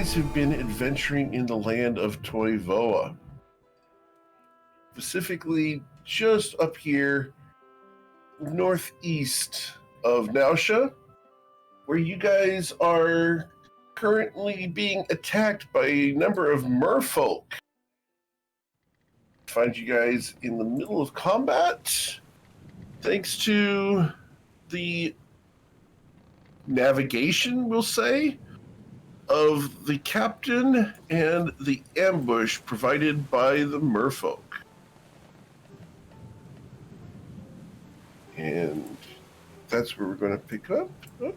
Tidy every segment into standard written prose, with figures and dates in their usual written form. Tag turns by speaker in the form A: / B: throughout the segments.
A: guys have been adventuring in the land of Toivoa. Specifically, just up here, northeast of Nausea, where you guys are currently being attacked by a number of merfolk. Find you guys in the middle of combat, thanks to the navigation, we'll say, of the captain and the ambush provided by the merfolk. And that's where we're going to pick up. Oh.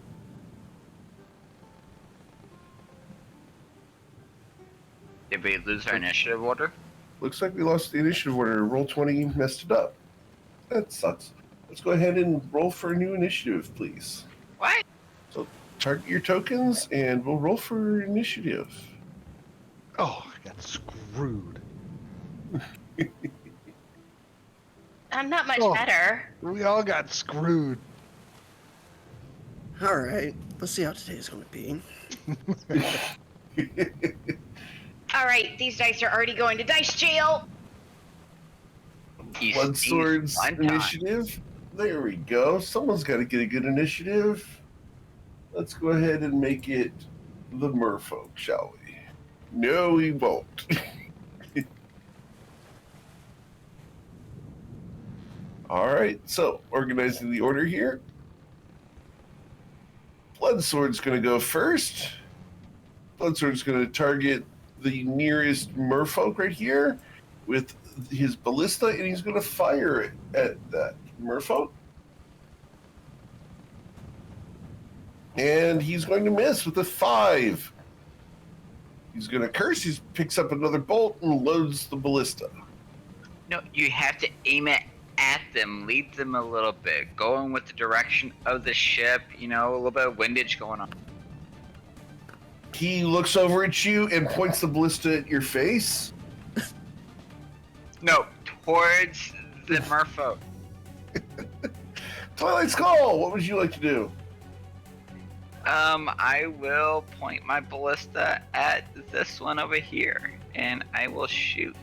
B: Did we lose our initiative order?
A: Looks like we lost the initiative order. Roll 20 messed it up. That sucks. Let's go ahead and roll for a new initiative, please.
B: What?
A: So target your tokens, and we'll roll for initiative.
C: Oh, I got screwed.
D: I'm not much
C: Oh.
D: better.
C: We all got screwed.
E: All right, let's see how today's going to be.
D: All right, these dice are already going to dice jail.
A: Blood Swords initiative. There we go. Someone's got to get a good initiative. Let's go ahead and make it the merfolk, shall we? No, we won't. All right, so organizing the order here. Bloodsword's going to go first. Bloodsword's going to target the nearest merfolk right here with his ballista, and he's going to fire it at that merfolk. And he's going to miss with a 5. He's going to curse. He picks up another bolt and loads the ballista.
B: No, you have to aim it at them, lead them a little bit, going with the direction of the ship, a little bit of windage going on.
A: He looks over at you and points the ballista at your face.
B: No, towards the merfolk.
A: Twilight Skull, what would you like to do?
B: I will point my ballista at this one over here, and I will shoot.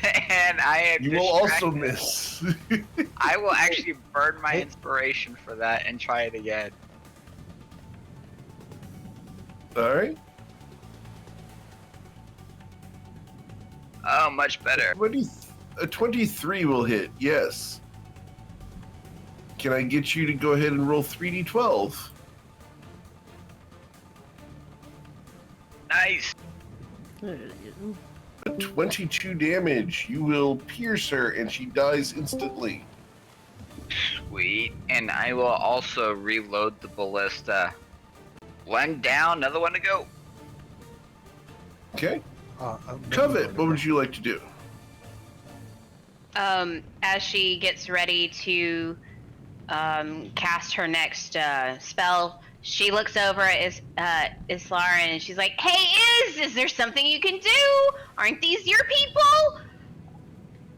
B: And I am
A: You will also miss.
B: I will actually burn my inspiration for that and try it again.
A: All right.
B: Oh, much better.
A: A 23 will hit, yes. Can I get you to go ahead and roll 3d12?
B: Nice.
E: There you go.
A: A 22 damage. You will pierce her, and she dies instantly.
B: Sweet. And I will also reload the ballista. One down, another one to go.
A: Okay. Covet, what would you like to do?
D: As she gets ready to cast her next spell, she looks over at Islara and she's like, "Hey, is there something you can do? Aren't these your people?"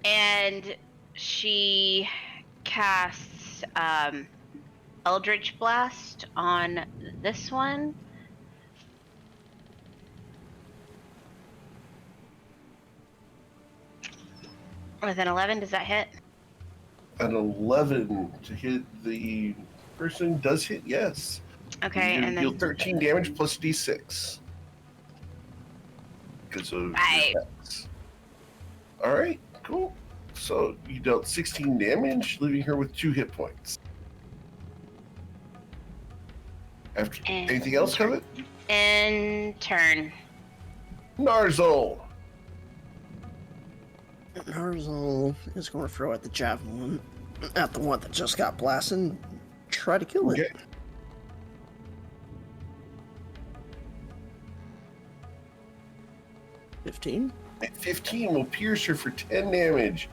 D: And she casts Eldritch Blast on this one. With an 11, does that hit?
A: An 11 to hit the person does hit, yes.
D: Okay,
A: You
D: and
A: deal
D: then
A: 13 damage plus d6. Because of
D: Right.
A: your attacks. All right, cool. So you dealt 16 damage, leaving her with 2 hit points. Anything else, Covet?
D: and turn.
A: Narzul.
E: Narzul is going to throw at the javelin, at the one that just got blasted, and try to kill it.
A: Okay.
E: $15.
A: 15 will pierce her for 10 damage.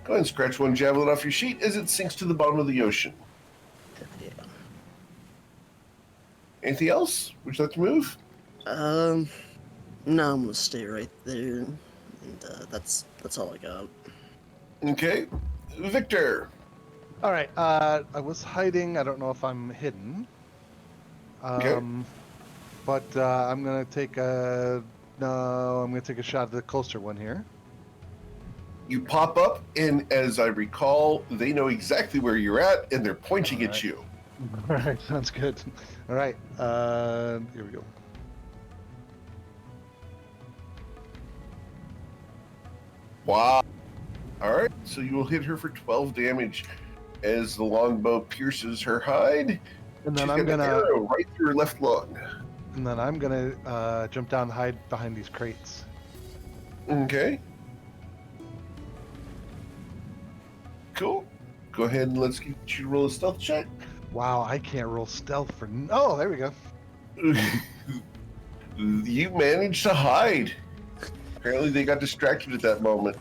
A: Go ahead and scratch one javelin off your sheet as it sinks to the bottom of the ocean.
E: Yeah.
A: Anything else? Would you like to move?
E: No, I'm gonna stay right there, and that's all I got.
A: Okay. Victor.
C: All right. I was hiding. I don't know if I'm hidden.
A: Okay.
C: But I'm gonna take a no. I'm gonna take a shot at the closer one here.
A: You pop up, and as I recall, they know exactly where you're at, and they're pointing
C: All
A: at
C: right.
A: you.
C: All right. Sounds good. All right. Here we go.
A: Wow. All right, so you will hit her for 12 damage as the longbow pierces her hide.
C: And
A: She's
C: then I'm
A: got an
C: gonna
A: arrow right through her left lung.
C: jump down and hide behind these crates.
A: Okay. Cool. Go ahead and let's get you to roll a stealth check.
C: Wow, I can't roll stealth for. Oh, there we go.
A: You managed to hide. Apparently, they got distracted at that moment.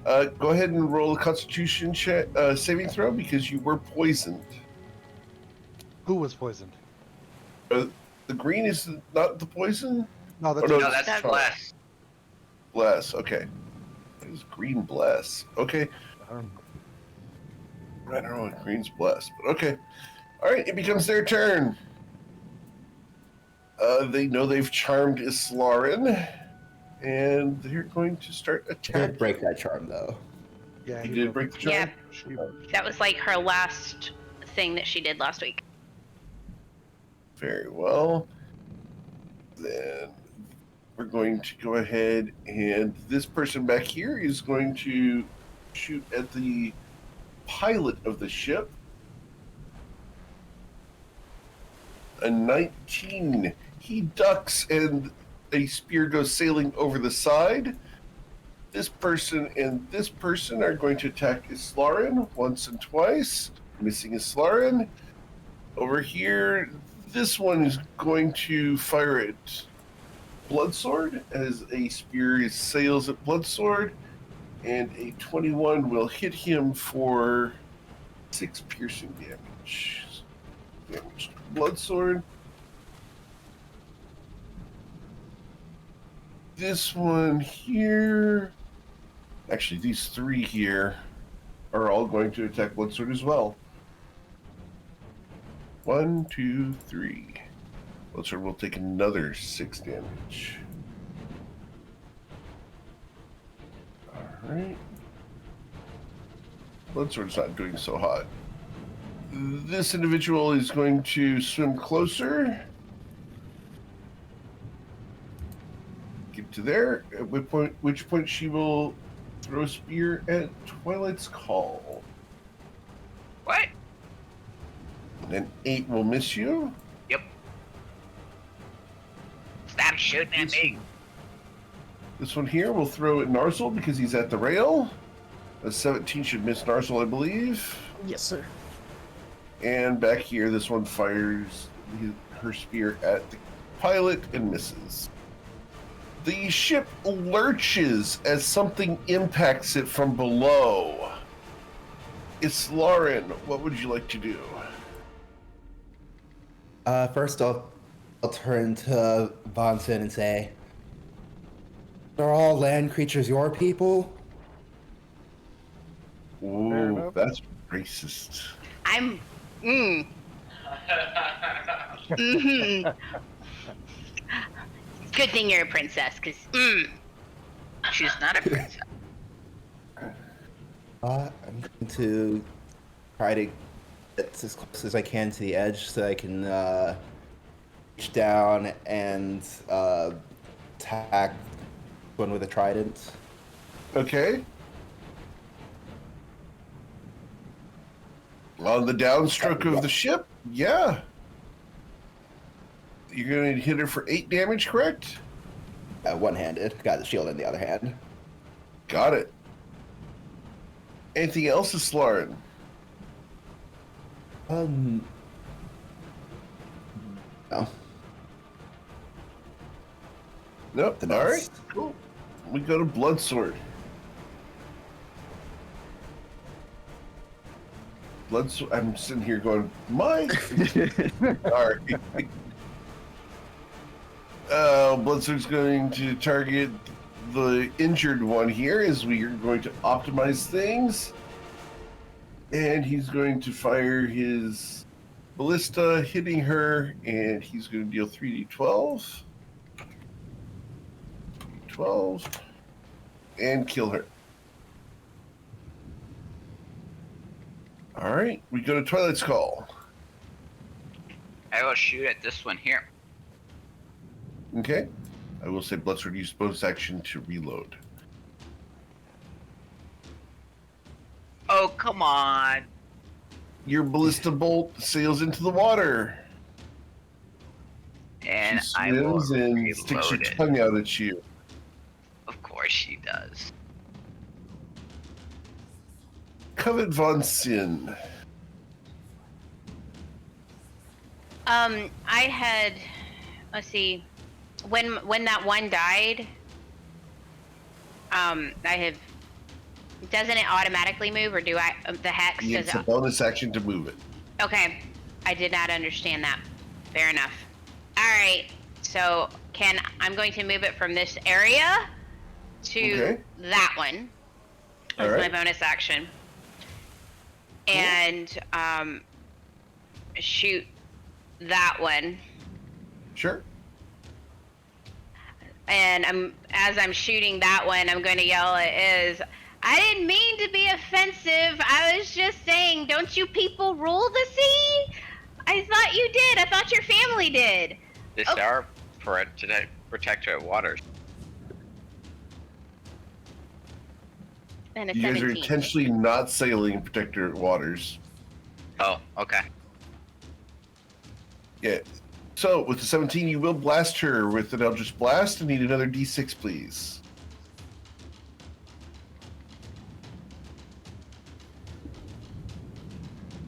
A: Go ahead and roll a Constitution saving throw because you were poisoned.
C: Who was poisoned?
A: The green is not the poison.
C: No, that's
A: Oh,
B: No, that's
A: Charm.
B: bless.
A: Bless. Okay. It is green bless. Okay. I don't know what green's bless, but okay. All right. It becomes their turn. They know they've charmed Islarin, and they're going to start
F: Did
A: attacking.
F: break that charm though.
C: Yeah,
A: You did break the charm?
D: Yeah,
C: She,
D: that was like her last thing that she did last week.
A: Very well. Then we're going to go ahead, and this person back here is going to shoot at the pilot of the ship. A 19. He ducks, and a spear goes sailing over the side. This person and this person are going to attack Islarin once and twice, missing Islarin. Over here, this one is going to fire at Bloodsword as a spear sails at Bloodsword, and a 21 will hit him for 6 piercing damage. Damage to Bloodsword. This one here, actually these 3 here are all going to attack Bloodsword as well. 1, 2, 3. Bloodsword will take another 6 damage. Alright. Bloodsword's not doing so hot. This individual is going to swim closer. Get to there, at which point she will throw a spear at Twilight's Call.
B: What?
A: And an 8 will miss you.
B: Yep. Stop shooting at me.
A: This one here will throw at Narzel because he's at the rail. A 17 should miss Narzel, I believe.
E: Yes, sir.
A: And back here, this one fires her spear at the pilot and misses. The ship lurches as something impacts it from below. Islarin, what would you like to do?
F: First I'll turn to Vonson and say, "Are all land creatures your people?"
A: Ooh,
C: enough.
A: that's racist.
D: I'm. Mm. hmm Good thing you're a princess, cause
B: She's not a princess.
F: I'm going to try to get as close as I can to the edge so I can reach down and attack one with a trident.
A: Okay. On the downstroke of the ship, yeah. You're going to hit her for 8 damage, correct?
F: One-handed. Got the shield in the other hand.
A: Got it. Anything else, Islarin?
F: No.
A: Nope.
F: The
A: All right.
F: nest.
A: Cool. We go to Bloodsword. Bloodsword. I'm sitting here going, my. All right. Bloodsword's going to target the injured one here as we are going to optimize things. And he's going to fire his ballista, hitting her, and he's going to deal 3d12. 12. And kill her. Alright, we go to Twilight's Call.
B: I will shoot at this one here.
A: Okay. I will say Bloodsword use bonus action to reload.
B: Oh, come on.
A: Your ballista bolt sails into the water.
B: And
A: She
B: I will
A: swims and sticks her
B: reload it.
A: tongue out at you.
B: Of course she does.
A: Covet von Sin.
D: I had, let's see, when that one died, I have, doesn't it automatically move, or do I, the hex, does
A: It's a
D: it?
A: bonus action to move it.
D: Okay, I did not understand that. Fair enough. All right, so I'm going to move it from this area to
A: Okay.
D: that one.
A: All
D: That's my
A: right.
D: bonus action. And shoot that one.
A: Sure.
D: And as I'm shooting that one, I'm going to yell at Iz, I didn't mean to be offensive. I was just saying, don't you people rule the sea? I thought you did. I thought your family did.
B: This
D: Oh.
B: are protectorate waters.
D: And a
A: You guys are
D: 17.
A: intentionally not sailing Protectorate waters.
B: Oh, okay.
A: Yeah. So, with the 17, you will blast her with an Eldritch Blast. I need another d6, please.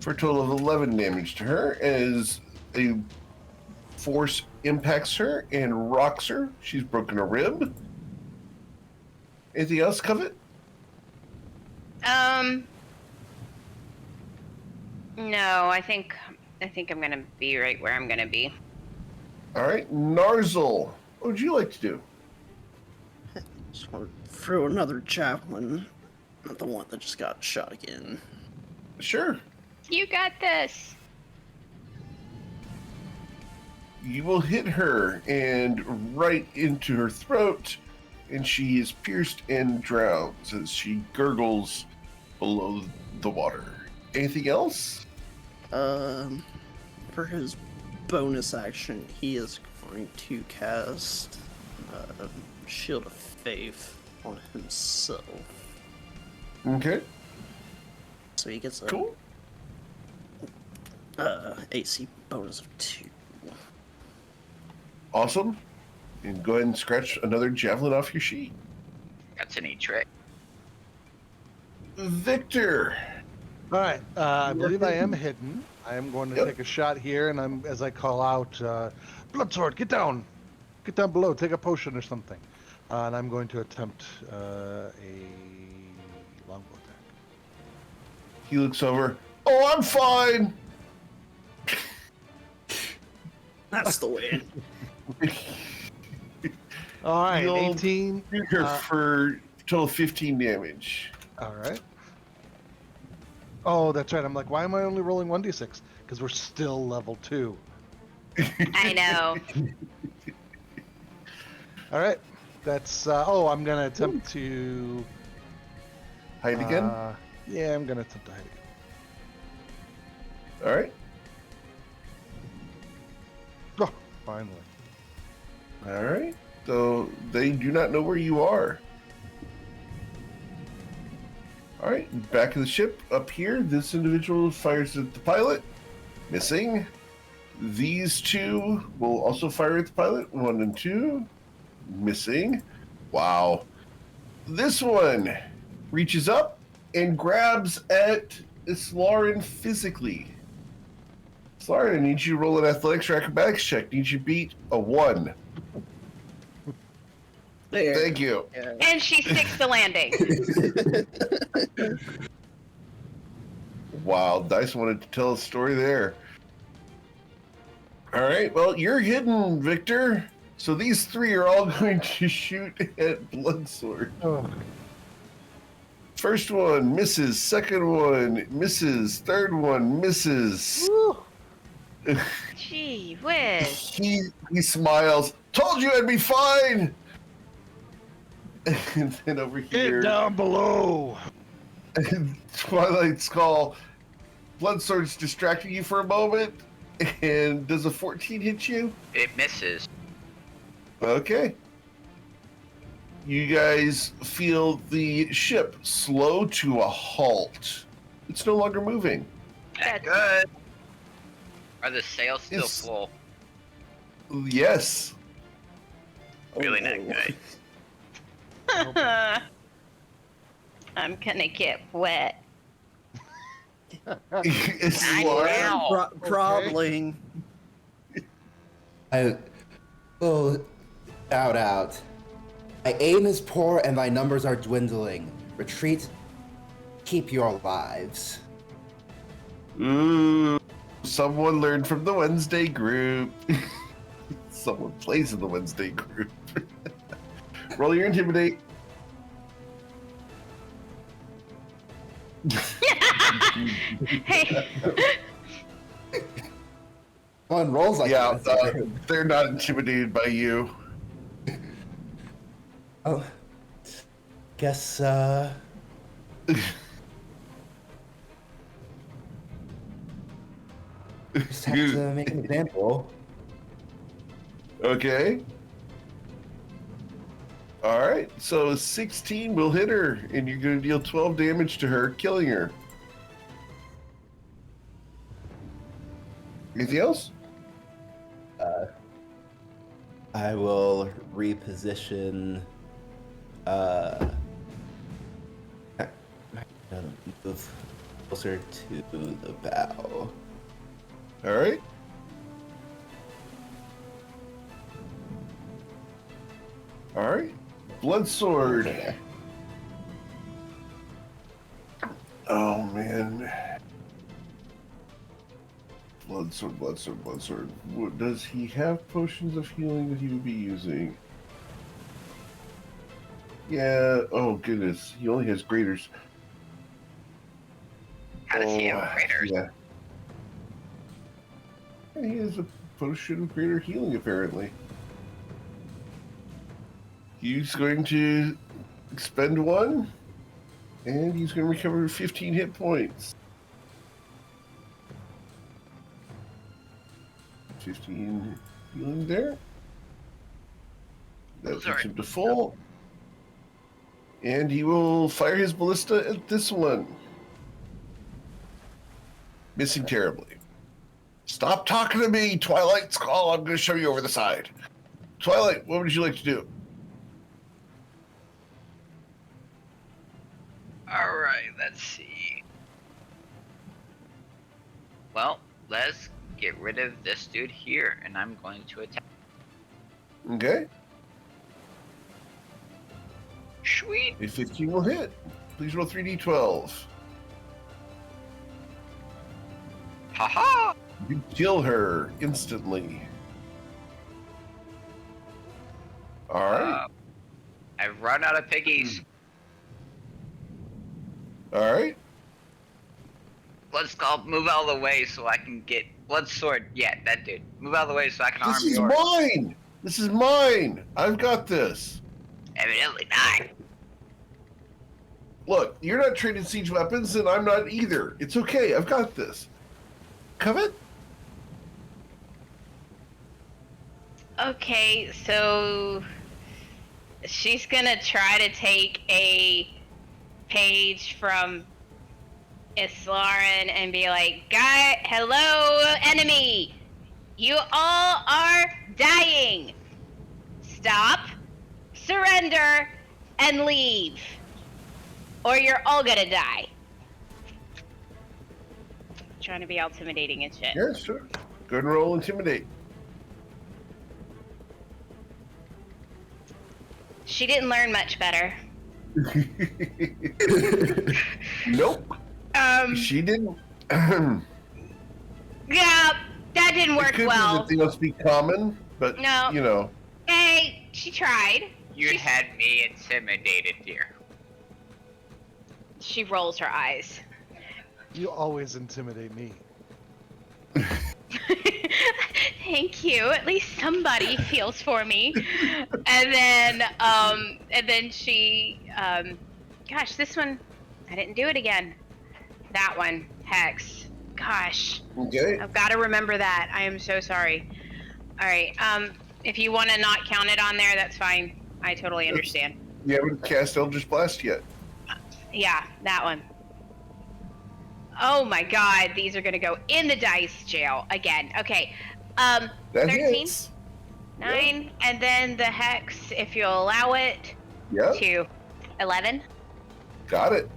A: For a total of 11 damage to her, as a force impacts her and rocks her. She's broken a rib. Anything else, Covet?
D: No, I think I'm gonna be right where I'm gonna be.
A: All right, Narzel, what would you like to do?
E: Just want to throw another javelin at the one that just got shot again.
A: Sure.
D: You got this.
A: You will hit her and right into her throat, and she is pierced and drowns as she gurgles below the water. Anything else?
E: For his bonus action, he is going to cast Shield of Faith on himself.
A: Okay,
E: So he gets a
A: cool.
E: AC bonus of 2.
A: Awesome. And go ahead and scratch another javelin off your sheet.
B: That's a neat trick.
A: Victor.
C: All right, I believe I am hidden. I am going to
A: Yep.
C: take a shot here, and as I call out, Bloodsword, get down below, take a potion or something, and I'm going to attempt a longbow attack.
A: He looks over. Oh, I'm fine.
E: That's the way.
C: All right,
A: You'll
C: 18.
A: Shoot her for total 15 damage.
C: All right. Oh, that's right. I'm like, why am I only rolling 1d6? Because we're still level 2.
D: I know.
C: All right. That's, I'm going to attempt to...
A: Hide again.
C: Yeah, I'm going to attempt to hide again.
A: All right.
C: Oh, finally.
A: All right. So they do not know where you are. All right. Back of the ship up here. This individual fires at the pilot. Missing. These two will also fire at the pilot. 1 and 2. Missing. Wow. This one reaches up and grabs at Islarin physically. Islarin, I need you to roll an athletics or acrobatics check. Need you beat a 1.
E: There.
A: Thank you.
E: Yeah.
D: And she sticks the landing.
A: Wow, Dice wanted to tell a story there. All right, well, you're hidden, Victor. So these 3 are all going to shoot at Bloodsword.
C: Oh.
A: First one misses. Second one misses. Third one misses.
D: Gee whiz.
A: He smiles. Told you I'd be fine. And then over here,
C: Get down below.
A: Twilight's Call. Bloodsword's distracting you for a moment. And does a 14 hit you?
B: It misses.
A: Okay. You guys feel the ship slow to a halt. It's no longer moving.
B: That's good. Are the sails still
A: It's-
B: full?
A: Yes.
B: Really not good.
D: I'm gonna get wet.
A: It's
B: Ow.
E: Groveling.
F: I will shout out. My aim is poor and my numbers are dwindling. Retreat. Keep your lives.
A: Ooh, someone learned from the Wednesday group. Someone plays in the Wednesday group. Roll your intimidate.
D: Hey.
F: One rolls like
A: Yeah,
F: that.
A: they're not intimidated by you.
F: Oh, guess just have to make an example.
A: Okay. All right. So 16 will hit her, and you're going to deal 12 damage to her, killing her. Anything else?
F: I will reposition. Move closer to the bow.
A: All right. All right. Bloodsword. Oh man. Bloodsword. What, does he have potions of healing that he would be using? Yeah. Oh goodness. He only has graders.
B: How does he have graders?
A: Yeah. Yeah, he has a potion of greater healing apparently. He's going to expend one, and he's going to recover 15 hit points. 15 healing there. That
B: Sorry.
A: takes him to full. And he will fire his ballista at this one. Missing terribly. Stop talking to me, Twilight's Call. I'm going to show you over the side. Twilight, what would you like to do?
B: Alright, let's see. Well, let's get rid of this dude here, and I'm going to attack.
A: Okay.
B: Sweet.
A: A 15 will hit. Please roll 3d12.
B: Haha!
A: You kill her instantly. Alright.
B: I've run out of piggies.
A: Alright.
B: Let's go move out of the way so I can get Bloodsword. Yeah, that dude. Move out of the way so I can arm
A: This is
B: yours.
A: mine! This is mine! I've got this.
B: Evidently not.
A: Look, you're not trading siege weapons, and I'm not either. It's okay, I've got this. Covet?
D: Okay, so she's gonna try to take a page from Islarin and be like, hello, enemy! You all are dying! Stop, surrender, and leave. Or you're all gonna die. Trying to be all intimidating and shit.
A: Yeah, sure. Go ahead and roll Intimidate.
D: She didn't learn much better.
A: Nope. She didn't.
D: Yeah, that didn't
A: It
D: work
A: could be
D: well.
A: that they must be common, but,
D: No.
A: you know.
D: Hey, she tried.
B: You
D: She-
B: had me intimidated, dear.
D: She rolls her eyes.
C: You always intimidate me.
D: Thank you. At least somebody feels for me. And then she, gosh, this one, I didn't do it again. That one, Hex. Gosh,
A: Okay.
D: I've got to remember that. I am so sorry. All right. If you want to not count it on there, that's fine. I totally understand.
A: You haven't cast Eldritch Blast yet.
D: Yeah, that one. Oh my God, these are gonna go in the dice jail again. Okay.
A: That
D: 13,
A: hits.
D: 9, and then the hex, if you'll allow it,
A: Yep.
D: to 11.
A: Got it.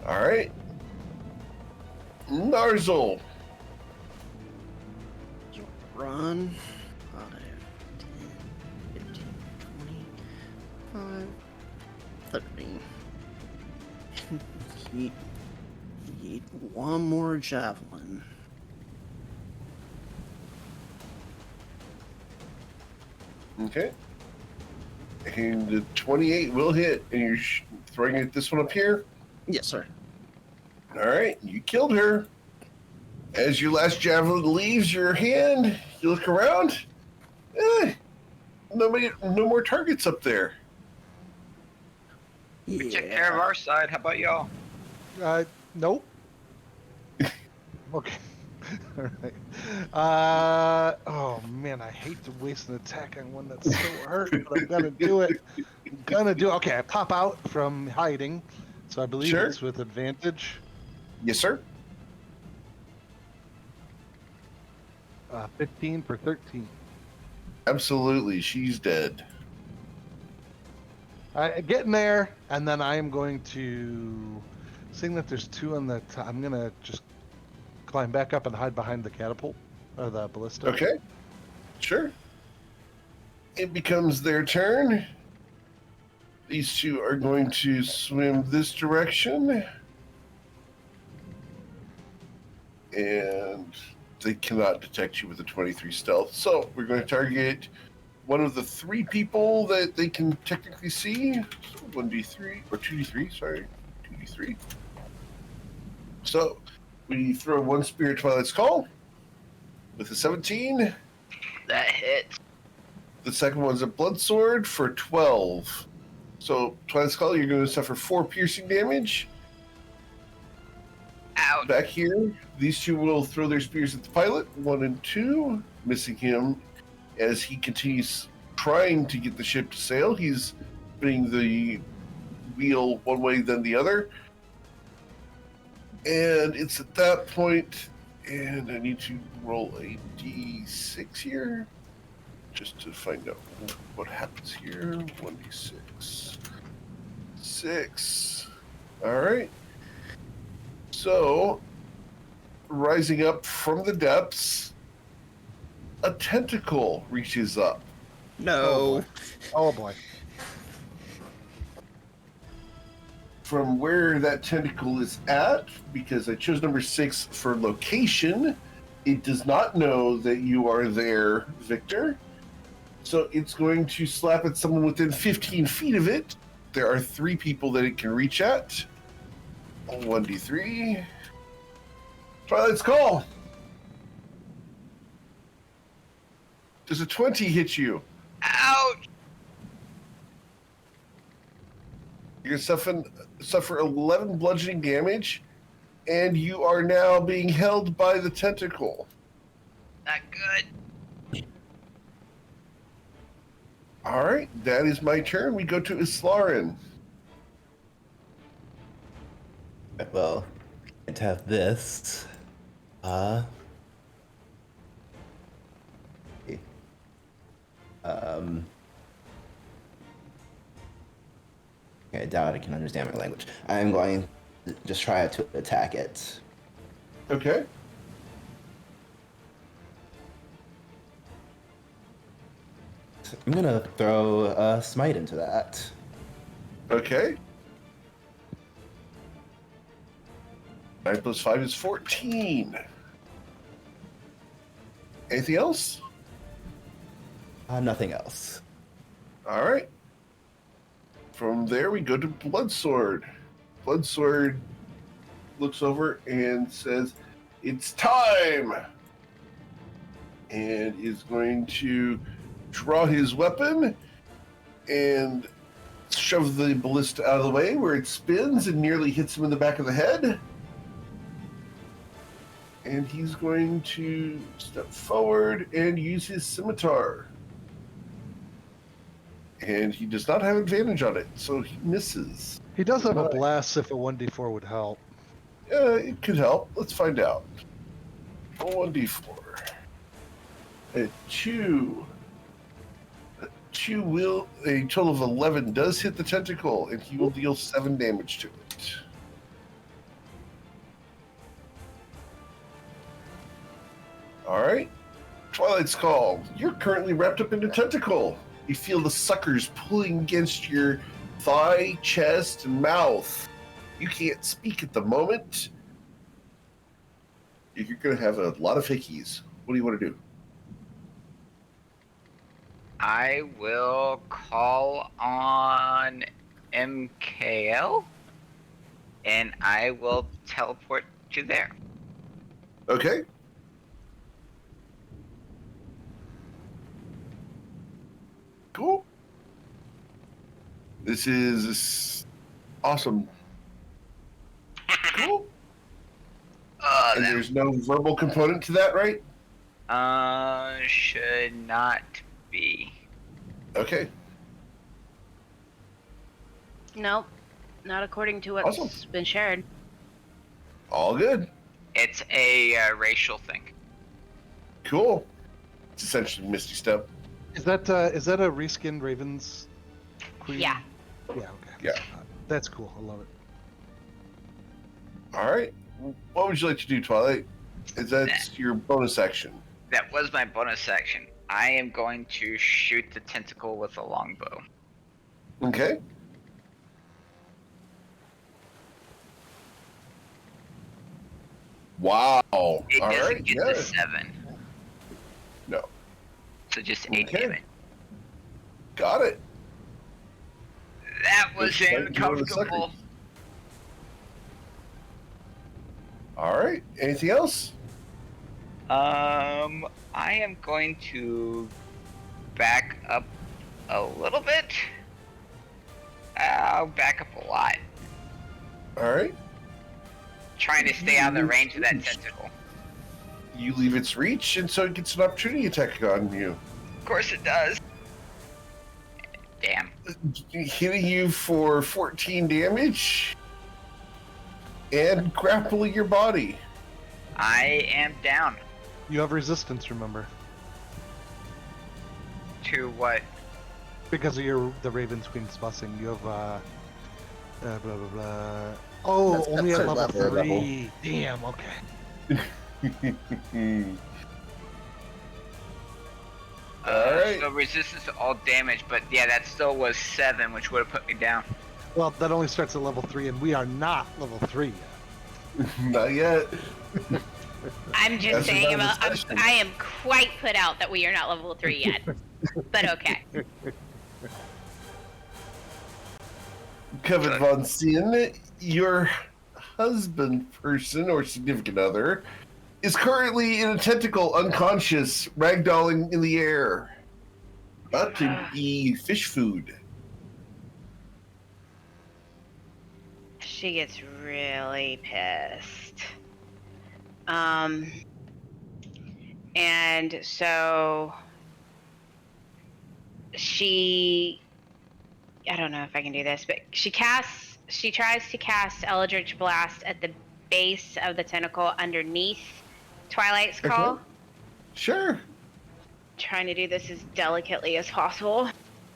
A: All right. Narzel.
E: Run. 5, 10, 15, 25, 30. Yeet one more javelin.
A: Okay. And the 28 will hit, and you're throwing it this one up here.
E: Yes, sir.
A: All right, you killed her. As your last javelin leaves your hand, you look around. No more targets up there.
B: We took care of our side. How about y'all?
C: Nope. Okay. All right. Oh man, I hate to waste an attack on one that's so hurt, but I'm gonna do it. Okay, I pop out from hiding, so I believe
A: Sure.
C: it's with advantage.
A: Yes, sir.
C: 15 for 13.
A: Absolutely, she's dead.
C: I get in there, and then I am going to, seeing that there's two on the top, I'm gonna just climb back up and hide behind the catapult or the ballista.
A: Okay. Sure. It becomes their turn. These two are going to swim this direction. And they cannot detect you with a 23 stealth. So we're going to target one of the three people that they can technically see. So 1d3, or 2d3, sorry. 2d3. So we throw one Spirit Twilight's Call with a 17.
B: That hits.
A: The second one's a Blood Sword for 12. So Twilight's Call, you're going to suffer 4 piercing damage.
B: Ouch.
A: Back here, these two will throw their spears at the pilot, 1 and 2, missing him as he continues trying to get the ship to sail. He's spinning the wheel one way, then the other. And it's at that point, and I need to roll a d6 here just to find out what happens here. 1d6. 6. All right. So, rising up from the depths, a tentacle reaches up.
E: No.
C: Oh boy.
A: From where that tentacle is at, because I chose number 6 for location, it does not know that you are there, Victor. So it's going to slap at someone within 15 feet of it. There are 3 people that it can reach at. 1d3. Twilight's Call. Does a 20 hit you?
B: Ouch.
A: You're going to suffer 11 bludgeoning damage, and you are now being held by the tentacle.
B: Not good.
A: All right, that is my turn. We go to Islarin.
F: Well, to have this. I doubt it can understand my language. I'm going to just try to attack it.
A: Okay.
F: I'm gonna throw a smite into that.
A: Okay. 9 plus 5 is 14. Anything else?
F: Nothing else.
A: All right. From there, we go to Bloodsword. Bloodsword looks over and says, "It's time!" And is going to draw his weapon and shove the ballista out of the way where it spins and nearly hits him in the back of the head. And he's going to step forward and use his scimitar. And he does not have advantage on it, so he misses.
C: He does have a blast if a 1d4 would help.
A: It could help. Let's find out. A 1d4. A 2. A 2 will... A total of 11 does hit the tentacle, and he will deal 7 damage to it. Alright. Twilight's Call. You're currently wrapped up in a tentacle. You feel the suckers pulling against your thigh, chest, and mouth. You can't speak at the moment. You're going to have a lot of hickeys. What do you want to do?
B: I will call on MKL, and I will teleport to there.
A: Okay. Cool. This is awesome. Cool. And there's no verbal component to that, right?
B: Should not be.
A: Okay.
D: Nope, not according to what's
A: Awesome.
D: been shared.
A: All good.
B: It's a racial thing.
A: Cool. It's essentially Misty Step.
C: Is that a reskinned Ravens Queen?
D: Yeah.
C: Yeah, okay.
A: Yeah.
C: That's cool. I love it.
A: All right. What would you like to do, Twilight? Is that your bonus action?
B: That was my bonus action. I am going to shoot the tentacle with a longbow.
A: Okay. Wow.
B: It
A: All
B: doesn't
A: right.
B: get
A: Yeah.
B: to 7.
A: No.
B: So just 8
A: Okay.
B: damage.
A: Got it.
B: That was
A: Looks like you're the
B: uncomfortable.
A: sucker. All right. Anything else?
B: I am going to back up a little bit. I'll back up a lot.
A: All right.
B: Trying to stay out of the range of that tentacle.
A: You leave its reach, and so it gets an opportunity attack on you.
B: Of course it does. Damn.
A: Hitting you for 14 damage and grappling your body.
B: I am down.
C: You have resistance, remember,
B: To what?
C: because of the Ravens Queen's busing. You have blah blah blah. Oh,
F: That's
C: only at
F: third
C: level
F: level.
C: 3. Damn. Okay.
A: Alright.
B: So resistance to all damage, but yeah, that still was 7, which would have put me down.
C: Well, that only starts at level 3, and we are not level 3 yet.
A: Not yet.
D: I'm just
A: That's
D: saying,
A: another discussion.
D: I am quite put out that we are not level 3 yet. But okay.
A: Kevin Von Sien, your husband person or significant other is currently in a tentacle, unconscious, ragdolling in the air. About to be fish food.
D: She gets really pissed. And so I don't know if I can do this, but she tries to cast Eldritch Blast at the base of the tentacle underneath Twilight's Call.
A: Okay. Sure.
D: Trying to do this as delicately as possible.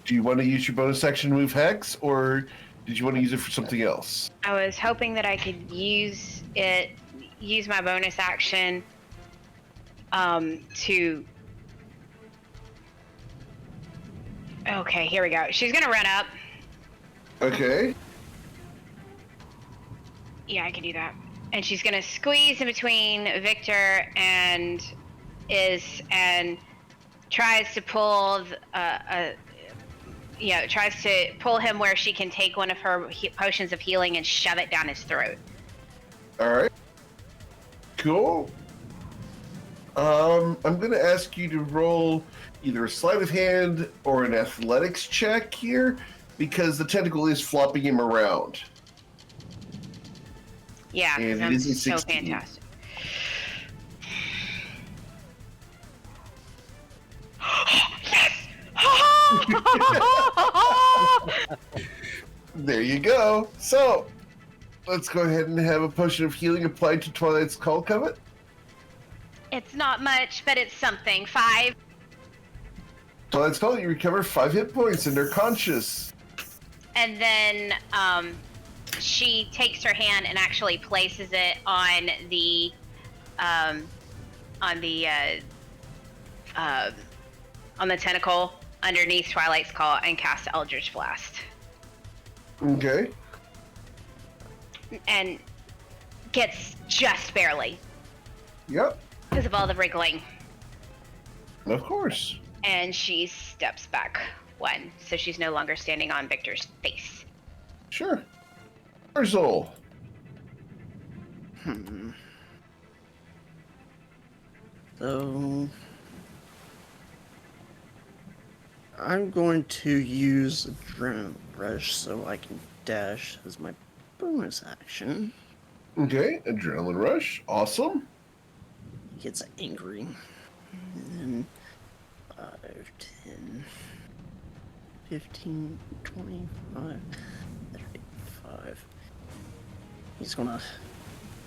A: Do you want to use your bonus action move Hex, or did you want to use it for something else?
D: I was hoping that I could use my bonus action to... Okay, here we go. She's gonna run up.
A: Okay.
D: Yeah, I can do that. And she's gonna squeeze in between Victor and Iz and tries to pull a tries to pull him where she can take one of her potions of healing and shove it down his throat.
A: All right. Cool. I'm going to ask you to roll either a sleight of hand or an athletics check here, because the tentacle is flopping him around.
D: Yeah,
A: And it
D: sounds
A: is a
D: so
A: 16.
D: fantastic.
A: There you go. So, let's go ahead and have a potion of healing applied to Twilight's Call Covet.
D: It's not much, but it's something. 5.
A: Twilight's Call, you recover 5 hit points and they're conscious.
D: And then she takes her hand and actually places it on the tentacle underneath Twilight's Call and casts Eldritch Blast.
A: Okay.
D: And gets just barely
A: Yep.
D: because of all the wriggling.
A: Of course.
D: And she steps back 1, so she's no longer standing on Victor's face.
A: Sure. Arzul.
E: So I'm going to use Adrenaline Rush so I can dash as my bonus action.
A: Okay. Adrenaline Rush. Awesome.
E: He gets angry. And then 5, 10, 15, 25, 35. He's gonna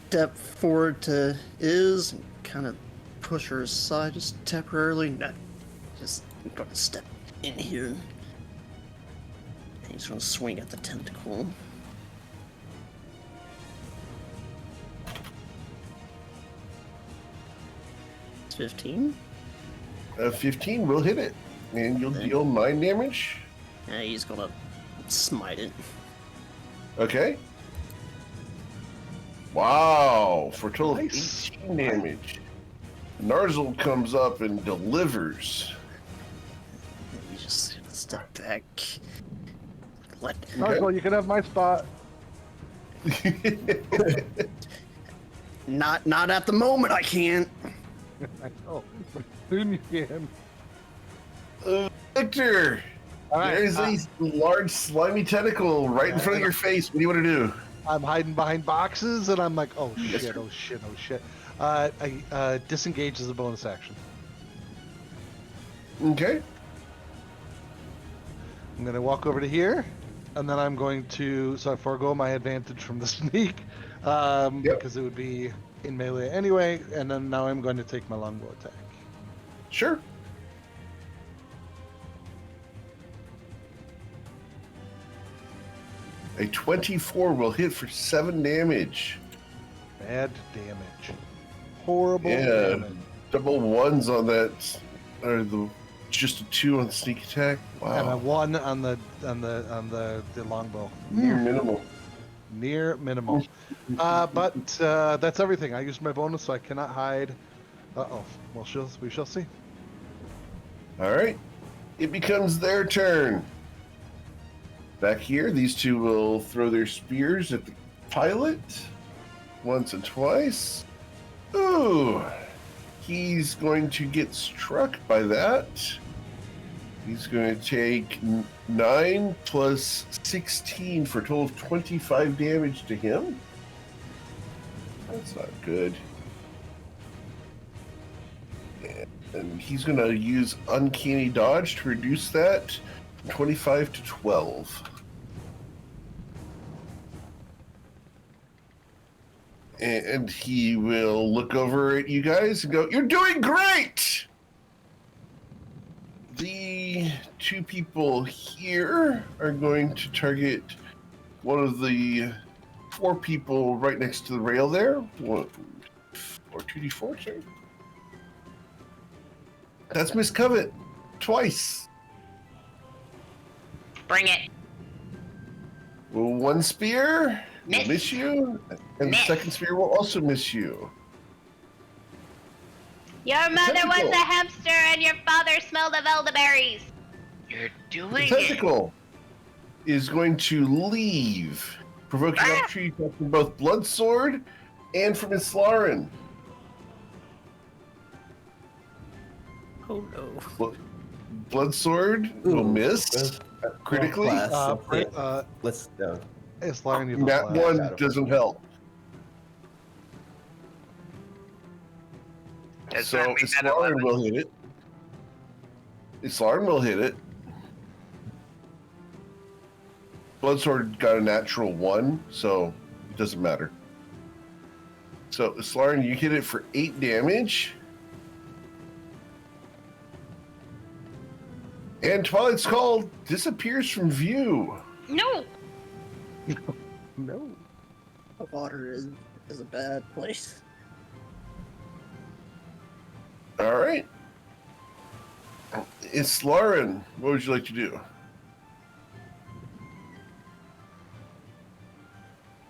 E: step forward to Iz and kind of push her aside just temporarily. No, just gonna step in here. And he's gonna swing at the tentacle. It's 15.
A: 15 will hit it. And you'll deal 9 damage.
E: Yeah, he's gonna smite it.
A: Okay. Wow. For a total
C: Nice.
A: of 18 damage. Narzul comes up and delivers.
E: And he's just gonna step back. Let
C: Narco, you can have my spot.
E: not at the moment I can't.
C: I know. But soon you can.
A: Victor!
C: All right,
A: There's a large slimy tentacle right in front of your face. What do you want to do?
C: I'm hiding behind boxes, and I'm like, oh
A: Yes,
C: shit,
A: sir.
C: oh shit, oh shit. I disengage as a bonus action.
A: Okay.
C: I'm gonna walk over to here, and then I'm going to I forego my advantage from the sneak, because it would be in melee anyway. And then now I'm going to take my longbow attack.
A: Sure. A 24 will hit for 7 damage.
C: Bad damage. Horrible
A: Yeah.
C: damage.
A: Double ones on that, or just a 2 on the sneak attack.
C: And a
A: Wow.
C: 1 on the longbow.
A: Near minimal.
C: Near minimal. But that's everything. I used my bonus, so I cannot hide. Uh-oh. Well, we shall see.
A: All right. It becomes their turn. Back here, these two will throw their spears at the pilot once and twice. Ooh. He's going to get struck by that. He's going to take 9 plus 16 for a total of 25 damage to him. That's not good. And he's going to use Uncanny Dodge to reduce that from 25 to 12. And he will look over at you guys and go, "You're doing great!" The 2 people here are going to target one of the 4 people right next to the rail there. 1, 4, 2d4, sorry. That's Miss Covet. Twice.
D: Bring it.
A: Well, 1 spear will
D: Miss.
A: miss you, and
D: Miss.
A: the second spear will also miss you.
D: Your mother was
A: Tentacle.
D: a hamster and your father smelled of elderberries.
B: You're doing it.
A: tentacle is going to leave, provoking opportunity attack from both Bloodsword and from Islaren.
E: Oh no.
A: Bloodsword will
F: Ooh,
A: miss critically.
F: Class,
C: Brent,
F: let's go.
C: it's Lauren, you have a
A: That
C: blast.
A: one doesn't help.
B: Does
A: So
B: that mean that
A: Islaren
B: 11?
A: will hit it. Islaren will hit it. Bloodsword got a natural 1, so it doesn't matter. So Islaren, you hit it for 8 damage. And Twilight's Call disappears from view.
D: No.
C: No.
E: The water is a bad place.
A: All right. It's Lauren. What would you like to do?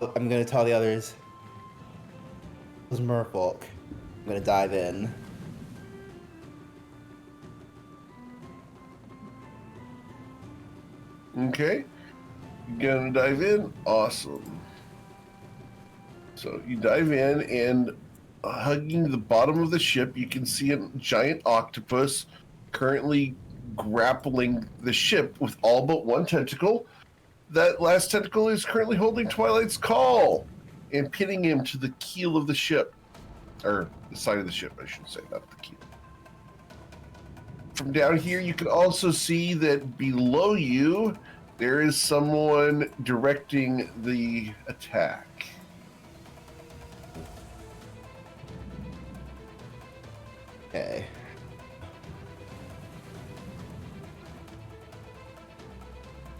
F: I'm gonna tell the others. It was Merfolk. I'm gonna dive in.
A: Okay. You're gonna dive in? Awesome. So you dive in, and hugging the bottom of the ship, you can see a giant octopus currently grappling the ship with all but one tentacle. That last tentacle is currently holding Twilight's Call and pinning him to the keel of the ship. Or the side of the ship, I should say, not the keel. From down here, you can also see that below you, there is someone directing the attack.
F: Okay.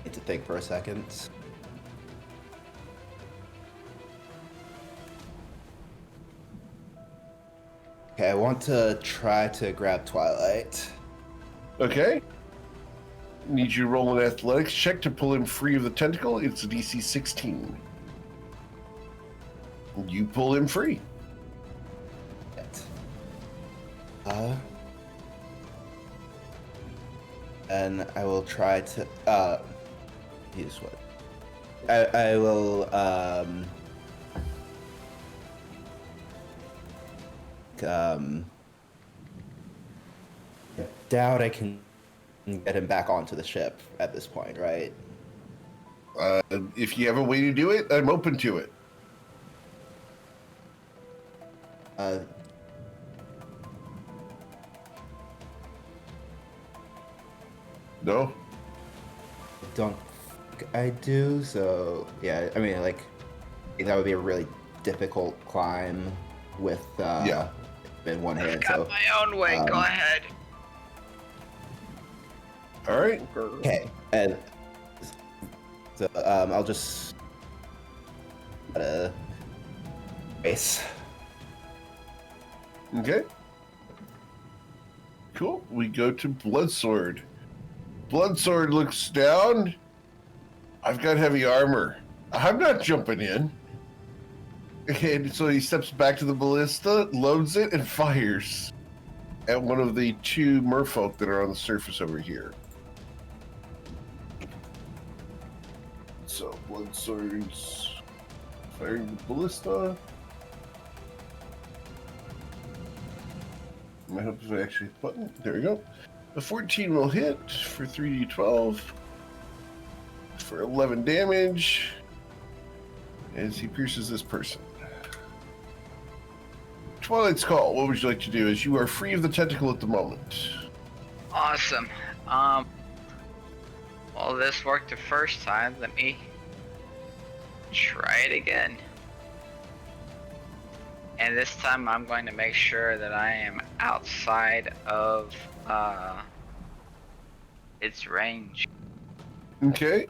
F: Need to think for a second. Okay, I want to try to grab Twilight.
A: Okay. Need you to roll an athletics check to pull him free of the tentacle. It's a DC 16. You pull him free.
F: And I will try to use what? I will I doubt I can get him back onto the ship at this point, right?
A: If you have a way to do it, I'm open to it. No?
F: Don't think I do, so yeah, I mean, like, I think that would be a really difficult climb with
A: Yeah.
F: in one hand.
B: Got
F: So
B: my own way. Go ahead.
A: All right.
F: okay, and so I'll just race.
A: Okay. Cool. We go to Bloodsword. Bloodsword looks down. I've got heavy armor. I'm not jumping in. And so he steps back to the ballista, loads it, and fires at one of the 2 merfolk that are on the surface over here. So Bloodsword's firing the ballista. I hope if I actually hit the button. There we go. The 14 will hit for 3d12 for 11 damage as he pierces this person. Twilight's Call, what would you like to do? As you are free of the tentacle at the moment.
B: Awesome. Well, this worked the first time. Let me try it again. And this time I'm going to make sure that I am outside of its range.
A: Okay.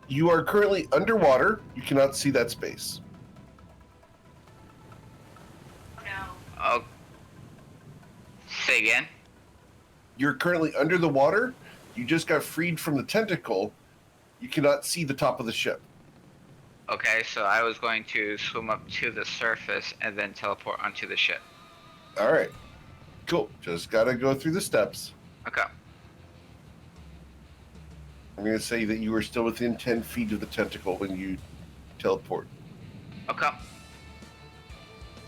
A: You are currently underwater. You cannot see that space.
B: Oh. Say again?
A: You're currently under the water. You just got freed from the tentacle. You cannot see the top of the ship.
B: Okay, so I was going to swim up to the surface and then teleport onto the ship.
A: All right. Cool. Just got to go through the steps.
B: Okay.
A: I'm going to say that you are still within 10 feet of the tentacle when you teleport.
B: Okay.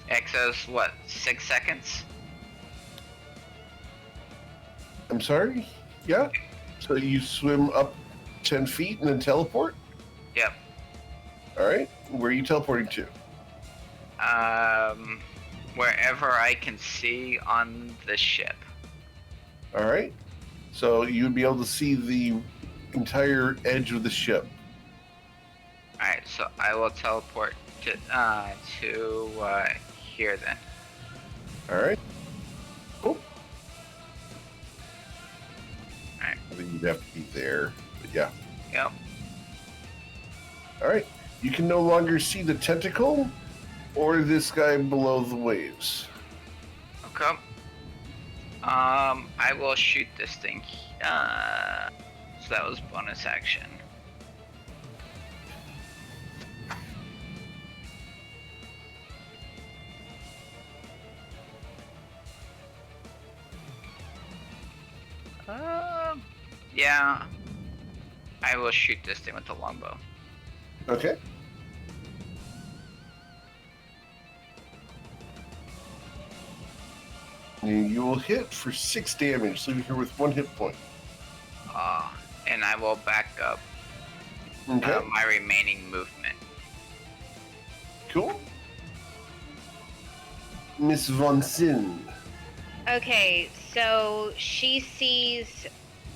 B: Exos, what, 6 seconds?
A: I'm sorry? Yeah? So you swim up 10 feet and then teleport?
B: Yep.
A: Alright. Where are you teleporting to?
B: Wherever I can see on the ship.
A: Alright. So you'd be able to see the entire edge of the ship.
B: Alright, so I will teleport to here then.
A: Alright. Cool.
B: Alright.
A: I think you'd have to be there. But yeah.
B: Yep.
A: Alright. You can no longer see the tentacle or this guy below the waves.
B: Okay. I will shoot this thing. So that was bonus action. Yeah. I will shoot this thing with the longbow.
A: Okay. And you will hit for 6 damage, leaving her with 1 hit point.
B: And I will back up
A: Okay.
B: my remaining movement.
A: Cool. Miss Von Sin.
D: Okay, so she sees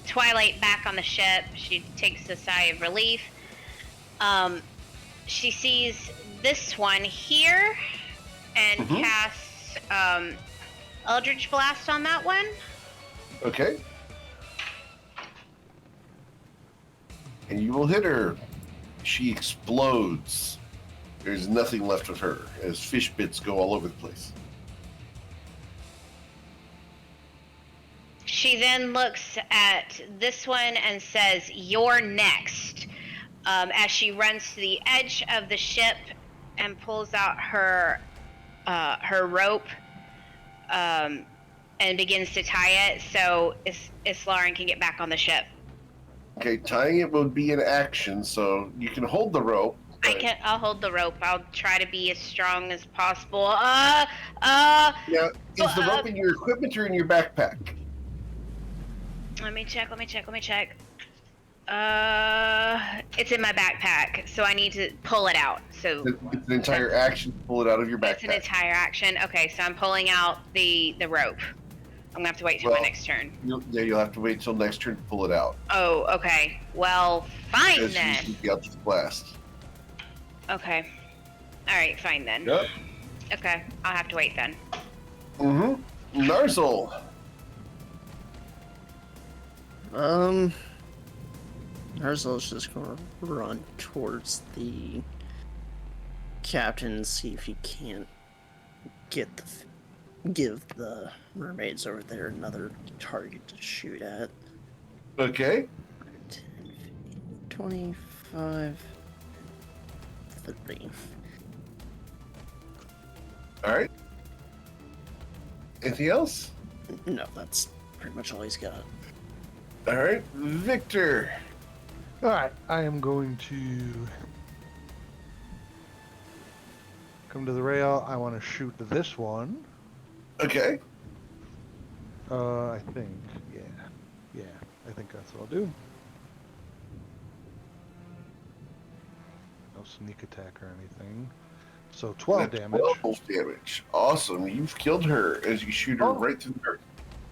D: Twilight back on the ship. She takes a sigh of relief. She sees this one here and casts Eldritch Blast on that one.
A: Okay. And you will hit her. She explodes. There's nothing left of her as fish bits go all over the place.
D: She then looks at this one and says, "You're next." As she runs to the edge of the ship and pulls out her rope and begins to tie it so Islaren can get back on the ship.
A: Okay, tying it would be an action, so you can hold the rope.
D: I'll hold the rope. I'll try to be as strong as possible.
A: Yeah, is the rope in your equipment or in your backpack?
D: Let me check. It's in my backpack, so I need to pull it out. So
A: It's an entire action to pull it out of your backpack.
D: it's an entire action. Okay, so I'm pulling out the rope. I'm gonna have to wait till my next turn.
A: You'll have to wait till next turn to pull it out.
D: Oh, okay. Well, fine
A: Because
D: then.
A: you should be out to the blast.
D: Okay. All right, fine then.
A: Yep.
D: Okay, I'll have to wait then.
A: Narzel.
E: Narzel's just gonna run towards the captain and see if he can't give the mermaids over there another target to shoot at.
A: Okay.
E: 10, 25, 30.
A: Alright. Anything else?
E: No, that's pretty much all he's got.
A: Alright. Victor.
C: All right, I am going to come to the rail. I want to shoot this one.
A: Okay.
C: I think, yeah, I think that's what I'll do. No sneak attack or anything. So 12 damage.
A: 12 damage. Awesome. You've killed her as you shoot her right through the earth.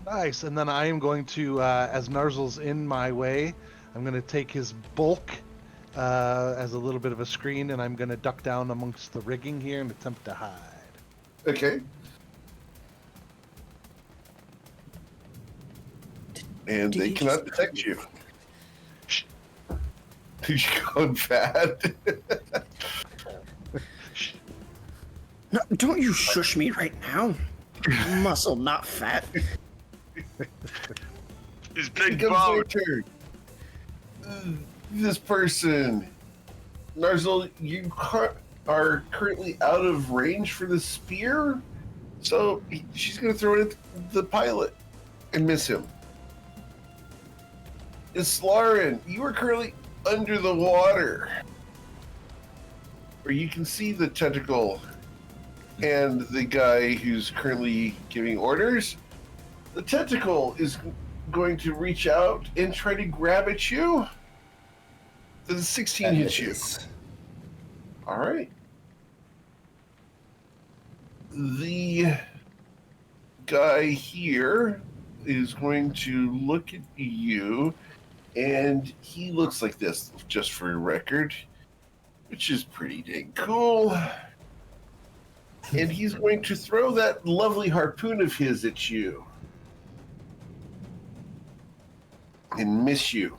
C: Nice. And then I am going to, as Narzel's in my way, I'm going to take his bulk as a little bit of a screen, and I'm going to duck down amongst the rigging here and attempt to hide.
A: Okay. And they cannot detect you. You're going bad.
E: No, don't you shush me right now. Muscle, not fat.
B: His big
A: Comes
B: bone.
A: their turn. This person, Narzel, you are currently out of range for the spear, so she's going to throw it at the pilot and miss him. Islaren, you are currently under the water. Where you can see the tentacle and the guy who's currently giving orders. The tentacle is going to reach out and try to grab at you. The 16 hits you. All right. The guy here is going to look at you, and he looks like this, just for your record, which is pretty dang cool. And he's going to throw that lovely harpoon of his at you and miss you.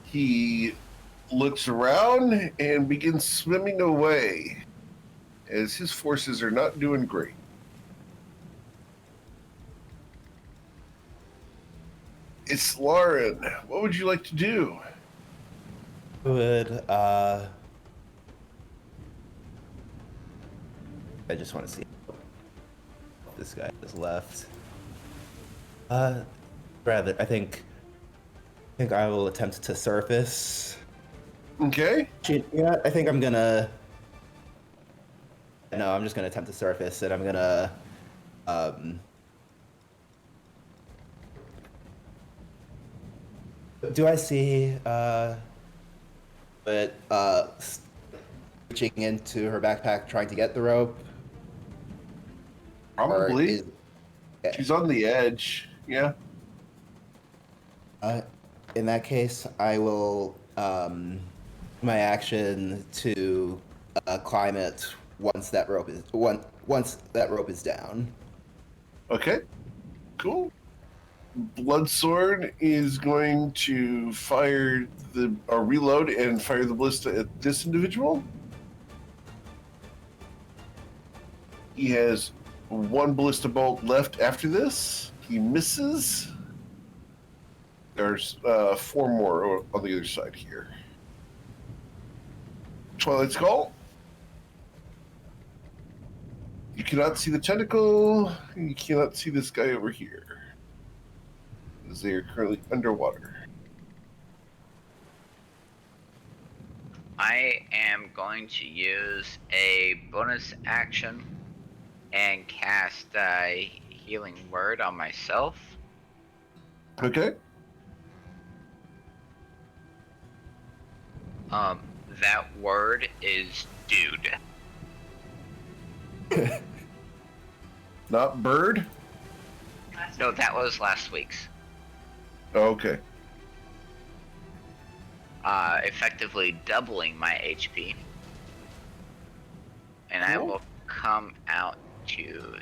A: He looks around and begins swimming away, as his forces are not doing great. It's Lauren. What would you like to do?
F: I just want to see if this guy is left. Rather, I think I will attempt to surface.
A: Okay.
F: Yeah, I think I'm gonna. No, I'm just gonna attempt to surface, and I'm gonna. Do I see? Reaching into her backpack, trying to get the rope.
A: Probably. She's on the edge. Yeah.
F: In that case, I will my action to climb it once that rope is down.
A: Okay. Cool. Bloodsword is going to fire reload and fire the ballista at this individual. He has one ballista bolt left after this. He misses. There's 4 more on the other side here. Twilight's Call. You cannot see the tentacle. You cannot see this guy over here, as they are currently underwater.
B: I am going to use a bonus action and cast a healing word on myself.
A: Okay.
B: That word is dude.
A: Not bird?
B: No, that was last week's.
A: Okay.
B: Effectively doubling my HP. And I will come out to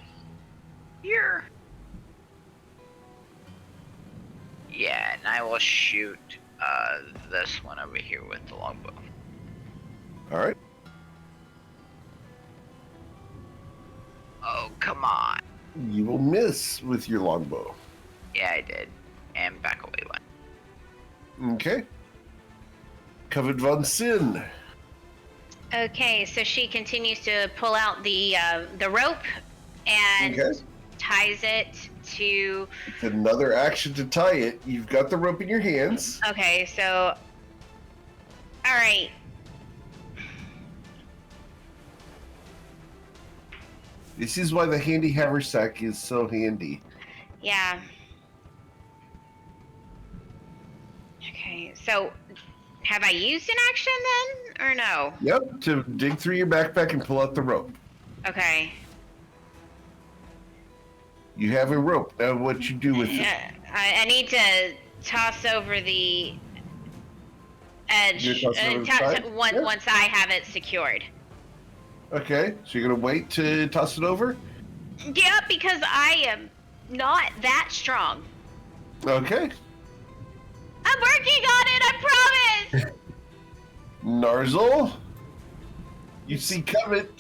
B: here. Yeah, and I will shoot this one over here with the longbow.
A: All right.
B: Oh, come on.
A: You will miss with your longbow.
B: Yeah, I did. And back away one.
A: Okay. Covered von Sin.
D: Okay, so she continues to pull out the rope and ties it to.
A: It's another action to tie it. You've got the rope in your hands.
D: Okay, so. All right.
A: This is why the handy haversack is so handy.
D: Yeah. Okay, so have I used an action then, or no?
A: Yep, to dig through your backpack and pull out the rope.
D: Okay.
A: You have a rope. Now what you do with it?
D: I need to toss over the edge
A: You're tossing over the side?
D: once I have it secured.
A: Okay, so you're gonna wait to toss it over?
D: Yeah, because I am not that strong.
A: Okay.
D: I'm working on it, I promise!
A: Narzel, you see Covet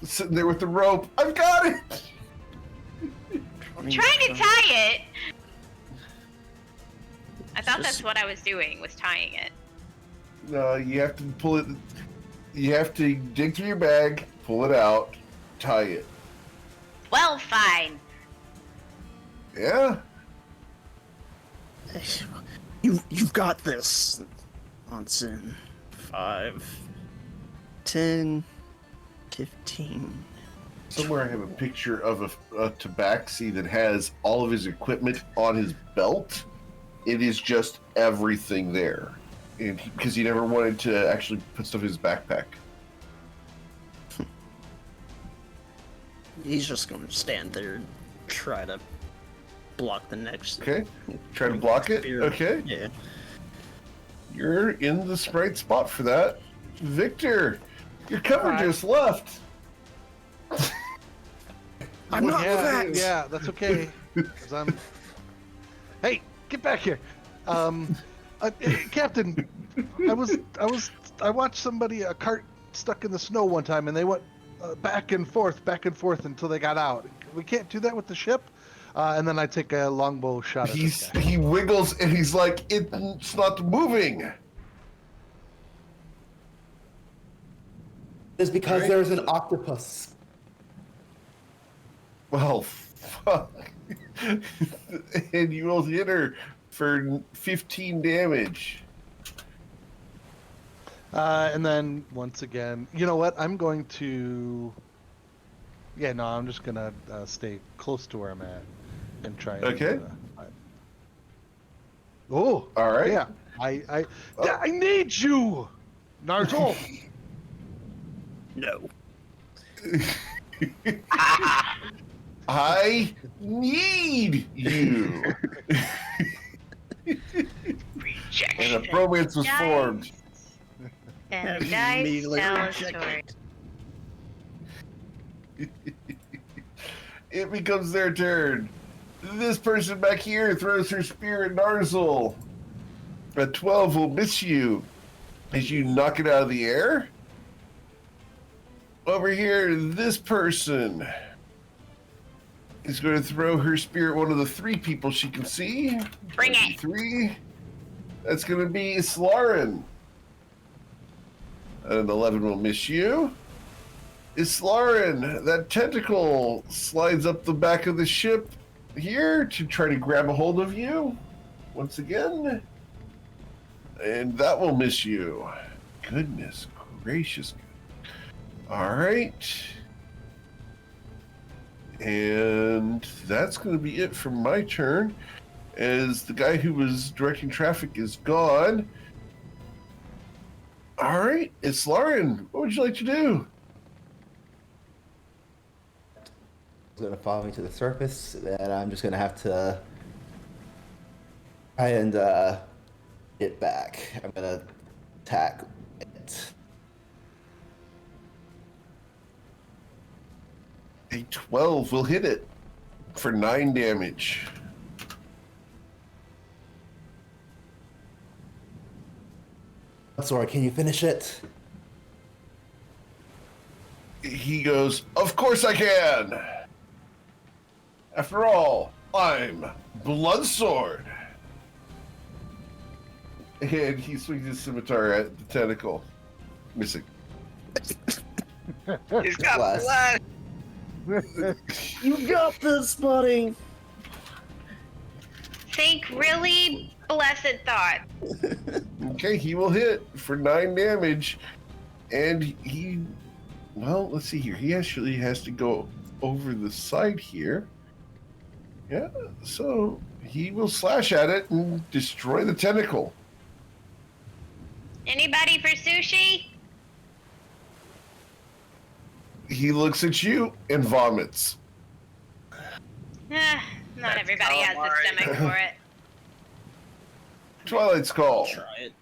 A: sitting there with the rope. I've got it!
D: I'm trying to tie it! I thought that's what I was doing, was tying it.
A: No, you have to pull it. You have to dig through your bag, pull it out, tie it.
D: Well, fine.
A: Yeah?
E: You've got this. Onsen. 5, 10, 15.
A: Somewhere I have a picture of a tabaxi that has all of his equipment on his belt. It is just everything there. Because he never wanted to actually put stuff in his backpack.
E: He's just gonna stand there and try to block the next.
A: Okay. Try to block it.
E: spear.
A: Okay.
E: Yeah.
A: You're in the right spot for that. Victor, your cover
C: Alright.
A: just left.
E: I'm not that.
C: Yeah, that's okay. 'Cause I'm. Hey, get back here, Captain. I watched a cart stuck in the snow one time, and they went back and forth until they got out. We can't do that with the ship. And then I take a longbow shot at this guy.
A: He wiggles and he's like, it's not moving.
F: It's because
A: Right.
F: there's an octopus.
A: Well, fuck. And you will hit her for 15 damage.
C: And then once again, you know what? I'm going to. Yeah, no, I'm just gonna stay close to where I'm at and try.
A: Okay.
C: Oh.
A: All right.
C: Yeah. I need you, Naruto.
E: No.
A: I need you.
B: Rejection.
A: And a bromance was formed.
D: And the
E: You
D: dice
E: immediately
D: tell a
E: reject
D: story.
A: It becomes their turn. This person back here throws her spear at Narzel. A 12 will miss you as you knock it out of the air. Over here, this person is going to throw her spear at one of the 3 people she can see.
D: Bring it.
A: 3. That's going to be Islaren. An 11 will miss you. Islaren, that tentacle slides up the back of the ship here to try to grab a hold of you once again. And that will miss you. Goodness gracious. All right. And that's going to be it for my turn, as the guy who was directing traffic is gone. All right, it's Lauren. What would you like to do?
F: It's going to follow me to the surface, and I'm just going to have to try and get back. I'm going to attack it.
A: A 12 will hit it for 9 damage.
F: Sorry, can you finish it?
A: He goes, "Of course I can. After all, I'm Bloodsword." And he swings his scimitar at the tentacle. Missing.
B: He's got
F: Bless.
B: blood.
E: You got this, buddy.
D: Think really blessed thought.
A: Okay, he will hit for 9 damage. And he, well, let's see here. He actually has to go over the side here. Yeah, so he will slash at it and destroy the tentacle.
D: Anybody for sushi?
A: He looks at you and vomits.
D: Not
B: That's
D: everybody has the
B: calamari.
D: stomach for it.
A: Twilight's Call.
E: Try it.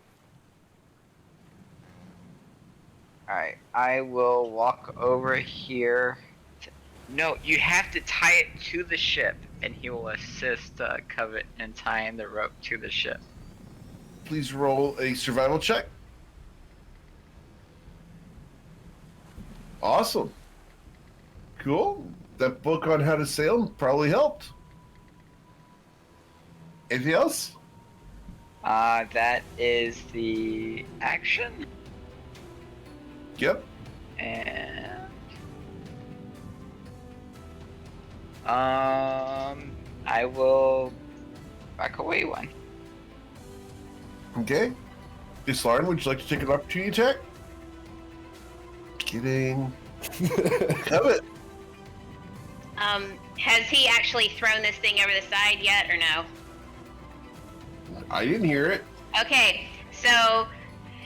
B: Alright, I will walk over here. No, you have to tie it to the ship, and he will assist Covet in tying the rope to the ship.
A: Please roll a survival check. Awesome. Cool. That book on how to sail probably helped. Anything else?
B: That is the action,
A: Yep.
B: and I will back away one.
A: Okay. Islarin, would you like to take an opportunity attack? Kidding. Have it.
D: Has he actually thrown this thing over the side yet, or no?
A: I didn't hear it.
D: Okay, so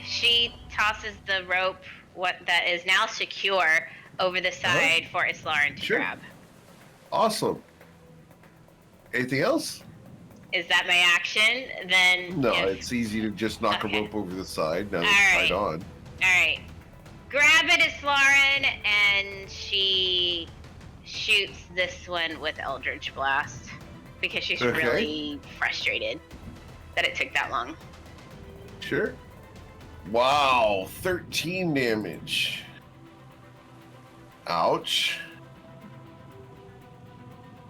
D: she tosses the rope, what that is now secure, over the side for Islarin to
A: Sure.
D: grab.
A: Awesome. Anything else?
D: Is that my action? Then
A: No,
D: if-
A: it's easy to just knock
D: Okay.
A: a rope over the side. Now it's
D: All
A: tied on.
D: Alright. Grab it, Islarin, and she shoots this one with Eldritch Blast. Because she's
A: Okay.
D: really frustrated that it took that long.
A: Sure. Wow, 13 damage. Ouch.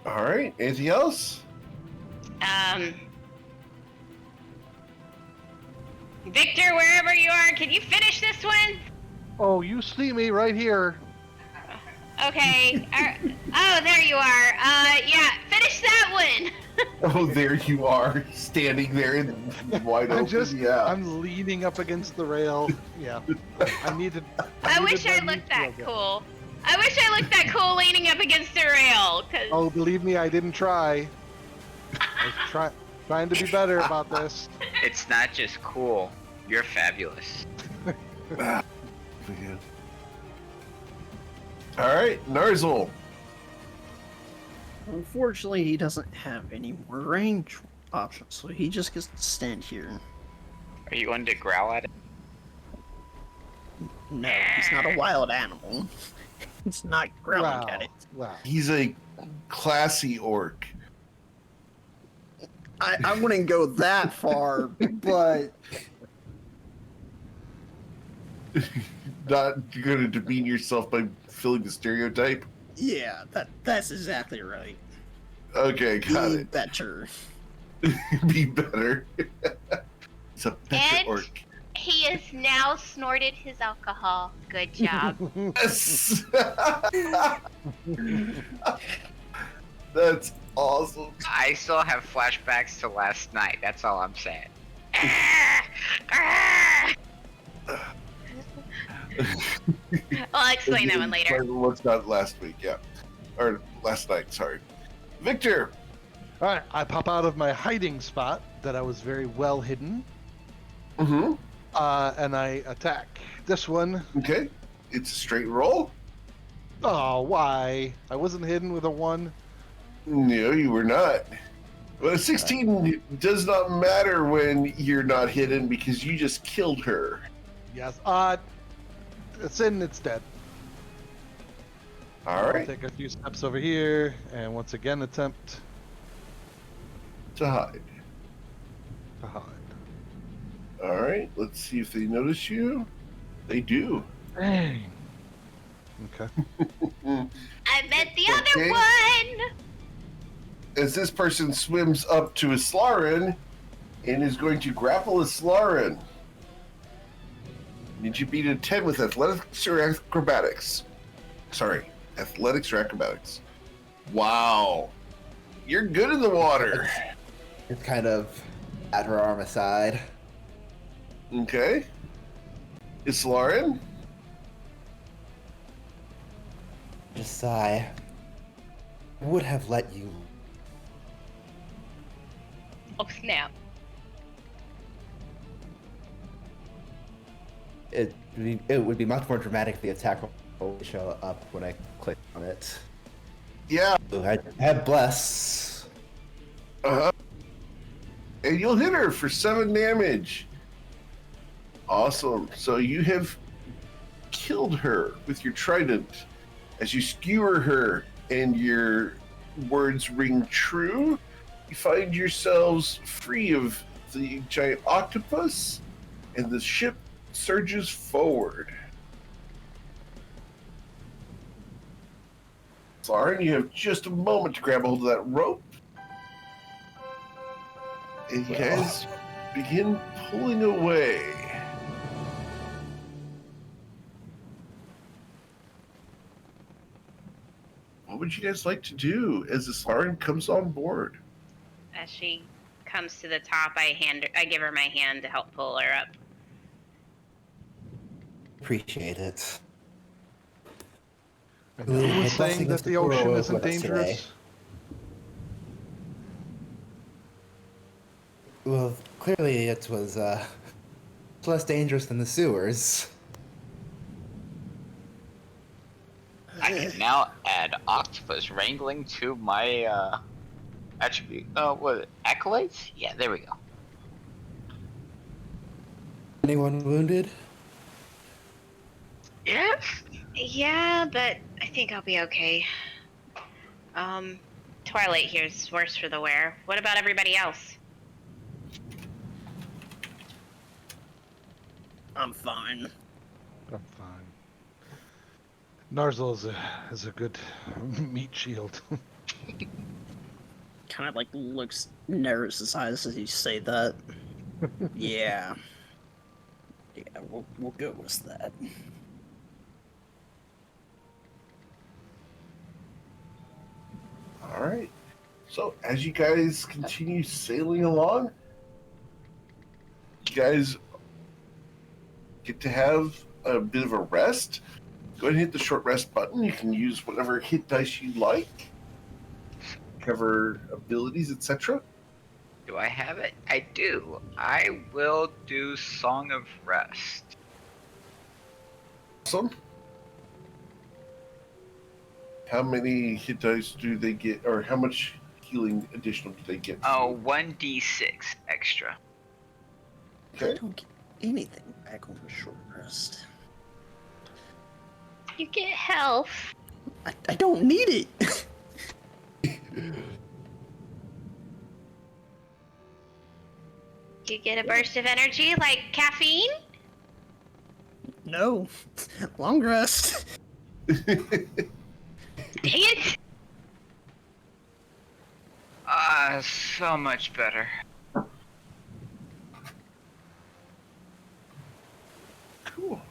A: All right, anything else?
D: Victor, wherever you are, can you finish this one?
C: Oh, you see me right here.
D: Okay. Oh, there you are. Yeah, finish that one.
A: Oh, there you are, standing there in wide open. Yeah.
C: I'm leaning up against the rail. Yeah. I needed.
D: I
C: needed
D: wish I
C: that
D: looked that
C: neutral.
D: cool. I wish I looked that cool leaning up against the rail. Cause
C: Oh, believe me, I didn't try. I was trying to be better about this.
B: It's not just cool. You're fabulous.
A: Yeah. All right, Narzel.
E: Unfortunately, he doesn't have any more range options, so he just gets to stand here.
B: Are you going to growl at it?
E: No, he's not a wild animal. He's not growling at it.
C: Wow.
A: He's a classy orc.
E: I wouldn't go that far, but
A: Not going to demean yourself by filling the stereotype.
E: yeah, that's exactly right.
A: Okay, got
E: Be
A: it.
E: better.
A: Be better. It's a better
D: And-
A: orc.
D: he has now snorted his alcohol. Good job.
A: Yes. That's awesome.
B: I still have flashbacks to last night. That's all I'm saying.
D: I'll explain that one later.
A: What's not last week? Yeah, or last night. Sorry, Victor.
C: All right, I pop out of my hiding spot that I was very well hidden,
A: Mm-hmm.
C: and I attack this one.
A: Okay, it's a straight roll.
C: Oh, why? I wasn't hidden with a 1.
A: No, you were not. But a 16 does not matter when you're not hidden because you just killed her.
C: Yes. It's in. It's dead.
A: All
C: I'll
A: right,
C: take a few steps over here, and once again attempt
A: to hide.
C: to hide.
A: All right, let's see if they notice you. They do.
C: Dang. Okay.
D: I met the
A: Okay.
D: other one.
A: As this person swims up to Islarin and is going to grapple Islarin. Need you beat a 10 with athletics or acrobatics? Sorry, athletics or acrobatics. Wow. You're good in the water.
F: It's kind of at her arm aside.
A: Okay. Islarin?
F: Just sigh. Would have let you.
D: Oh snap!
F: It would be much more dramatic if the attack would show up when I click on it.
A: Yeah.
F: So I have bless.
A: Uh-huh. And you'll hit her for 7 damage. Awesome. So you have killed her with your trident. As you skewer her and your words ring true, you find yourselves free of the giant octopus, and the ship surges forward. Lauren, you have just a moment to grab a hold of that rope. And you guys begin pulling away. What would you guys like to do as this Lauren comes on board?
D: As she comes to the top, I give her my hand to help pull her up.
F: Appreciate it.
C: And
F: Ooh,
C: who was
F: a blessing
C: saying that
F: is
C: the
F: to roll
C: ocean
F: with
C: isn't
F: us today.
C: dangerous?
F: Well, clearly it was less dangerous than the sewers.
B: I can now add octopus wrangling to my attribute. What accolades? Yeah, there we go.
F: Anyone wounded?
B: Yes.
D: Yeah, but I think I'll be okay. Twilight here's worse for the wear. What about everybody else?
E: I'm fine.
C: I'm fine. Narzel is a good meat shield.
E: Kind of like looks narrows his eyes as you say that. Yeah. Yeah, we'll go with that.
A: All right. So as you guys continue sailing along, you guys get to have a bit of a rest. Go ahead and hit the short rest button. You can use whatever hit dice you like, cover abilities, etc.
B: Do I have it? I do. I will do Song of Rest.
A: Awesome. How many hit dice do they get, or how much healing additional do they get?
B: Oh, 1d6 extra.
E: I
A: Okay.
E: don't get anything back on the short rest.
D: You get health.
E: I don't need it.
D: You get a burst of energy like caffeine.
E: No. Long rest.
D: Dang it!
B: So much better.
A: Cool.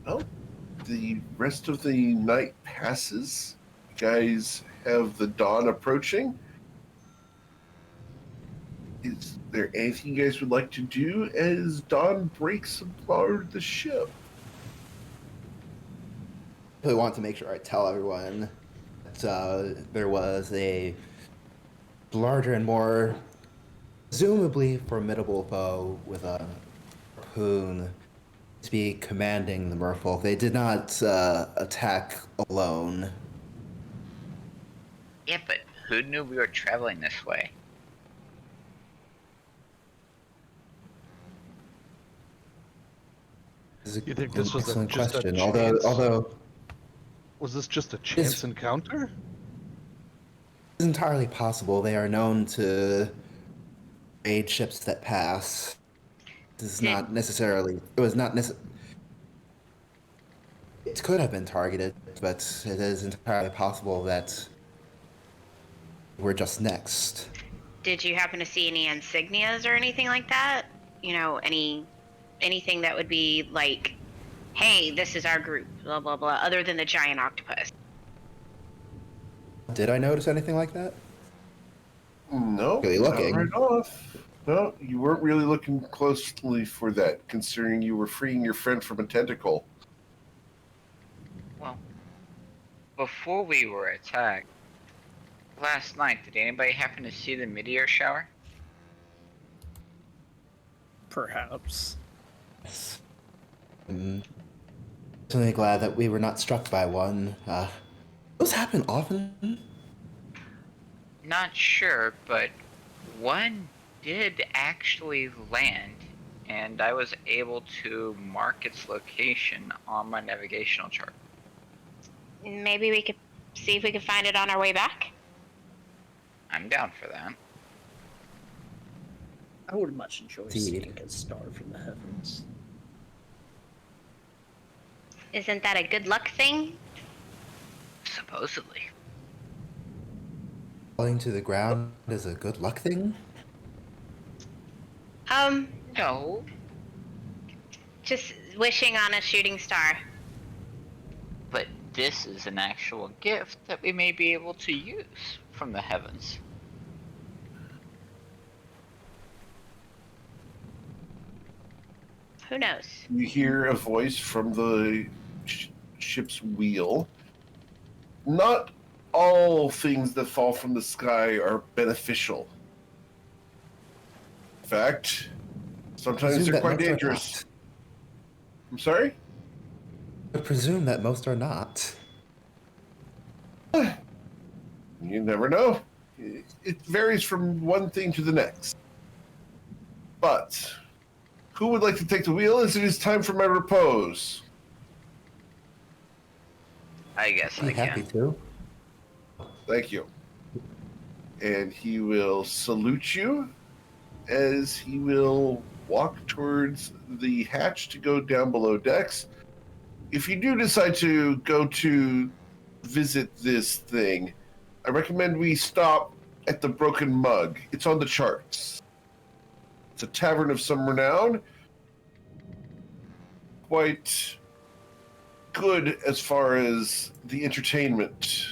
A: Well, the rest of the night passes. You guys have the dawn approaching. Is there anything you guys would like to do as dawn breaks aboard the ship?
F: I really want to make sure I tell everyone that there was a larger and more presumably formidable foe with a harpoon to be commanding the merfolk. They did not attack alone.
B: Yeah, but who knew we were traveling this way?
F: This is
C: You think this was
F: excellent
C: just a
F: question.
C: chance?
F: Although
C: Was this just a chance
F: It's-
C: encounter?
F: it's entirely possible they are known to raid ships that pass. This is not necessarily. It was not necessarily. It could have been targeted, but it is entirely possible that we're just next.
D: Did you happen to see any insignias or anything like that? You know, anything that would be like, hey, this is our group, blah blah blah, other than the giant octopus.
F: Did I notice anything like that?
A: No,
F: Really
A: not
F: looking.
A: right off. No, you weren't really looking closely for that, considering you were freeing your friend from a tentacle.
B: Well, before we were attacked, last night, did anybody happen to see the meteor shower?
E: Perhaps.
F: I'm certainly glad that we were not struck by one. Those happen often.
B: Not sure, but one did actually land, and I was able to mark its location on my navigational chart.
D: Maybe we could see if we could find it on our way back.
B: I'm down for that.
E: I would much enjoy
F: Indeed.
E: seeing a star from the heavens.
D: Isn't that a good luck thing?
B: Supposedly.
F: Falling to the ground is a good luck thing.
B: No.
D: Just wishing on a shooting star.
B: But this is an actual gift that we may be able to use from the heavens?
D: Who knows?
A: You hear a voice from the ship's wheel. Not all things that fall from the sky are beneficial. In fact, sometimes
F: Presume
A: they're
F: that
A: quite
F: most are
A: dangerous.
F: not.
A: I'm sorry?
F: I presume that most are not.
A: You never know. It varies from one thing to the next. But who would like to take the wheel as it is time for my repose?
B: I guess
F: Be
B: I
F: happy
B: can.
F: to.
A: Thank you. And he will salute you as he will walk towards the hatch to go down below decks. If you do decide to go to visit this thing, I recommend we stop at the Broken Mug. It's on the charts. It's a tavern of some renown. Quite good as far as the entertainment.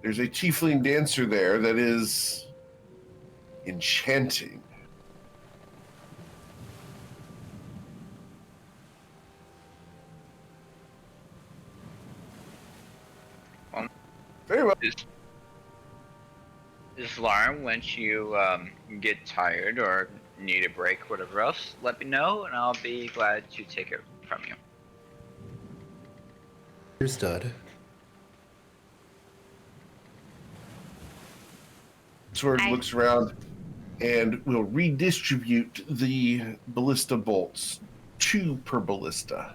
A: There's a tiefling dancer there that is enchanting. Very well.
B: Is Lauren, once you get tired or need a break, whatever else, let me know and I'll be glad to take it from you.
F: Understood.
A: Sword
D: I-
A: looks around and will redistribute the ballista bolts. 2 per ballista.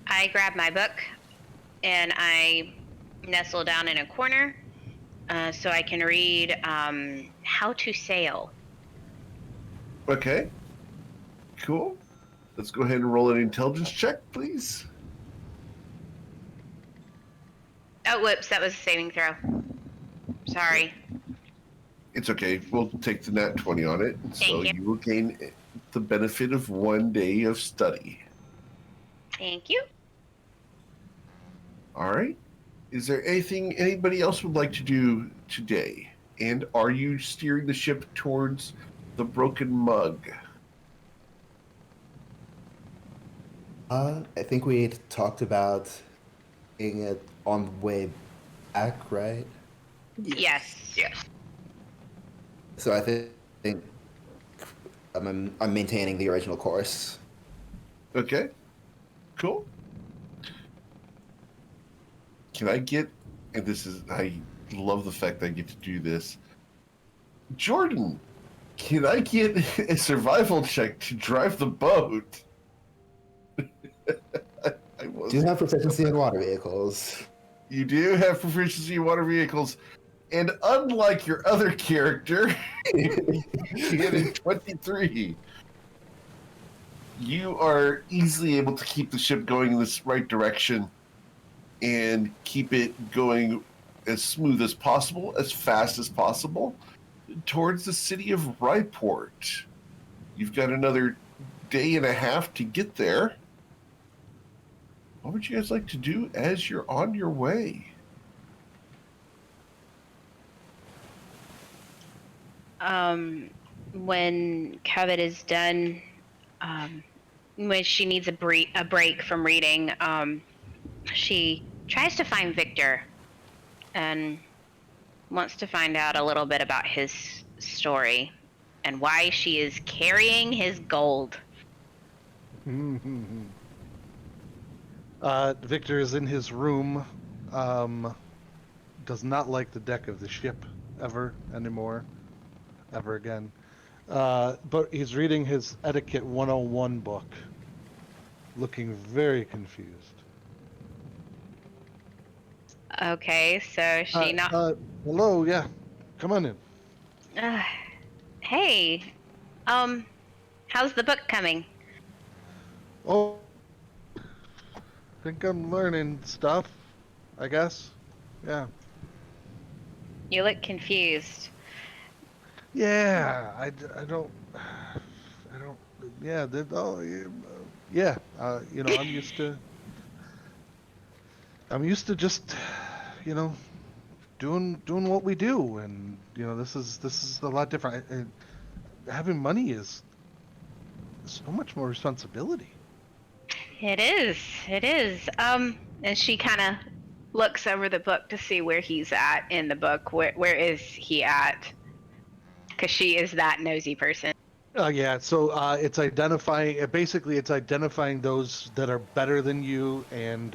D: I grab my book and I nestle down in a corner so I can read How to Sail.
A: Okay. Cool. Let's go ahead and roll an intelligence check, please.
D: Oh, whoops, that was a saving throw. Sorry.
A: It's okay. We'll take the nat 20 on it. So
D: Thank you.
A: you will gain the benefit of 1 day of study.
D: Thank you.
A: All right. Is there anything anybody else would like to do today? And are you steering the ship towards the Broken Mug?
F: I think we had talked about being it on the way back, right?
D: Yes.
B: Yes.
F: So I think I'm maintaining the original course.
A: Okay. Cool. Can I get, and this is, I love the fact that I get to do this. Jordan, can I get a survival check to drive the boat? I was.
F: Do you have proficiency in water vehicles?
A: You do have proficiency in water vehicles, and unlike your other character, you get a 23. You are easily able to keep the ship going in this right direction and keep it going as smooth as possible, as fast as possible, towards the city of Ryport. You've got another day and a half to get there. What would you guys like to do as you're on your way?
D: When Covet is done, when she needs a break from reading, she tries to find Victor and wants to find out a little bit about his story and why she is carrying his gold.
C: Victor is in his room. Does not like the deck of the ship ever again. But he's reading his Etiquette 101 book, looking very confused.
D: Okay, so she
C: Hello, yeah. Come on in.
D: Hey, how's the book coming?
C: Oh, think I'm learning stuff, I guess. Yeah.
D: You look confused.
C: Yeah, I don't, yeah, yeah, I'm used to just, you know, doing what we do, and you know, this is a lot different. Having money is so much more responsibility.
D: It is. It is. And she kind of looks over the book to see where he's at in the book. Where is he at? Because she is that nosy person.
C: Yeah, so it's identifying. Basically, it's identifying those that are better than you, and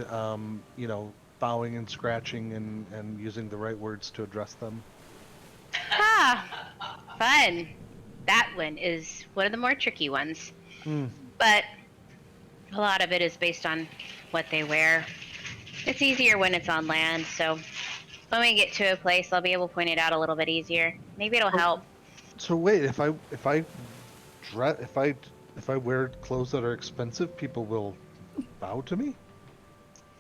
C: you know, bowing and scratching and using the right words to address them.
D: Ah, fun. That one is one of the more tricky ones.
C: Hmm.
D: But a lot of it is based on what they wear. It's easier when it's on land, so when we get to a place, I'll be able to point it out a little bit easier. Maybe it'll help.
C: So wait, if I wear clothes that are expensive, people will bow to me.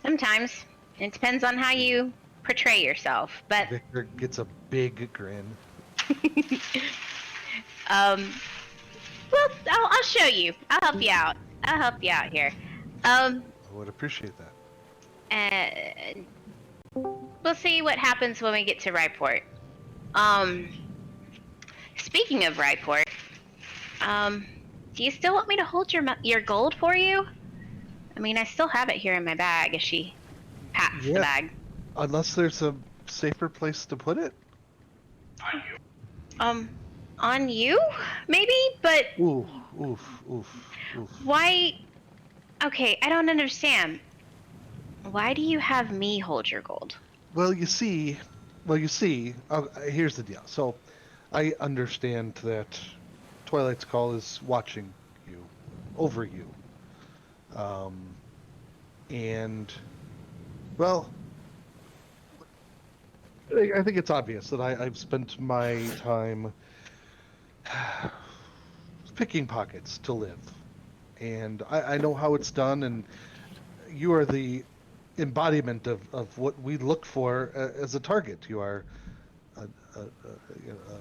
D: Sometimes. It depends on how you portray yourself. But
C: Victor gets a big grin.
D: um well, I'll show you. I'll help you out. I'll help you out here.
C: I would appreciate that.
D: And we'll see what happens when we get to Ryport. Um Speaking of Ryport, do you still want me to hold your gold for you? I mean, I still have it here in my bag as she pats the
C: Yeah.
D: bag.
C: Unless there's a safer place to put it.
D: On you? Maybe? But
C: Oof, oof, oof, oof.
D: why? Okay, I don't understand. Why do you have me hold your gold?
C: Well, you see, here's the deal. So, I understand that Twilight's Call is watching you, over you, and well, I think it's obvious that I've spent my time picking pockets to live, and I know how it's done, and you are the embodiment of what we look for as a target. You are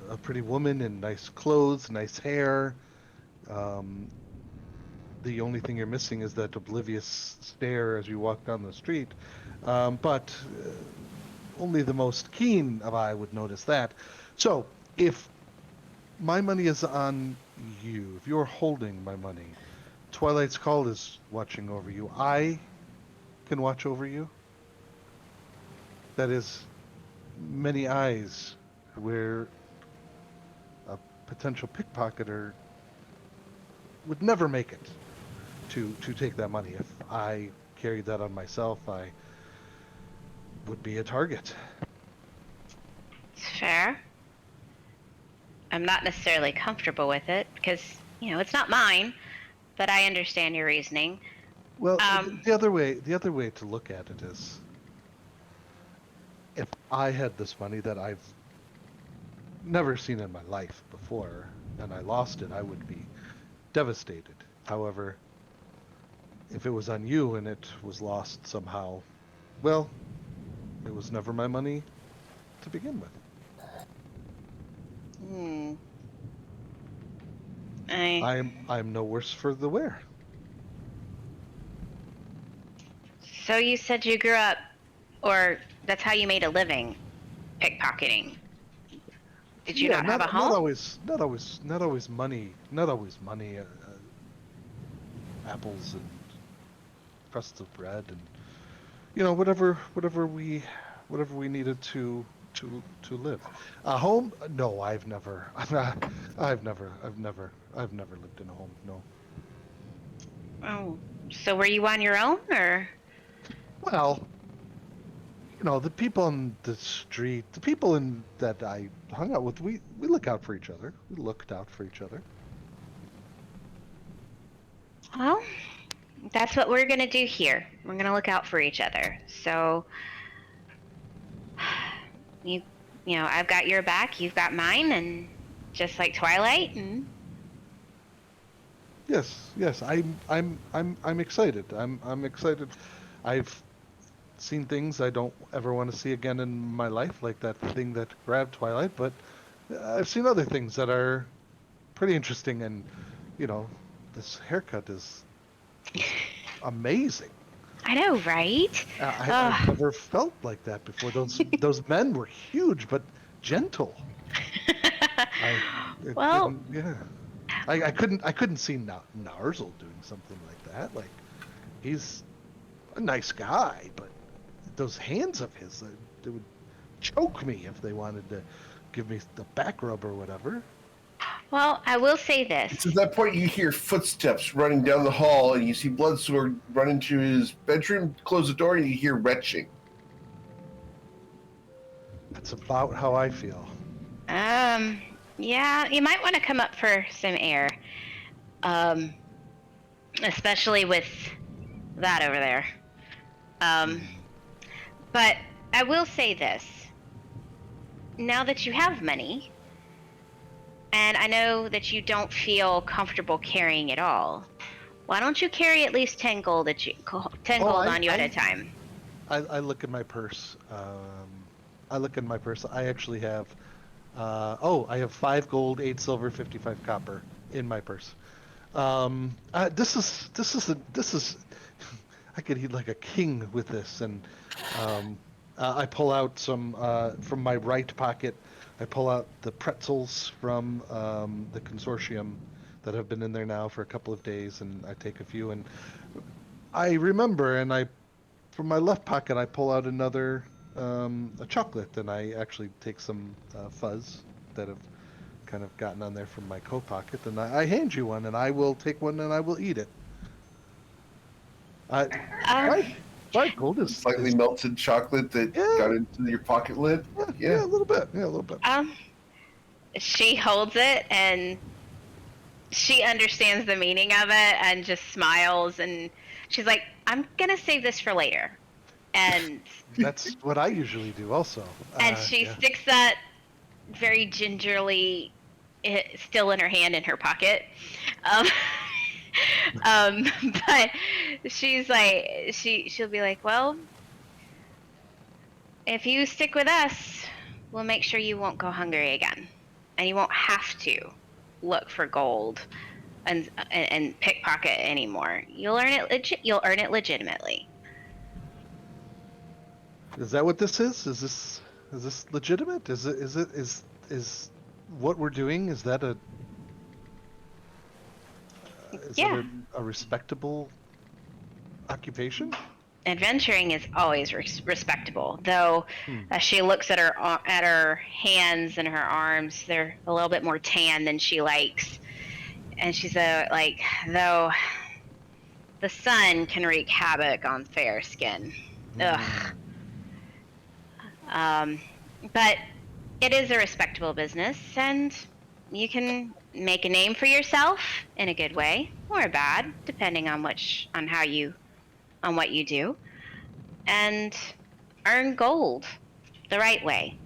C: a pretty woman in nice clothes, nice hair. Um, the only thing you're missing is that oblivious stare as you walk down the street. But only the most keen of eye would notice that. So if my money is on you, if you're holding my money, Twilight's Call is watching over you. I can watch over you. That is many eyes where a potential pickpocketer would never make it to take that money. If I carried that on myself, I would be a target.
D: It's fair. I'm not necessarily comfortable with it because, you know, it's not mine, but I understand your reasoning.
C: Well, the other way to look at it is, if I had this money that I've never seen in my life before and I lost it, I would be devastated. However, if it was on you and it was lost somehow, well, it was never my money to begin with. I'm no worse for the wear.
D: So you said you grew up, or that's how you made a living, pickpocketing. Did you not have a home?
C: Not always money. Apples and crusts of bread, and you know, whatever we needed to live. A home? No, I've never lived in a home. No.
D: Oh, so were you on your own, or?
C: Well, you know, the people on the street, the people that I hung out with, we look out for each other. We looked out for each other.
D: Well, that's what we're gonna do here. We're gonna look out for each other. So, you know, I've got your back, you've got mine, and just like Twilight, and
C: Yes, I'm excited. I'm excited. I've seen things I don't ever want to see again in my life, like that thing that grabbed Twilight, but I've seen other things that are pretty interesting, and you know, this haircut is amazing.
D: I know, right?
C: I've never felt like that before. Those men were huge but gentle. It
D: Well,
C: didn't. Yeah. I couldn't see Narzel doing something like that. Like, he's a nice guy, but those hands of his, they would choke me if they wanted to give me the back rub or whatever.
D: well, I will say
A: It's
D: this.
A: at that point you hear footsteps running down the hall, and you see Bloodsword run into his bedroom, close the door, and you hear retching.
C: That's about how I feel.
D: Yeah, you might want to come up for some air. Um, especially with that over there. But I will say this. Now that you have money, and I know that you don't feel comfortable carrying it all, why don't you carry at least 10 gold at you, 10
C: Oh,
D: gold on you at a time?
C: I look in my purse. I look in my purse. I actually have. I have 5 gold, 8 silver, 55 copper in my purse. This is. I could eat like a king with this, and I pull out some from my right pocket. I pull out the pretzels from the consortium that have been in there now for a couple of days, and I take a few. And I remember, and from my left pocket, I pull out another a chocolate, and I actually take some fuzz that have kind of gotten on there from my coat pocket, and I hand you one, and I will take one and I will eat it.
D: Um,
C: Five gold
A: Slightly
C: is
A: melted chocolate that
C: Yeah.
A: got into your pocket lid.
C: yeah, a little bit. Yeah, a little bit.
D: she holds it and she understands the meaning of it and just smiles and she's like, I'm gonna save this for later. And
C: That's what I usually do also.
D: she
C: Yeah.
D: sticks that very gingerly still in her hand in her pocket. Um, but she's like, she'll be like, well, if you stick with us, we'll make sure you won't go hungry again, and you won't have to look for gold and pickpocket anymore. You'll earn it. You'll earn it legitimately.
C: Is that what this is? Is this legitimate? Is what we're doing, is that
D: Yeah.
C: a respectable occupation?
D: Adventuring is always respectable, though. As she looks at her hands and her arms, they're a little bit more tan than she likes, and she's like, though the sun can wreak havoc on fair skin. Ugh. But it is a respectable business, and you can make a name for yourself in a good way or a bad, depending on what you do, and earn gold the right way.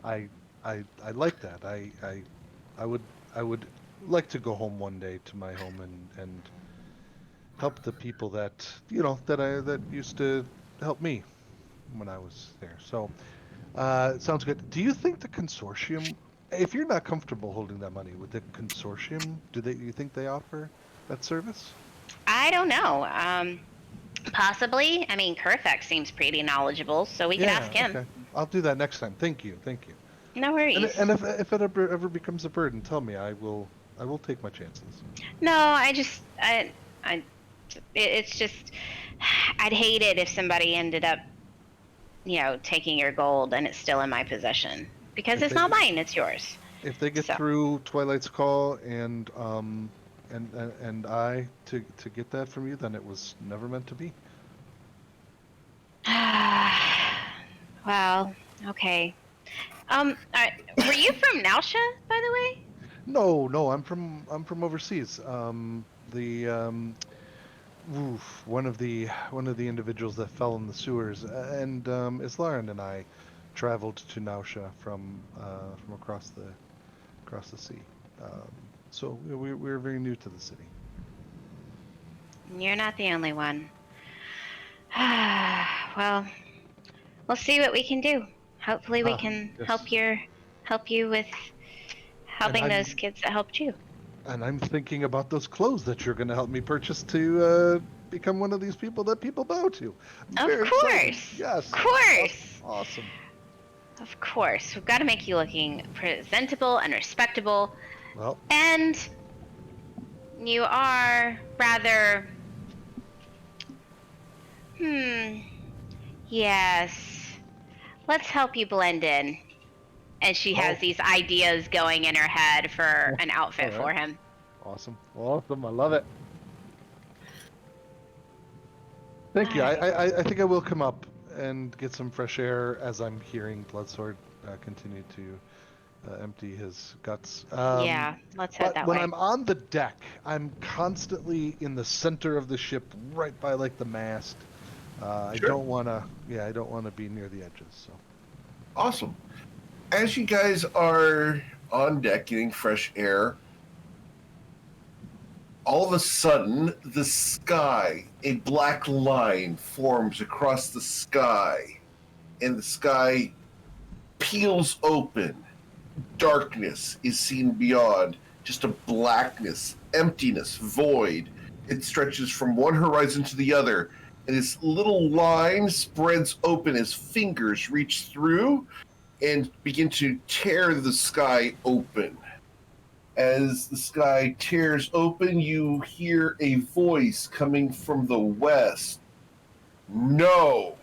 C: I like that. I would like to go home one day to my home and help the people that that used to help me when I was there. So sounds good. Do you think the consortium, if you're not comfortable holding that money, would the consortium, you think they offer that service?
D: I don't know. Possibly. I mean, Kurfex seems pretty knowledgeable, so we can ask him.
C: Okay. I'll do that next time. Thank you.
D: No worries.
C: And if it ever becomes a burden, tell me. I will take my chances.
D: No, it's just, I'd hate it if somebody ended up, taking your gold and it's still in my possession. Because it's not mine, it's yours.
C: If they get through Twilight's Call and I to get that from you, then it was never meant to be.
D: Well, okay. Were you from Nausha, by the way?
C: No, I'm from overseas. One of the individuals that fell in the sewers, and Islarin and I traveled to Nausha from across the sea. So we're very new to the city.
D: You're not the only one. Well, we'll see what we can do. Hopefully we can
C: yes.
D: help you with helping those kids that helped you.
C: And I'm thinking about those clothes that you're going to help me purchase to become one of these people that people bow to. I'm
D: Of
C: very excited.
D: course.
C: Yes.
D: Of course.
C: Awesome.
D: Of course. We've got to make you looking presentable and respectable.
C: Well,
D: And you are rather. Yes. Let's help you blend in. And she has
C: Oh.
D: these ideas going in her head for an outfit
C: All right.
D: for him.
C: Awesome. Awesome. I love it. Thank you. I think I will come up and get some fresh air as I'm hearing Bloodsword continue to empty his guts.
D: Yeah, let's head
C: But
D: that
C: when
D: way.
C: I'm on the deck, I'm constantly in the center of the ship, right by like the mast. I
A: Sure.
C: don't want to. Yeah, I don't want to be near the edges. So.
A: Awesome. As you guys are on deck getting fresh air, all of a sudden, the sky, a black line forms across the sky, and the sky peels open. Darkness is seen beyond, just a blackness, emptiness, void. It stretches from one horizon to the other, and this little line spreads open as fingers reach through and begin to tear the sky open. As the sky tears open, you hear a voice coming from the west. No!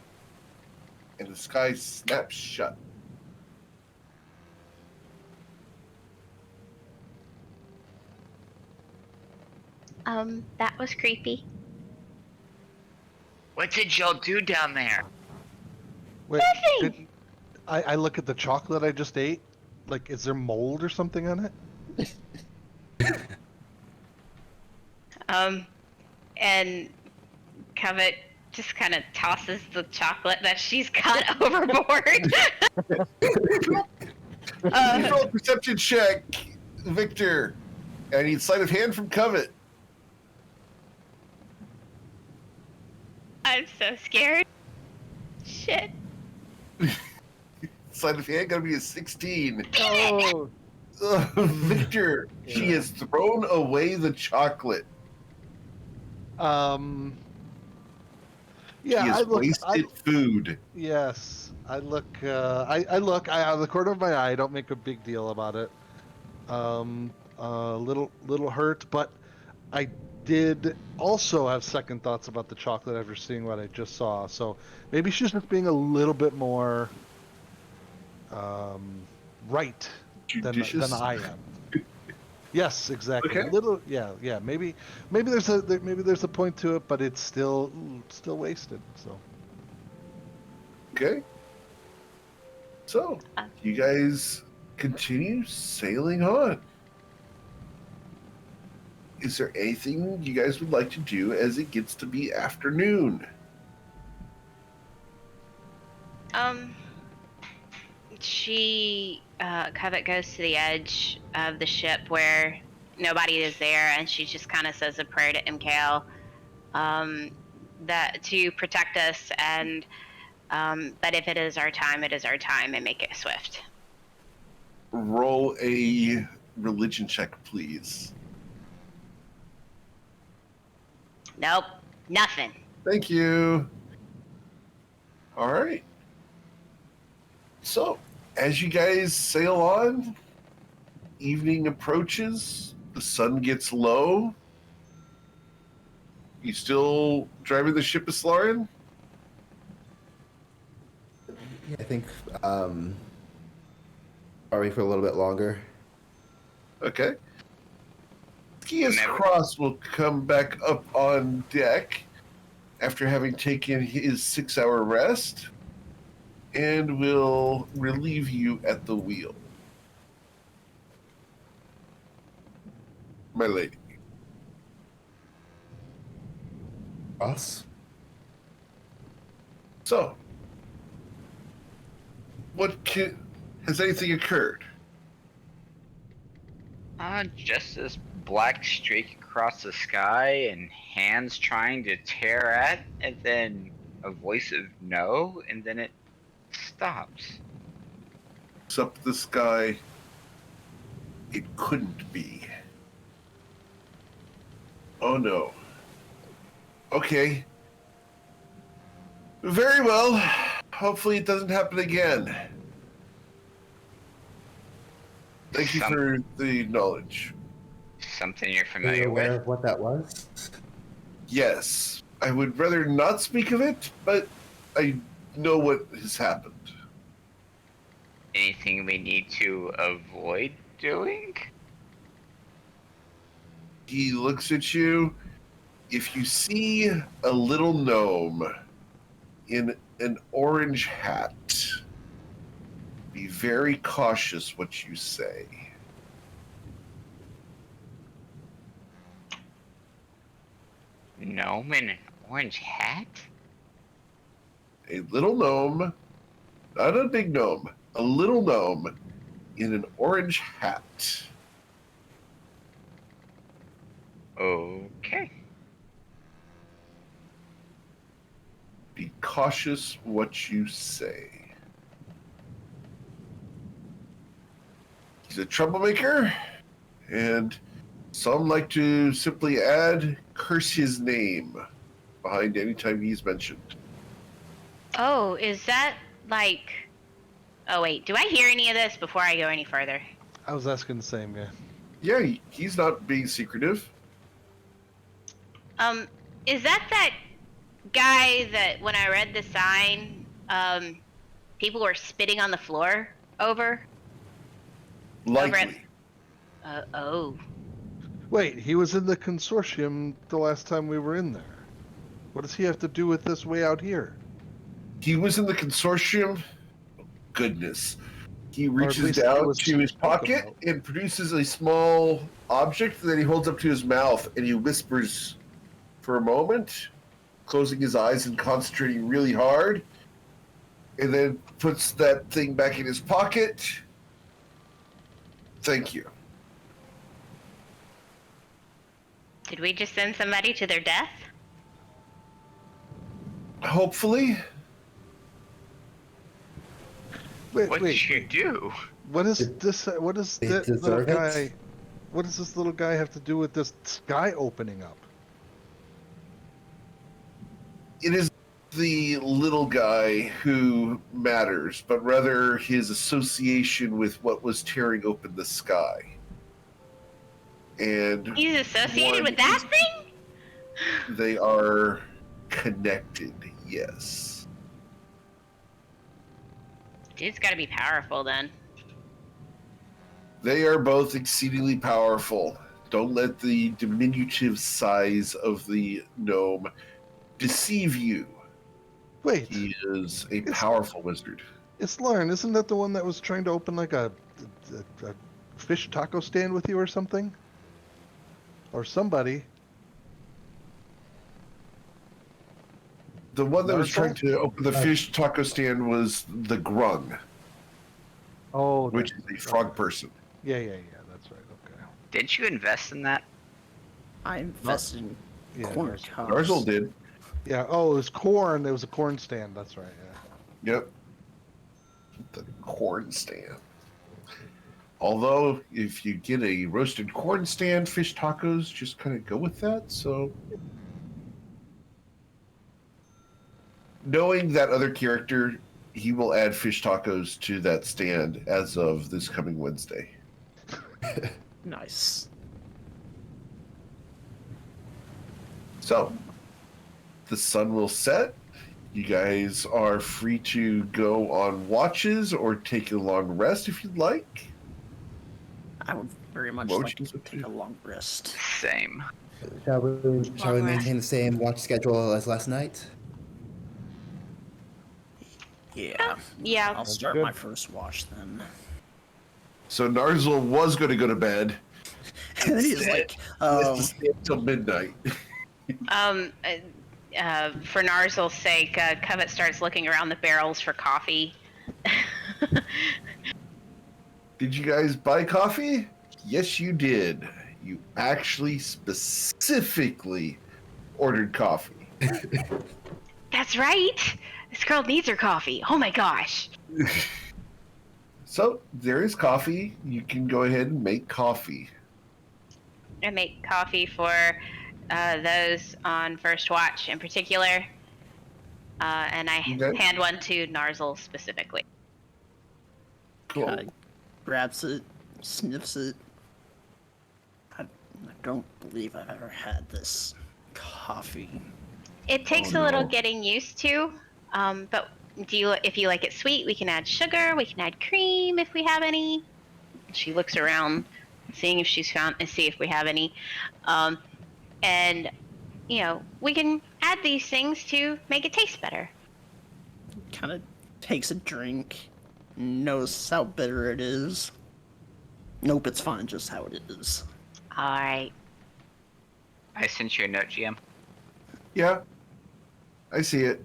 A: And the sky snaps shut.
D: That was creepy.
B: What did y'all do down there?
C: Wait,
D: Nothing!
C: I look at the chocolate I just ate. Like, is there mold or something on it?
D: And Covet just kind of tosses the chocolate that she's got overboard.
A: Roll a perception check, Victor. I need sleight of hand from Covet.
D: I'm so scared. Shit.
A: Sleight of hand, gotta be a 16.
C: Oh.
A: Victor, she has thrown away the chocolate.
C: Yeah,
A: She has
C: I look.
A: wasted food.
C: Yes, I look. I look. I out of the corner of my eye. I don't make a big deal about it. Little hurt, but I did also have second thoughts about the chocolate after seeing what I just saw. So maybe she's just being a little bit more right than
A: Judicious.
C: I am. Yes, exactly.
A: Okay.
C: A little, yeah. Maybe there's a point to it, but it's still wasted. So.
A: Okay. So, you guys continue sailing on. Is there anything you guys would like to do as it gets to be afternoon?
D: Covet goes to the edge of the ship where nobody is there, and she just kind of says a prayer to MKL, that to protect us, and that if it is our time, it is our time, and make it swift.
A: Roll a religion check, please.
D: Nope, nothing.
A: Thank you. All right. So, as you guys sail on, evening approaches, the sun gets low. You still driving the ship, Islarian?
F: Yeah, I think probably for a little bit longer.
A: Okay. Skias
B: Never.
A: Cross will come back up on deck after having taken his 6-hour rest and will relieve you at the wheel. My lady.
F: Us?
A: So, has anything occurred?
B: Just this black streak across the sky and hands trying to tear at, and then a voice of no, and then it stops.
A: Looks up at the sky. It couldn't be. Oh no. Okay. Very well. Hopefully it doesn't happen again. Thank you for the knowledge.
B: Something you're
F: Are you
B: familiar
F: aware
B: with?
F: of what that was?
A: Yes. I would rather not speak of it, but I know what has happened.
B: Anything we need to avoid doing?
A: He looks at you. If you see a little gnome in an orange hat, be very cautious what you say.
B: Gnome in an orange hat?
A: A little gnome, not a big gnome, a little gnome in an orange hat.
B: Okay.
A: Be cautious what you say. He's a troublemaker, and some like to simply add curse his name behind any time he's mentioned.
D: Oh, is that like? Oh wait, do I hear any of this before I go any further?
C: I was asking the same, yeah.
A: Yeah, he's not being secretive.
D: Is that guy that when I read the sign, people were spitting on the floor over?
A: Likely.
D: Oh.
C: Wait, he was in the consortium the last time we were in there. What does he have to do with this way out here?
A: He was in the consortium. Goodness. He
C: at
A: reaches
C: least he
A: down
C: was
A: to his
C: spoken
A: pocket
C: about.
A: and produces a small object that he holds up to his mouth, and he whispers for a moment, closing his eyes and concentrating really hard, and then puts that thing back in his pocket. Thank you.
D: Did we just send somebody to their death?
A: Hopefully.
C: Wait,
B: What
C: wait.
B: did you do?
C: What is this? What does
F: They
C: that little
F: deserve it?
C: guy? What does this little guy have to do with this sky opening up?
A: It is the little guy who matters, but rather his association with what was tearing open the sky. And
D: He's associated
A: one
D: with that thing?
A: they are connected, yes.
D: Dude's gotta be powerful then.
A: They are both exceedingly powerful. Don't let the diminutive size of the gnome deceive you.
C: Wait,
A: He is a
C: It's-
A: powerful wizard.
C: it's Lauren. Isn't that the one that was trying to open like a fish taco stand with you or something? Or somebody?
A: The one that was
C: Marshall?
A: trying to open the fish taco stand was the Grung,
C: Oh,
A: which is a frog person.
C: yeah. That's right. Okay.
B: Didn't you invest in that?
E: I invested in
C: Yeah.
E: corn
C: Marshall.
E: cobs.
A: Narzel did.
C: Yeah. Oh, it was corn. There was a corn stand. That's right. Yeah.
A: Yep. The corn stand. Although, if you get a roasted corn stand, fish tacos just kind of go with that. So, knowing that other character, he will add fish tacos to that stand as of this coming Wednesday.
E: Nice.
A: So, the sun will set. You guys are free to go on watches or take a long rest if you'd like.
E: I would very much
A: What would
E: like
A: you
E: to take a long rest.
B: Same.
F: Shall we maintain the same watch schedule as last night?
E: Yeah.
D: Yeah.
E: I'll start
C: good.
E: my first watch then.
A: So, Narzel was going to go to bed.
E: And then he's like,
A: He has to stay until midnight.
D: For Narzel's sake, Covet starts looking around the barrels for coffee.
A: Did you guys buy coffee? Yes, you did. You actually specifically ordered coffee.
D: That's right. This girl needs her coffee. Oh my gosh.
A: So there is coffee. You can go ahead and make coffee.
D: I make coffee for those on first watch in particular, and I
A: Okay.
D: hand one to Narzel specifically.
A: Cool.
E: Guy grabs it, sniffs it. I don't believe I've ever had this coffee.
D: It takes
A: Oh,
D: a little
A: no.
D: getting used to, but if you like it sweet, we can add sugar, we can add cream if we have any. She looks around, seeing if she's found, and see if we have any. And, you know, we can add these things to make it taste better.
E: Kind of takes a drink, knows how bitter it is. Nope, it's fine just how it is.
D: All right.
B: I sent you a note, GM.
A: Yeah, I see it.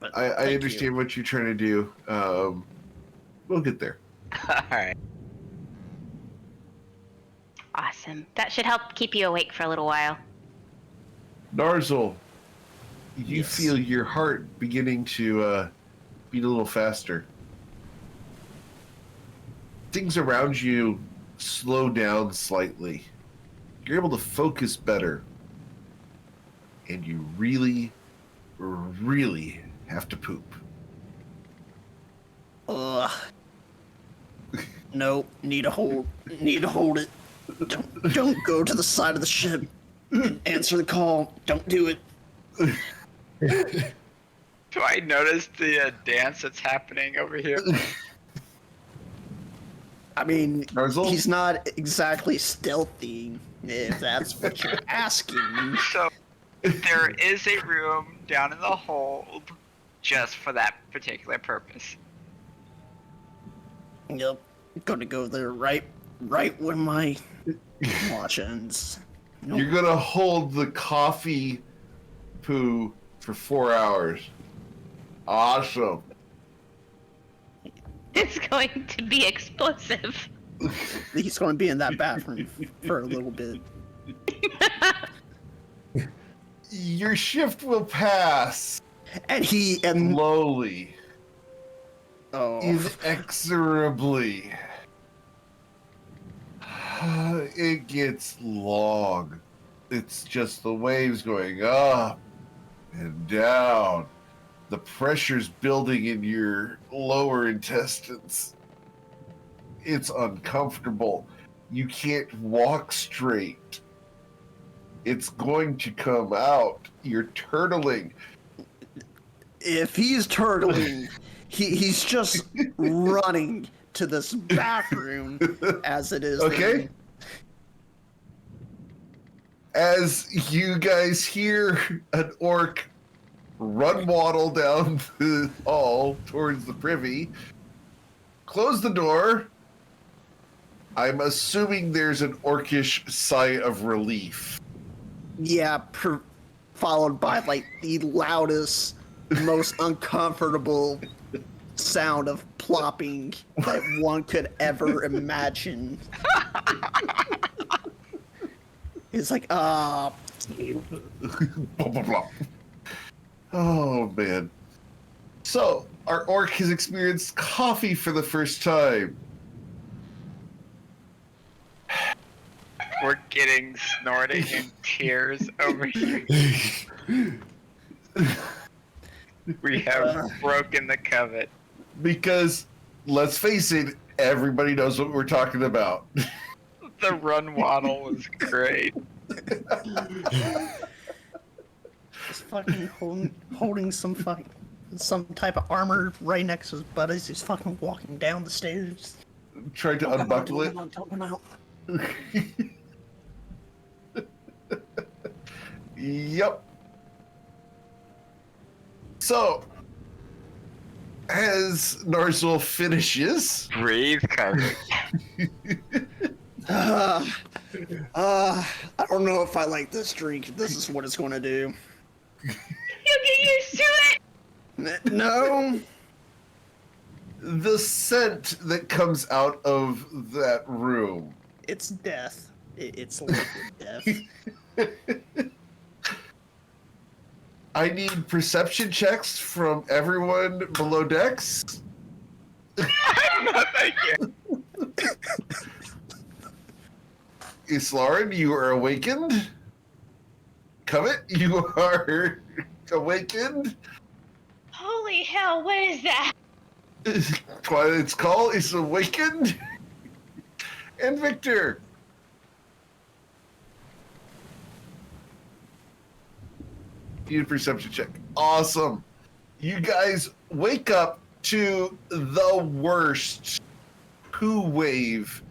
E: But
A: I
E: thank
A: understand
E: you.
A: what you're trying to do. We'll get there.
B: Alright.
D: Awesome. That should help keep you awake for a little while.
A: Narzel, you
E: Yes.
A: feel your heart beginning to beat a little faster. Things around you slow down slightly. You're able to focus better. And you really, really have to poop.
E: Ugh. Nope, need to hold it. Don't go to the side of the ship. Answer the call. Don't do it.
B: Do I notice the dance that's happening over here?
E: I mean,
A: Narzel?
E: he's not exactly stealthy, if that's what you're asking.
B: So, there is a room down in the hold just for that particular purpose.
E: Yep, gonna go there right when my watch ends. Nope.
A: You're gonna hold the coffee poo for 4 hours. Awesome.
D: It's going to be explosive.
E: He's gonna be in that bathroom for a little bit.
A: Your shift will pass
E: And
A: slowly,
E: oh,
A: inexorably. It gets long. It's just the waves going up and down. The pressure's building in your lower intestines. It's uncomfortable. You can't walk straight. It's going to come out. You're turtling.
E: if he's turtling, he's just running to this bathroom as it is.
A: Okay. As you guys hear an orc run waddle down the hall towards the privy, close the door. I'm assuming there's an orcish sigh of relief.
E: Yeah, followed by like the loudest, most uncomfortable sound of plopping that one could ever imagine. It's like,
A: Blah, blah, blah. Oh, man. So, our orc has experienced coffee for the first time.
B: We're getting snorting and tears over here. We have broken the covet.
A: Because, let's face it, everybody knows what we're talking about.
B: The run waddle was great.
E: he's fucking holding some type of armor right next to his butt as he's fucking walking down the stairs.
A: Tried to unbuckle it.
E: Don't come out.
A: Yep. So, as Narzel finishes,
B: Breathe, covet.
E: I don't know if I like this drink. This is what it's going to do.
D: You'll get used to it.
E: No.
A: the scent that comes out of that room.
E: It's death. It's liquid death.
A: I need perception checks from everyone below decks.
B: No, thank you.
A: Islaren, you are awakened. Covet, you are awakened.
D: Holy hell, what is that?
A: Twilight's Call is awakened. And Victor. Need a perception check. Awesome. You guys wake up to the worst poo wave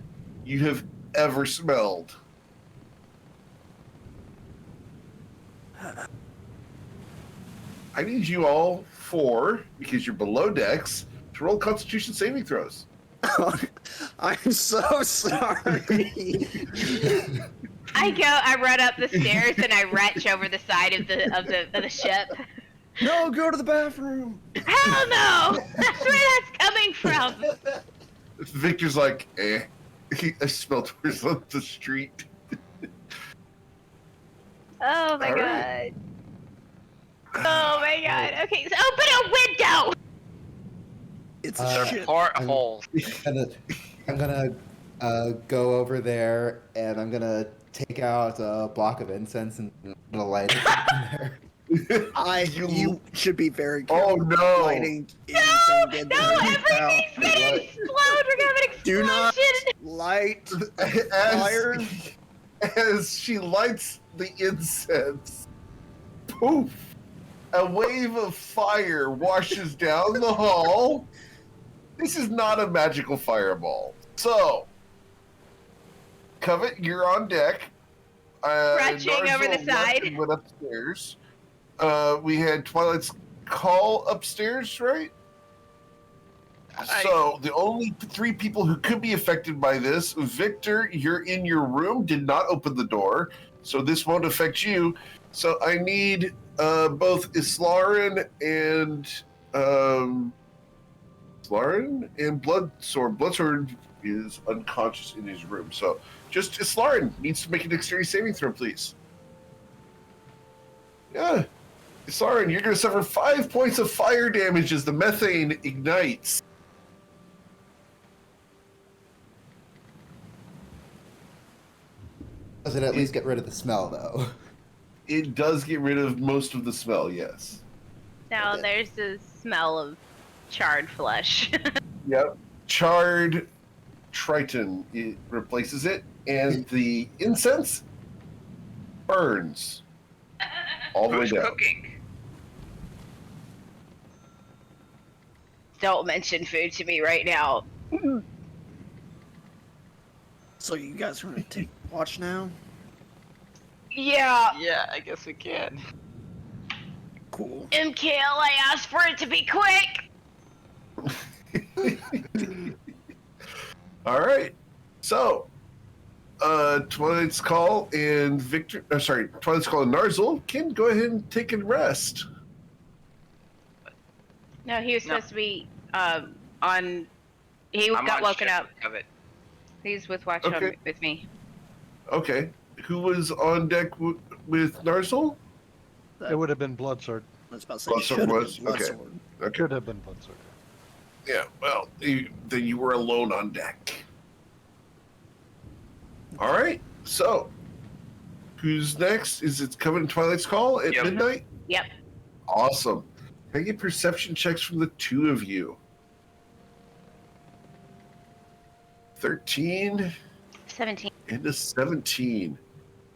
A: you have ever smelled. I need you all four, because you're below decks, to roll Constitution saving throws.
E: I'm so sorry.
D: I run up the stairs and I retch over the side of the ship.
E: No, go to the bathroom.
D: Hell no! That's where that's coming from.
A: Victor's like, eh. I smell towards the street.
D: Oh my
A: All
D: god.
A: right.
D: Oh my god. Okay, so open a window!
E: It's
F: Uh,
E: a shit.
B: Porthole.
F: I'm gonna go over there and I'm gonna take out a block of incense and I'm gonna light it in there.
E: You should be very
A: Oh
E: careful.
A: no!
E: Lighting
D: No!
E: anything
D: No! Everything's gonna explode! We're gonna have an
E: Do not
D: explosion!
E: light fire.
A: As she lights the incense, poof! A wave of fire washes down the hall. This is not a magical fireball. So, Covet, you're on deck.
D: Retching over the
A: Narzel left
D: side.
A: and went upstairs. We had Twilight's Call upstairs, right? So the only three people who could be affected by this, Victor, you're in your room, did not open the door, so this won't affect you. So I need both Islaren and Bloodsword. Bloodsword is unconscious in his room, so just Islaren needs to make a dexterity saving throw, please. Yeah. Islaren, you're going to suffer 5 points of fire damage as the methane ignites.
F: Does it at least get rid of the smell, though?
A: It does get rid of most of the smell, yes.
D: Now there's the smell of charred flesh.
A: Yep. Charred Triton, it replaces it, and the incense burns all the way
B: Who's
A: down.
B: cooking?
D: Don't mention food to me right now.
E: So you guys are gonna take watch now?
D: Yeah.
B: Yeah, I guess we can.
E: Cool.
D: MKL, I asked for it to be quick!
A: All right. So, Twilight's Call and Twilight's Call and Narzel can go ahead and take a rest.
D: No, he was
B: No.
D: supposed to be on. He
B: I'm
D: got
B: on
D: woken
B: ship
D: up.
B: Of it.
D: He's with Watch
A: Okay.
D: on with me.
A: Okay. Who was on deck with Narzel?
C: It would have been Bloodsword.
E: I was about to say
A: Bloodsword
E: should have
A: was?
E: been
A: Okay.
E: Bloodsword.
A: Okay.
C: Could have been Bloodsword.
A: Yeah, well, then you were alone on deck. All right, so who's next? Is it coming to Twilight's Call at
B: Yep.
A: midnight?
D: Yep.
A: Awesome. Can I get perception checks from the two of you? 13
D: 17.
A: and a 17.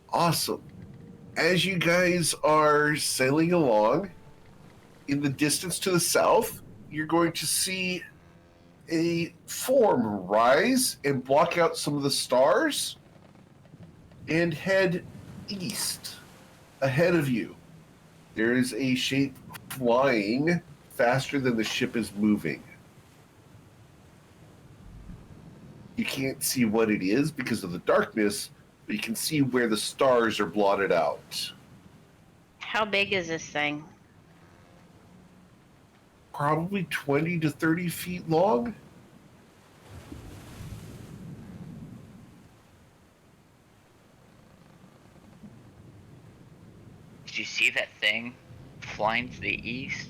A: Awesome. As you guys are sailing along, in the distance to the south, you're going to see a form rise and block out some of the stars and head east ahead of you. There is a shape flying faster than the ship is moving. You can't see what it is because of the darkness, but you can see where the stars are blotted out.
D: How big is this thing?
A: Probably 20 to 30 feet long.
B: Did you see that thing flying to the east,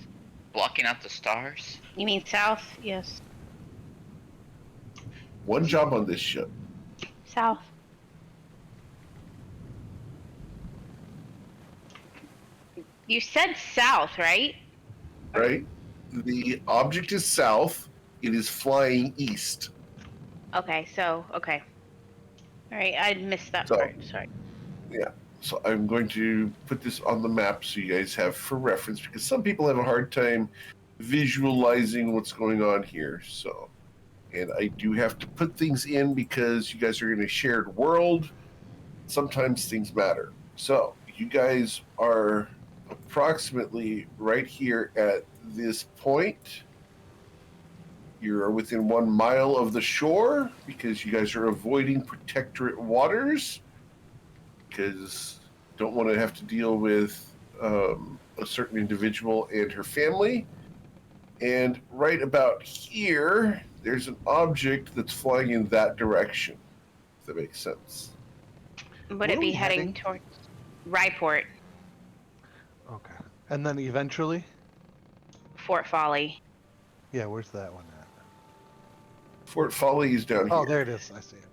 B: blocking out the stars?
D: You mean south? Yes.
A: One job on this ship.
D: South. You said south, right?
A: right? The object is south. It is flying east.
D: Okay, so okay. All right, I missed that
A: So,
D: part. Sorry.
A: yeah. So I'm going to put this on the map so you guys have for reference because some people have a hard time visualizing what's going on here. So, and I do have to put things in because you guys are in a shared world. Sometimes things matter. So you guys are approximately right here at this point. You're within 1 mile of the shore because you guys are avoiding protectorate waters because don't want to have to deal with a certain individual and her family. And right about here, there's an object that's flying in that direction. If that makes sense.
D: Would
C: Where
D: it
C: are
D: be
C: we
D: heading
C: heading?
D: towards Ryport,
C: Okay. And then eventually?
D: Fort Folly?
C: Yeah, where's that one at?
A: Fort Folly is down
C: Oh,
A: here.
C: there it is. I see it.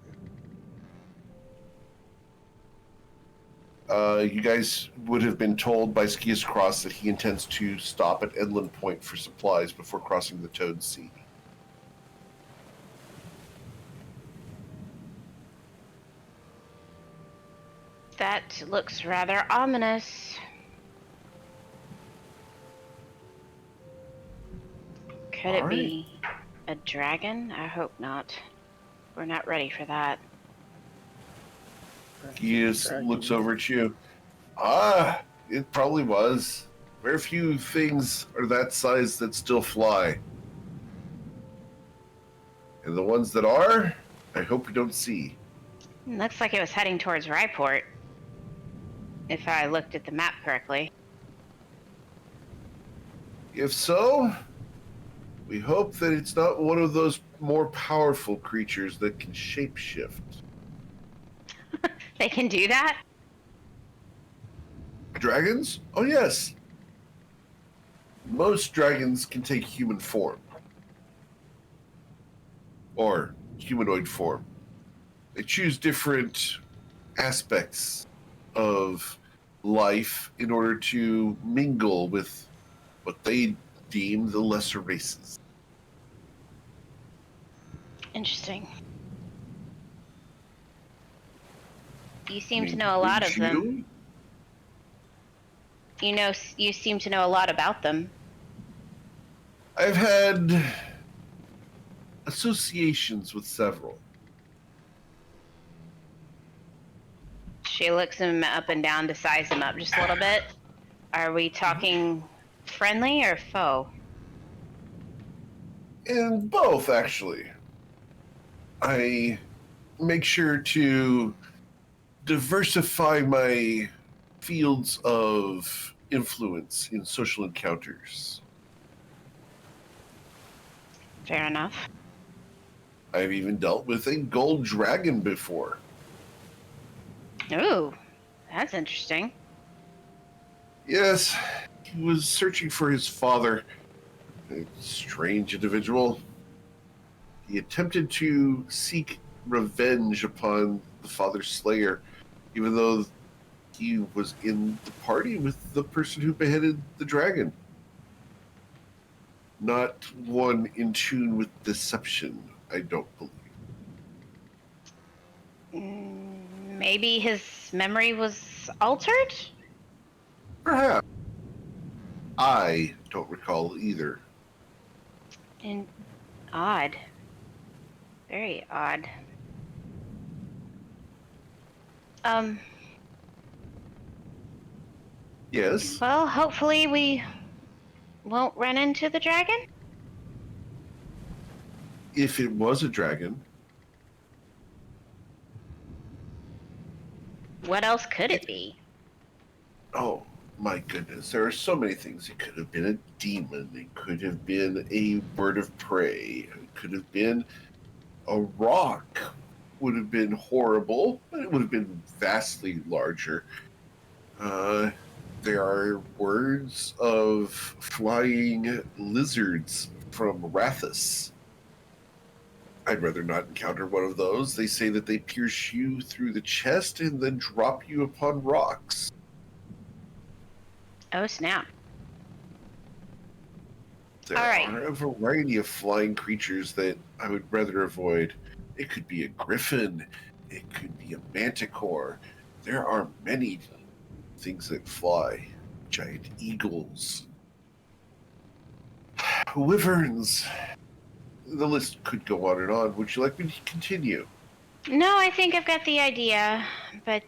A: You guys would have been told by Skius Cross that he intends to stop at Edland Point for supplies before crossing the Toad Sea.
D: That looks rather ominous. Could it
A: All right.
D: be a dragon? I hope not. We're not ready for that.
A: Skius looks over at you. Ah, it probably was. Very few things are that size that still fly. And the ones that are, I hope you don't see.
D: Looks like it was heading towards Ryport, if I looked at the map correctly.
A: If so, we hope that it's not one of those more powerful creatures that can shapeshift.
D: They can do that?
A: Dragons? Oh, yes. Most dragons can take human form. Or humanoid form. They choose different aspects of life in order to mingle with what they deem the lesser races.
D: Interesting. You seem
A: I mean,
D: to know a lot of
A: wouldn't
D: them. You seem to know a lot about them.
A: I've had associations with several.
D: She looks him up and down to size him up just a little bit. Are we talking friendly or foe?
A: And both, actually. I make sure to diversify my fields of influence in social encounters.
D: Fair enough.
A: I've even dealt with a gold dragon before.
D: Ooh, that's interesting.
A: Yes, he was searching for his father. A strange individual. He attempted to seek revenge upon the father's slayer, even though he was in the party with the person who beheaded the dragon. Not one in tune with deception, I don't believe.
D: Maybe his memory was altered?
A: Perhaps. I don't recall either.
D: And odd. Very odd.
A: Yes,
D: Well, hopefully we won't run into the dragon.
A: if it was a dragon.
D: What else could it be?
A: Oh, my goodness. There are so many things. It could have been a demon. It could have been a bird of prey. It could have been a rock. Would have been horrible, but it would have been vastly larger. There are words of flying lizards from Rathus. I'd rather not encounter one of those. They say that they pierce you through the chest and then drop you upon rocks.
D: Oh, snap.
A: There
D: All right.
A: are a variety of flying creatures that I would rather avoid. It could be a griffin. It could be a manticore. There are many things that fly. Giant eagles. Wyverns. The list could go on and on. Would you like me to continue?
D: No, I think I've got the idea, but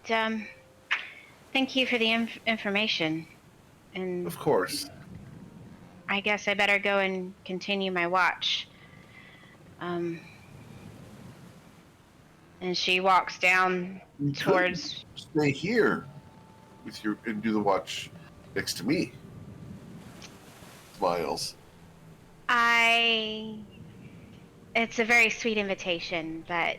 D: thank you for the information. And
A: Of course.
D: I guess I better go and continue my watch. And she walks down
A: You
D: towards.
A: could stay here with your and do the watch next to me. Smiles.
D: It's a very sweet invitation, but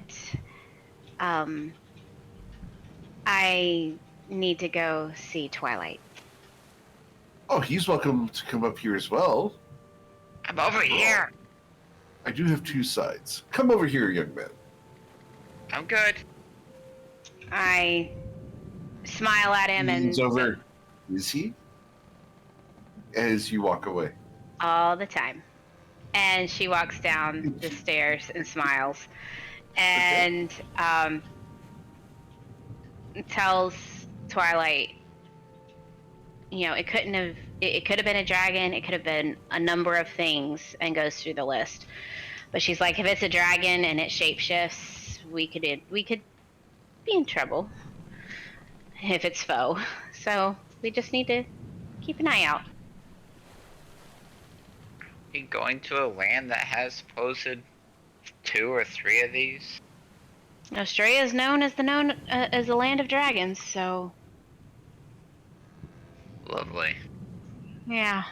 D: I need to go see Twilight.
A: Oh, he's welcome to come up here as well.
B: I'm over here.
A: I do have two sides. Come over here, young man.
B: I'm good.
D: I smile at him and
A: He's over. Is he? As you walk away.
D: all the time. And she walks down the stairs and smiles and tells Twilight, it couldn't have. It could have been a dragon. It could have been a number of things, and goes through the list. But she's like, if it's a dragon and it shapeshifts, we could be in trouble if it's foe. So we just need to keep an eye out.
B: You going to a land that has supposed 2 or 3 of these?
D: Australia is known as the land of dragons. So
B: Lovely.
D: yeah,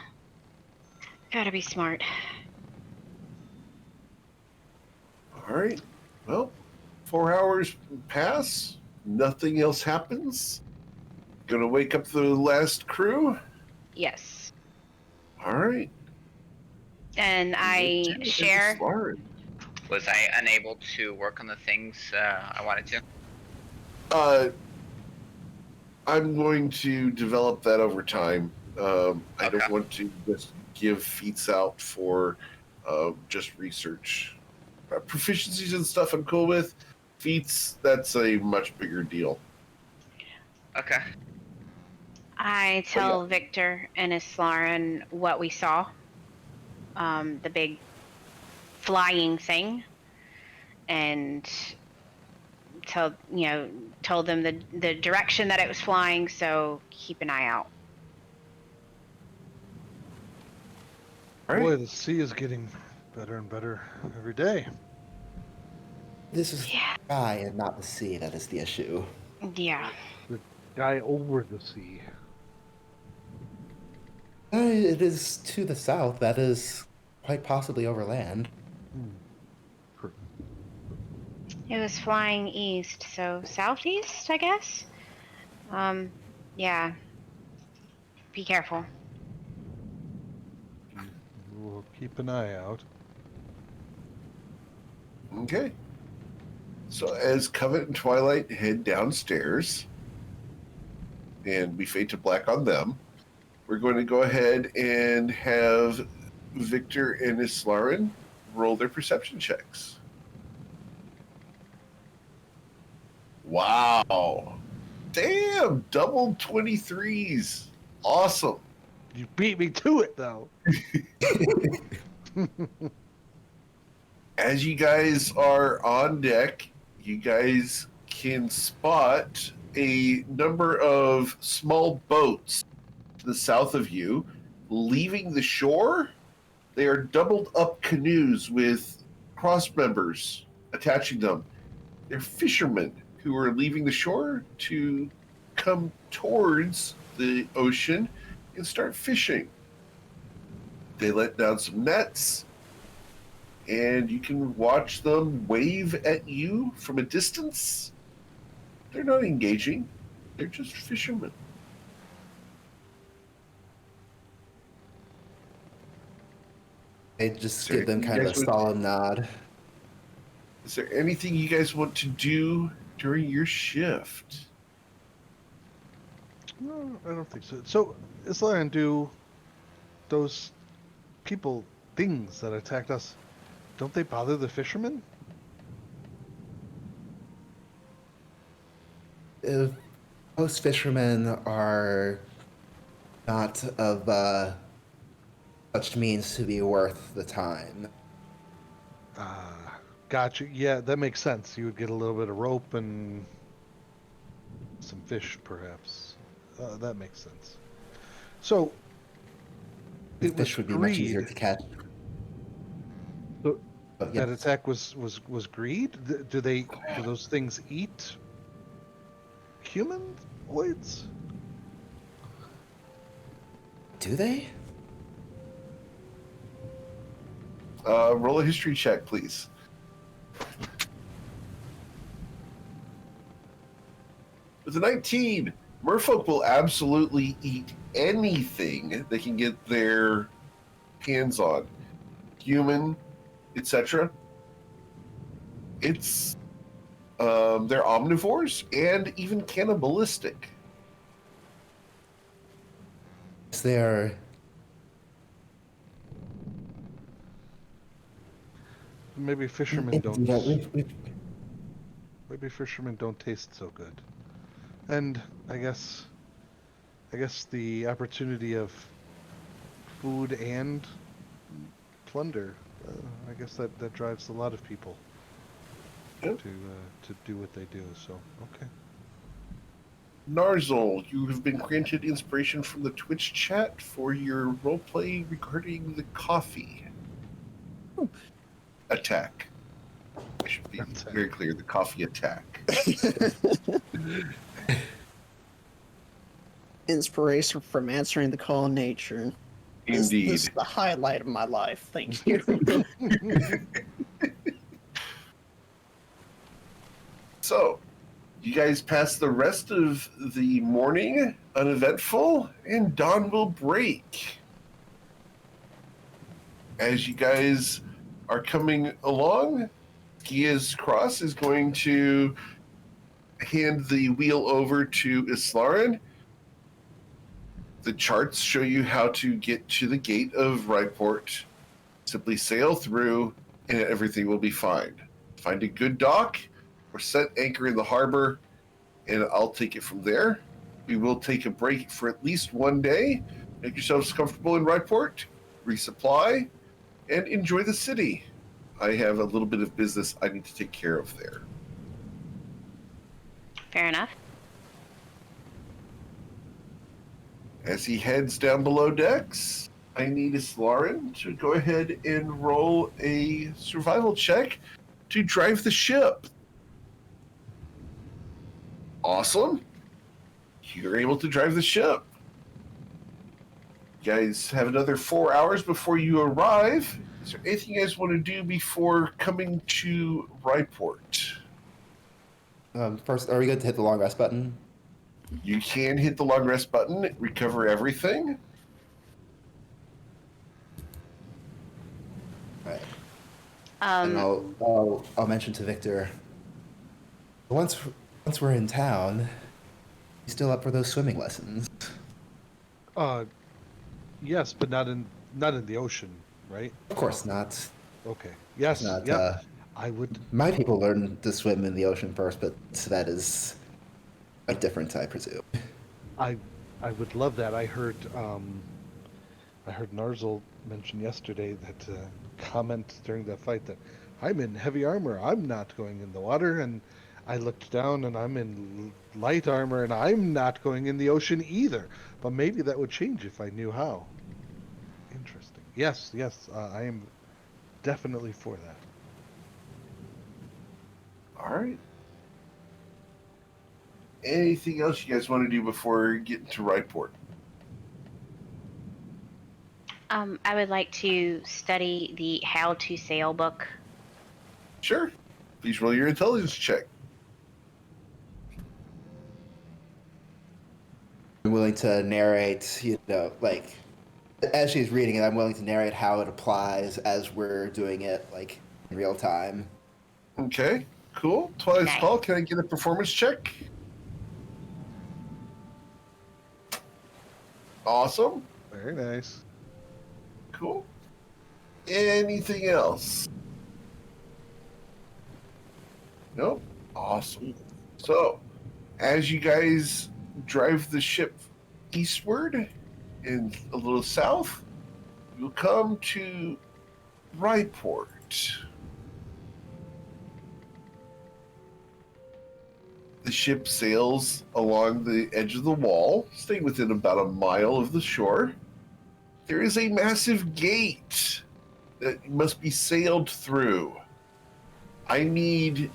D: gotta be smart.
A: All right. Well, 4 hours pass. Nothing else happens. Gonna wake up the last crew.
D: Yes,
A: All right.
D: and I share.
B: Was I unable to work on the things I wanted to?
A: I'm going to develop that over time. I
B: Okay.
A: don't want to just give feats out for just research. Proficiencies and stuff I'm cool with. Feats, that's a much bigger deal.
B: Okay.
D: I tell Victor and Islarin what we saw. The big flying thing, and told them the direction that it was flying, so keep an eye out.
A: All right.
C: Boy, the sea is getting better and better every day.
F: This is
D: Yeah.
F: the sky and not the sea that is the issue.
D: Yeah.
C: The guy over the sea.
F: It is to the south. That is quite possibly over land.
D: It was flying east, so southeast, I guess. Yeah. Be careful.
C: We'll keep an eye out.
A: Okay. So as Covet and Twilight head downstairs, and we fade to black on them, we're going to go ahead and have Victor and Islarin roll their perception checks. Wow. Damn, double 23s. Awesome.
C: You beat me to it, though.
A: As you guys are on deck, you guys can spot a number of small boats to the south of you leaving the shore. They are doubled up canoes with cross members attaching them. They're fishermen who are leaving the shore to come towards the ocean and start fishing. They let down some nets, and you can watch them wave at you from a distance. They're not engaging. They're just fishermen.
F: I just
A: Sorry,
F: give them
A: you
F: kind of a
A: guys would-
F: solemn nod.
A: Is there anything you guys want to do during your shift?
C: No, I don't think so. So, Isla, do those people things that attacked us? Don't they bother the fishermen?
F: If most fishermen are not of such means to be worth the time.
C: Ah, gotcha. Yeah, that makes sense. You would get a little bit of rope and some fish, perhaps. That makes sense. So
F: The
C: it was
F: fish would be much easier
C: greed.
F: to catch.
C: So
F: But
C: that
F: yes,
C: attack was greed. Do those things eat humanoids?
F: do they?
A: Roll a history check, please. With a 19, merfolk will absolutely eat anything they can get their hands on, human, etc. It's they're omnivores and even cannibalistic.
F: Yes, they are.
C: Maybe fishermen
F: Able to do that.
C: don't. Maybe fishermen don't taste so good. And I guess I guess the opportunity of food and plunder. I guess that drives a lot of people
A: Yep.
C: to do what they do. So okay.
A: Narzel, you have been granted inspiration from the Twitch chat for your roleplay regarding the coffee attack. I should be
C: Attack.
A: very clear, the coffee attack.
E: Inspiration from answering the call of nature. This
A: Indeed.
E: is the highlight of my life. Thank you.
A: So, you guys pass the rest of the morning uneventful, and dawn will break. As you guys are coming along, Gia's Cross is going to hand the wheel over to Islarin. The charts show you how to get to the gate of Ryport. Simply sail through, and everything will be fine. Find a good dock, or set anchor in the harbor, and I'll take it from there. We will take a break for at least one day. Make yourselves comfortable in Ryport, resupply, and enjoy the city. I have a little bit of business I need to take care of there.
D: Fair enough.
A: As he heads down below decks, I need Islarin to go ahead and roll a survival check to drive the ship. Awesome. You're able to drive the ship. You guys have another 4 hours before you arrive. Is there anything you guys want to do before coming to Ryport?
F: First, are we good to hit the long rest button?
A: You can hit the long rest button, recover everything.
F: Right. And
D: Um,
F: I'll mention to Victor. Once we're in town, he's still up for those swimming lessons.
C: Yes, but not in the ocean, right?
F: Of course not.
C: Okay. Yes.
F: Not.
C: Yep. I would.
F: My people learn to swim in the ocean first, but that is quite different, I presume.
C: I would love that. I heard Narzel mention yesterday that comment during that fight that I'm in heavy armor. I'm not going in the water, and I looked down and I'm in light armor, and I'm not going in the ocean either. But maybe that would change if I knew how. Interesting. Yes. I am definitely for that.
A: All right. Anything else you guys want to do before getting to Ryport?
D: I would like to study the How to Sail book.
A: Sure. Please roll your intelligence check.
F: I'm willing to narrate, like, as she's reading it, I'm willing to narrate how it applies as we're doing it, like, in real time.
A: Okay, cool. Twilight's
D: Nice.
A: Call, can I get a performance check? Awesome.
C: Very nice.
A: Cool. Anything else? Nope. Awesome. So, as you guys drive the ship eastward and a little south, you'll come to Ryport. The ship sails along the edge of the wall, staying within about a mile of the shore. There is a massive gate that must be sailed through. I need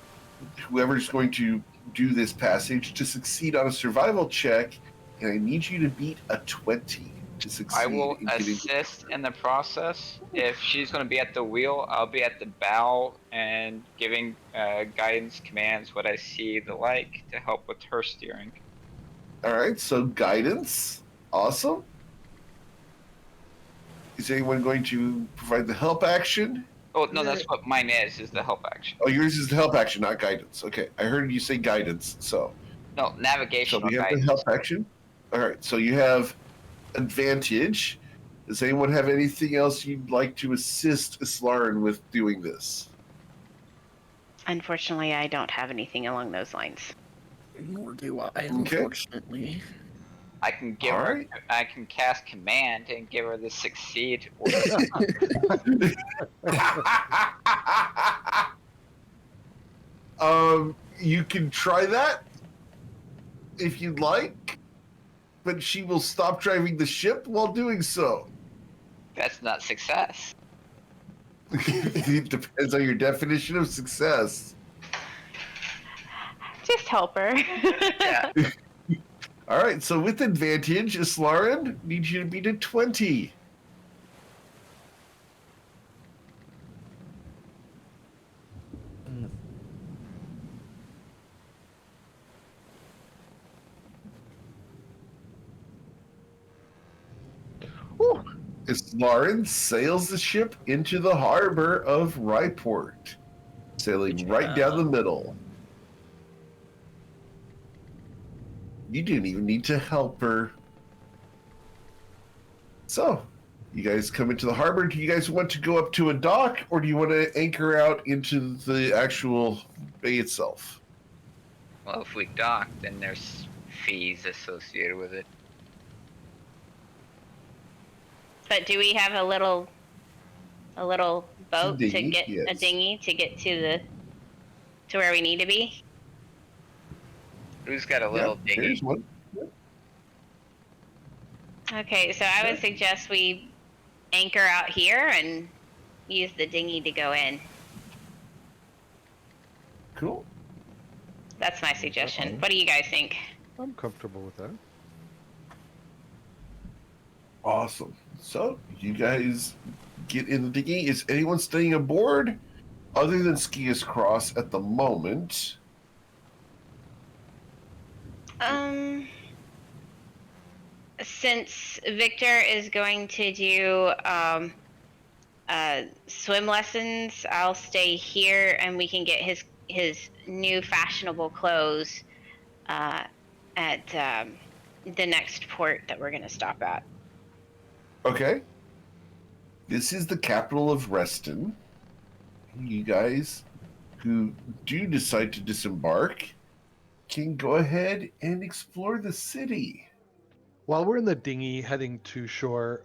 A: whoever's going to do this passage to succeed on a survival check, and I need you to beat a 20 to succeed.
B: I will
A: in getting-
B: assist in the process. If she's going to be at the wheel, I'll be at the bow and giving guidance commands what I see the like to help with her steering.
A: All right, so guidance. Awesome. Is anyone going to provide the help action?
B: Oh no, that's what mine is the help action.
A: Oh, yours is the help action, not guidance. Okay, I heard you say guidance, so.
B: No,
A: So
B: navigational
A: we have
B: guidance.
A: the help action. All right, so you have advantage. Does anyone have anything else you'd like to assist Islarin with doing this?
D: Unfortunately, I don't have anything along those lines.
E: Nor do I, unfortunately.
B: I can give
A: All
B: her.
A: right.
B: I can cast command and give her the succeed. Or
A: You can try that if you'd like, but she will stop driving the ship while doing so.
B: that's not success.
A: It depends on your definition of success.
D: Just help her.
B: Yeah.
A: All right, so with advantage, Islarin needs you to beat a 20. Islarin sails the ship into the harbor of Ryport, sailing right down the middle. You didn't even need to help her. So, you guys come into the harbor. Do you guys want to go up to a dock, or do you want to anchor out into the actual bay itself?
B: Well, if we dock, then there's fees associated with it.
D: But do we have a little boat to
A: Dinghy,
D: get a
A: yes.
D: dinghy to get to where we need to be?
B: Who's got a little
A: Yeah,
B: dinghy?
A: here's one.
D: Okay, so I would suggest we anchor out here and use the dinghy to go in.
A: Cool.
D: That's my suggestion.
F: Okay.
D: What do you guys think?
C: I'm comfortable with that.
A: Awesome. So, you guys get in the dinghy. Is anyone staying aboard other than Skius Cross at the moment?
D: Since Victor is going to do swim lessons, I'll stay here and we can get his new fashionable clothes at the next port that we're going to stop at.
A: Okay. This is the capital of Reston. You guys who do decide to disembark can go ahead and explore the city.
C: While we're in the dinghy heading to shore,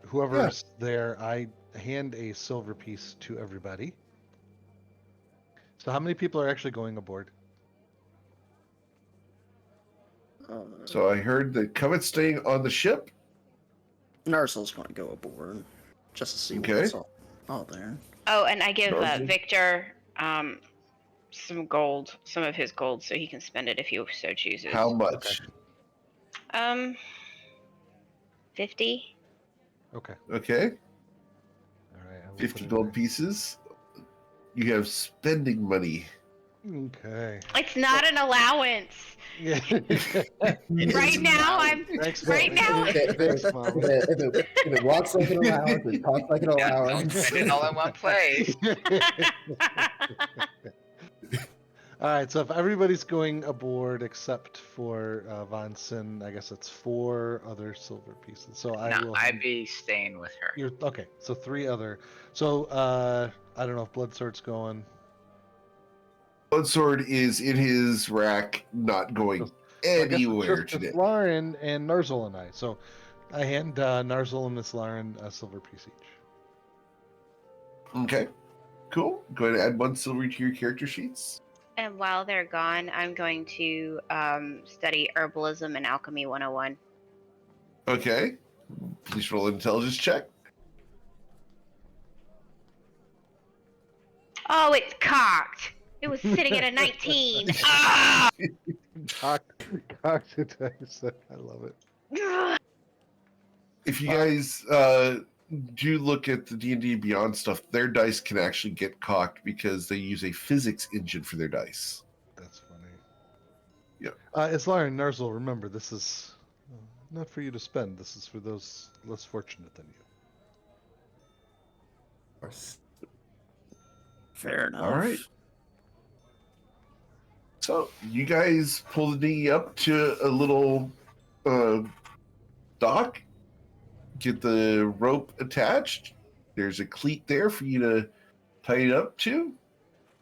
C: whoever's there, I hand a silver piece to everybody. So how many people are actually going aboard?
A: So I heard that Covet's staying on the ship.
E: Narsil's going to go aboard just to see
A: Okay.
E: what's all there.
D: Oh, and I give
A: Rosie?
D: Victor some gold, some of his gold, so he can spend it if he so chooses.
A: How much?
D: 50.
C: Okay.
A: Okay.
C: All right. I will
A: 50
C: put it
A: gold
C: there.
A: pieces. You have spending money.
C: Okay.
D: It's not an allowance.
C: Yeah.
D: Right now, I'm
C: Thanks,
D: right
C: Mom.
D: now.
C: Thanks, Mom.
F: If it walks like an allowance, it talks like an
B: Yeah, don't
F: allowance.
B: spend it all in one place.
C: All right, so if everybody's going aboard except for Von Sin, I guess it's 4 other silver pieces. So I
B: No,
C: will.
B: I'd be staying with her.
C: You're okay. So 3 other. So I don't know if Bloodsword's going.
A: Bloodsword is in his rack, not going
C: So I guess
A: anywhere
C: it's just
A: today.
C: Lauren and Narzel and I. So I hand Narzel and Miss Lauren a silver piece each.
A: Okay, cool. Go ahead and add 1 silver to your character sheets.
D: And while they're gone, I'm going to study herbalism and alchemy 101.
A: Okay. Please roll an intelligence check.
D: Oh, it's cocked. It was sitting at a 19. Ah!
C: Cocked dice. I love it.
A: If you guys do look at the D&D Beyond stuff, their dice can actually get cocked because they use a physics engine for their dice.
C: That's funny.
A: Yeah.
C: It's Lauren Narzel. Remember, this is not for you to spend. This is for those less fortunate than you.
F: Of course.
E: Fair enough.
A: All right. So you guys pull the dinghy up to a little dock, get the rope attached. There's a cleat there for you to tie it up to.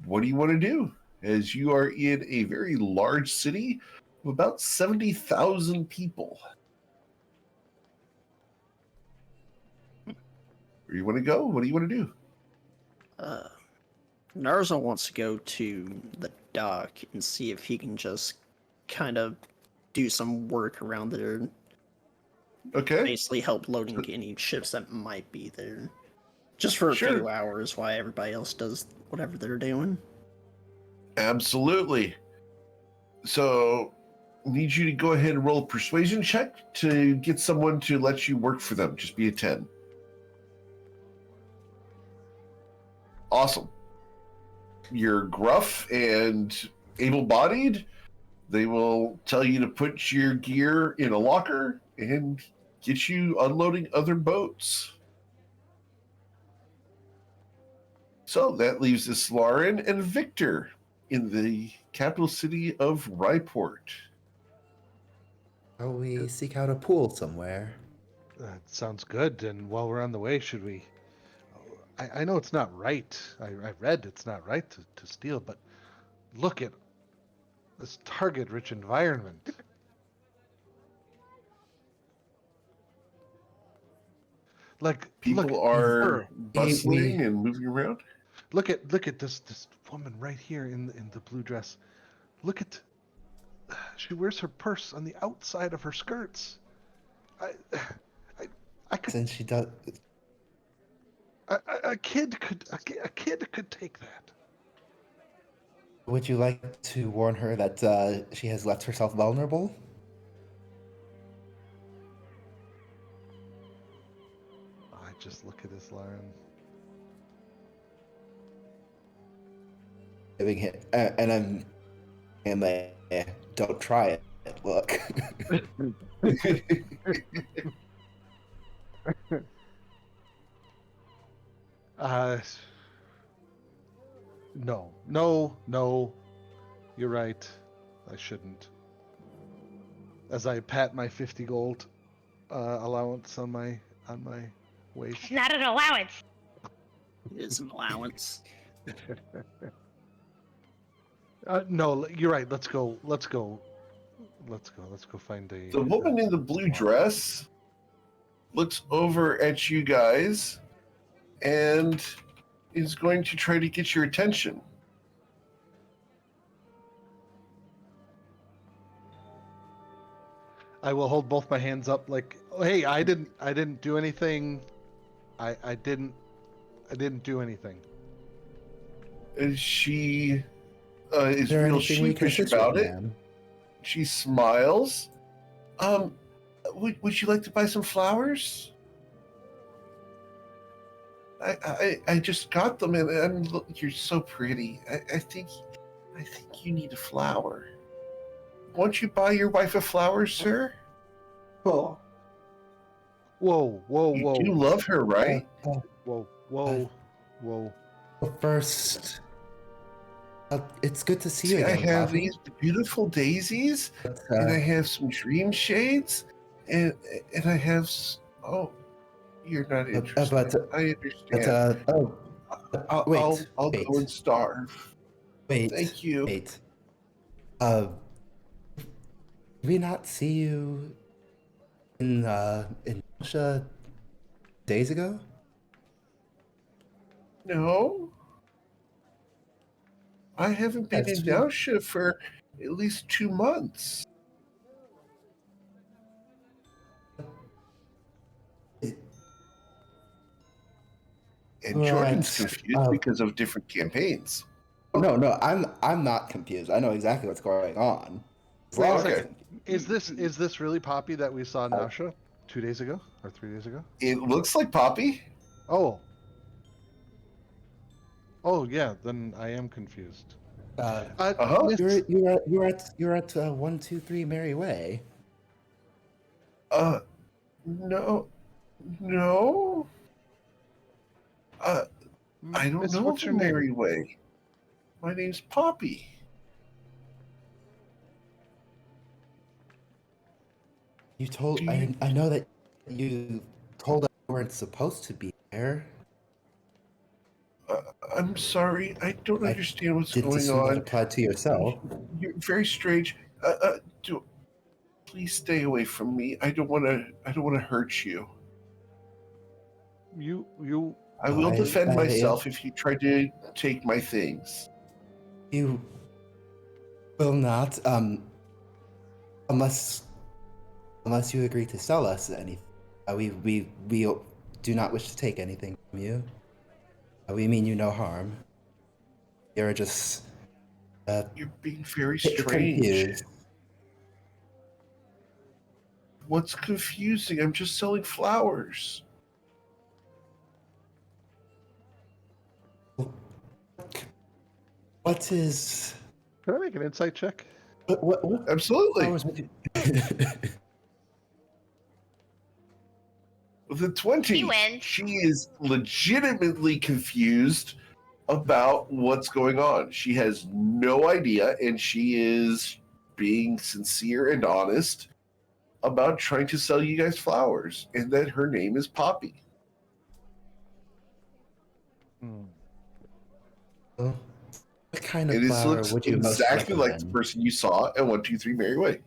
A: What do you want to do? As you are in a very large city of about 70,000 people. Where do you want to go? What do you want to do?
E: Narza wants to go to the dock and see if he can just kind of do some work around there.
A: Okay.
E: Basically help loading any ships that might be there. Just for a
A: Sure.
E: few hours while everybody else does whatever they're doing.
A: Absolutely. So, need you to go ahead and roll a persuasion check to get someone to let you work for them. Just be a 10. Awesome. You're gruff and able-bodied. They will tell you to put your gear in a locker and get you unloading other boats. So that leaves us Lauren and Victor in the capital city of Ryport.
F: Shall we seek out a pool somewhere?
C: That sounds good. And while we're on the way, should we? I know it's not right. I read it's not right to steal, but look at this target-rich environment. Like
A: People
C: look,
A: are
C: her.
A: bustling and moving around.
C: Look at this woman right here in the blue dress. Look at she wears her purse on the outside of her skirts. I could
F: Since she does,
C: a kid could take that.
F: would you like to warn her that she has left herself vulnerable?
C: I just look at this, Lauren.
F: Giving him, and like, don't try it. Look.
C: No. You're right. I shouldn't. As I pat my 50 gold allowance on my waist.
D: It's not an allowance.
E: It is an allowance.
C: No, you're right. Let's go find a.
A: The woman in the blue dress looks over at you guys and is going to try to get your attention.
C: I will hold both my hands up like, oh, hey, I didn't do anything. I didn't do anything.
A: And she is
F: there
A: real
F: anything we can
A: sheepish
F: assist with,
A: about it.
F: ma'am?
A: She smiles. Would you like to buy some flowers? I just got them, and you're so pretty. I think you need a flower. Won't you buy your wife a flower, sir?
F: Oh,
C: Whoa.
A: You do love her, right?
C: Whoa.
F: first, It's good to see you
A: See, I
F: again,
A: have
F: Coffee.
A: these beautiful daisies,
F: But,
A: and I have some dream shades, and I have. Oh, you're not interested. I understand.
F: oh,
A: I'll
F: wait,
A: go and starve.
F: wait,
A: Thank you.
F: wait. Did we not see you in Russia days ago?
A: No, I haven't been
F: Yes,
A: in Nausea for at least 2 months. And
F: we're
A: Jordan's
F: at.
A: confused because of different campaigns.
F: No, I'm not confused. I know exactly what's going on.
C: Wait a
A: Okay.
C: second. Is this really Poppy that we saw in Nasha 2 days ago or 3 days ago?
A: It looks like Poppy.
C: Oh. Oh yeah, then I am confused.
A: Uh-huh.
C: Miss-
F: You're at 123 Mary Way.
A: No, no. I don't
C: Miss,
A: know
C: what's
A: the
C: your name?
A: Mary Way. My name's Poppy.
F: You told
A: Do you-
F: I know that you told us you weren't supposed to be there.
A: I'm sorry. I don't
F: I
A: understand what's
F: didn't
A: going
F: assume that
A: on.
F: applied to yourself.
A: You're very strange. Please stay away from me. I don't want to. I don't want to hurt you.
C: You
A: I will defend
F: I-
A: myself if you try to take my things.
F: You will not, unless you agree to sell us anything. We do not wish to take anything from you. We mean you no harm. You're just
A: You're being very strange.
F: confused.
A: What's confusing? I'm just selling flowers.
F: What is?
C: can I make an insight check?
F: What
A: Absolutely.
F: flowers would you?
A: The 20.
D: He wins.
A: She is legitimately confused about what's going on. She has no idea, and she is being sincere and honest about trying to sell you guys flowers, and that her name is Poppy.
F: What kind of
A: And this
F: flower
A: looks
F: would you most
A: exactly like the
F: recommend?
A: person you saw at 123 Mary Way.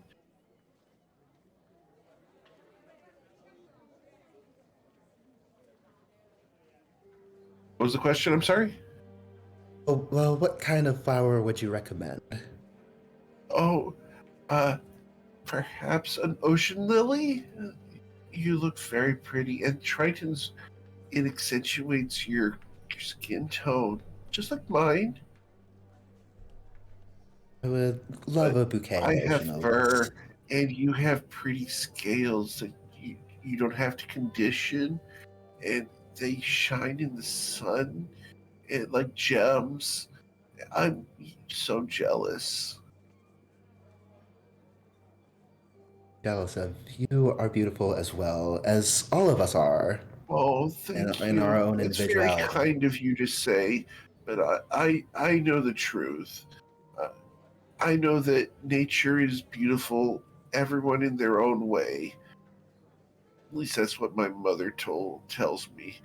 A: What was the question? I'm sorry.
F: Oh, well, what kind of flower would you recommend?
A: Oh, perhaps an ocean lily? You look very pretty, and Triton's, it accentuates your skin tone, just like mine.
F: I would love a bouquet
A: I
F: of
A: have
F: ocean
A: fur,
F: lilies.
A: and you have pretty scales that you don't have to condition, and they shine in the sun and like gems. I'm so jealous.
F: Jealous of you are beautiful as well as all of us are
A: Oh, thank
F: in
A: you.
F: our own
A: It's very
F: individuality.
A: kind of you to say, but I know the truth. Uh, I know that nature is beautiful, everyone in their own way. At least that's what my mother tells me.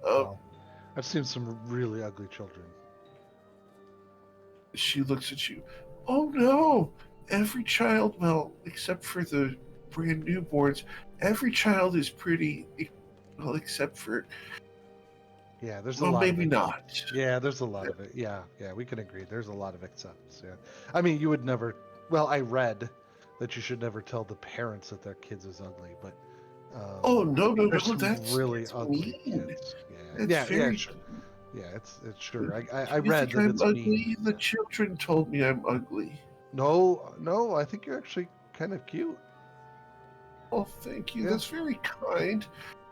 C: Well, I've seen some really ugly children.
A: She looks at you. Oh no! Every child, well, except for the brand newborns, every child is pretty. Well, except for,
C: Yeah, there's a
A: well,
C: lot
A: maybe
C: of it.
A: not.
C: Yeah, there's a lot of it. Yeah, we can agree. There's a lot of acceptance. Yeah, I mean, you would never. Well, I read that you should never tell the parents that their kids is ugly, but
A: Oh no, no,
C: there's
A: no!
C: some really
A: That's
C: ugly
A: mean.
C: kids.
A: That's
C: Yeah,
A: very.
C: sure. Yeah, it's sure. I
A: You
C: read
A: think
C: that
A: I'm
C: it's mean.
A: ugly? The children told me I'm ugly.
C: No, I think you're actually kind of cute.
A: Oh, thank you.
C: Yeah.
A: That's very kind.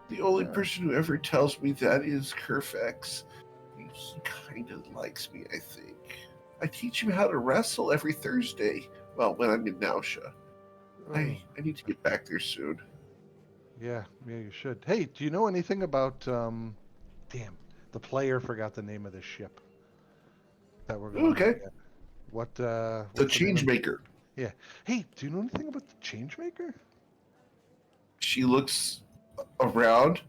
A: The only
C: Yeah.
A: person who ever tells me that is Kerfex. He kind of likes me, I think. I teach him how to wrestle every Thursday. Well, when I'm in Nausea.
C: Oh,
A: I need to get back there soon.
C: yeah, you should. Hey, do you know anything about damn, the player forgot the name of the ship that we're going to
A: Okay.
C: get. What?
A: The
C: what's name of-
A: Changemaker.
C: Yeah. Hey, do you know anything about the Changemaker?
A: She looks around.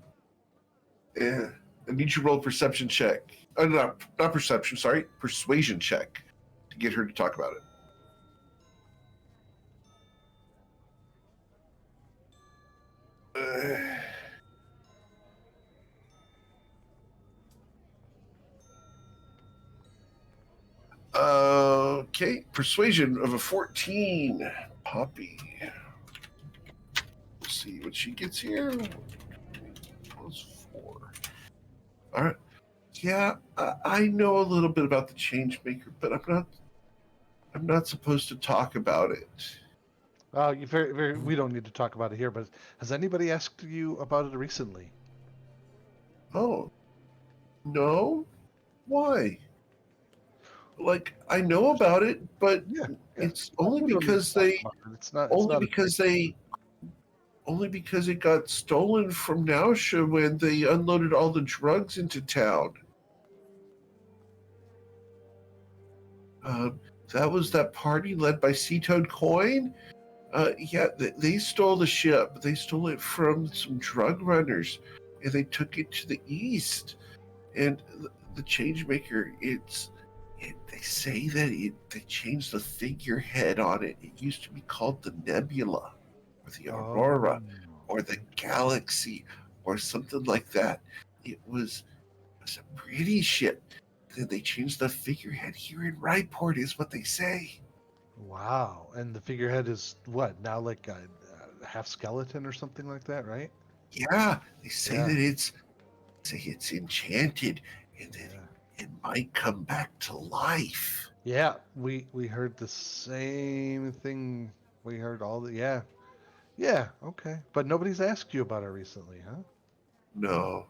A: Yeah. I need you to roll a perception check. Not perception, sorry. Persuasion check to get her to talk about it. Okay. Persuasion of a 14. Poppy. Let's see what she gets here. Plus 4. All right. Yeah, I know a little bit about the Changemaker, but I'm not supposed to talk about it.
C: You very. We don't need to talk about it here, but has anybody asked you about it recently?
A: Oh, no? Why? Like, I know about it, but
C: Yeah.
A: it's
C: We
A: only
C: don't need to
A: because
C: talk
A: they
C: about it. It's not. It's
A: only
C: not a
A: because they only because it got stolen from Nausha when they unloaded all the drugs into town. That was that party led by Seatoad Coin. Yeah, they stole the ship. They stole it from some drug runners, and they took it to the east. And the Changemaker, they say that they changed the figurehead on it. It used to be called the Nebula, or the Aurora, or the Galaxy, or something like that. It was a pretty ship. Then they changed the figurehead here in Ryport, is what they say.
C: Wow. And the figurehead is what now, like a half skeleton or something like that, right?
A: Yeah, they say
C: Yeah.
A: that it's enchanted, and that it might come back to life.
C: Yeah, we heard the same thing. We heard all the yeah, okay. But nobody's asked you about it recently, huh?
A: No,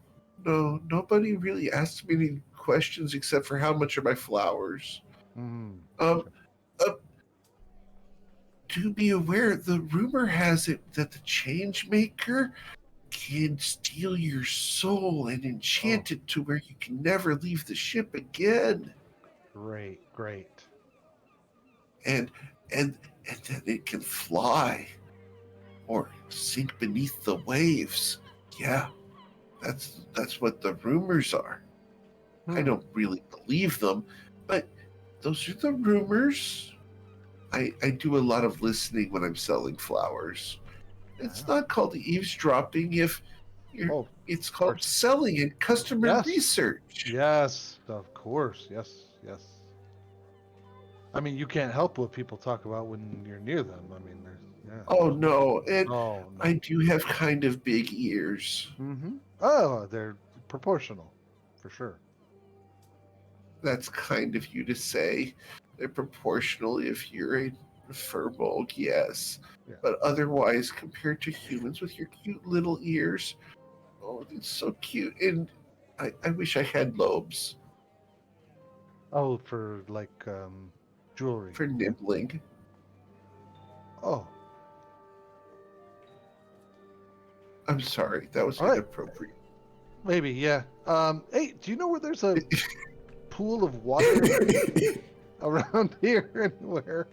A: nobody really asked me any questions except for how much are my flowers.
C: Hmm.
A: Um, to be aware, the rumor has it that the Changemaker can steal your soul and enchant it to where you can never leave the ship again.
C: Great.
A: And and then it can fly or sink beneath the waves. Yeah, that's what the rumors are. I
C: Hmm.
A: don't really believe them, but those are the rumors. I do a lot of listening when I'm selling flowers. It's not called eavesdropping if you're.
C: Oh,
A: It's
C: of
A: called
C: course.
A: selling and customer
C: Yes.
A: research.
C: Yes, of course. Yes. I mean, you can't help what people talk about when you're near them. I mean, yeah.
A: Oh no, and
C: Oh no.
A: I do have kind of big ears.
C: Mm-hmm. Oh, they're proportional, for sure.
A: That's kind of you to say. They're proportional if you're a furbolg, yes.
C: Yeah.
A: But otherwise, compared to humans with your cute little ears, oh, it's so cute. And I wish I had lobes
C: Oh, for like jewelry.
A: for nibbling.
C: Oh,
A: I'm sorry, that was
C: All right.
A: inappropriate.
C: maybe, yeah. Hey, do you know where there's a pool of water around here anywhere?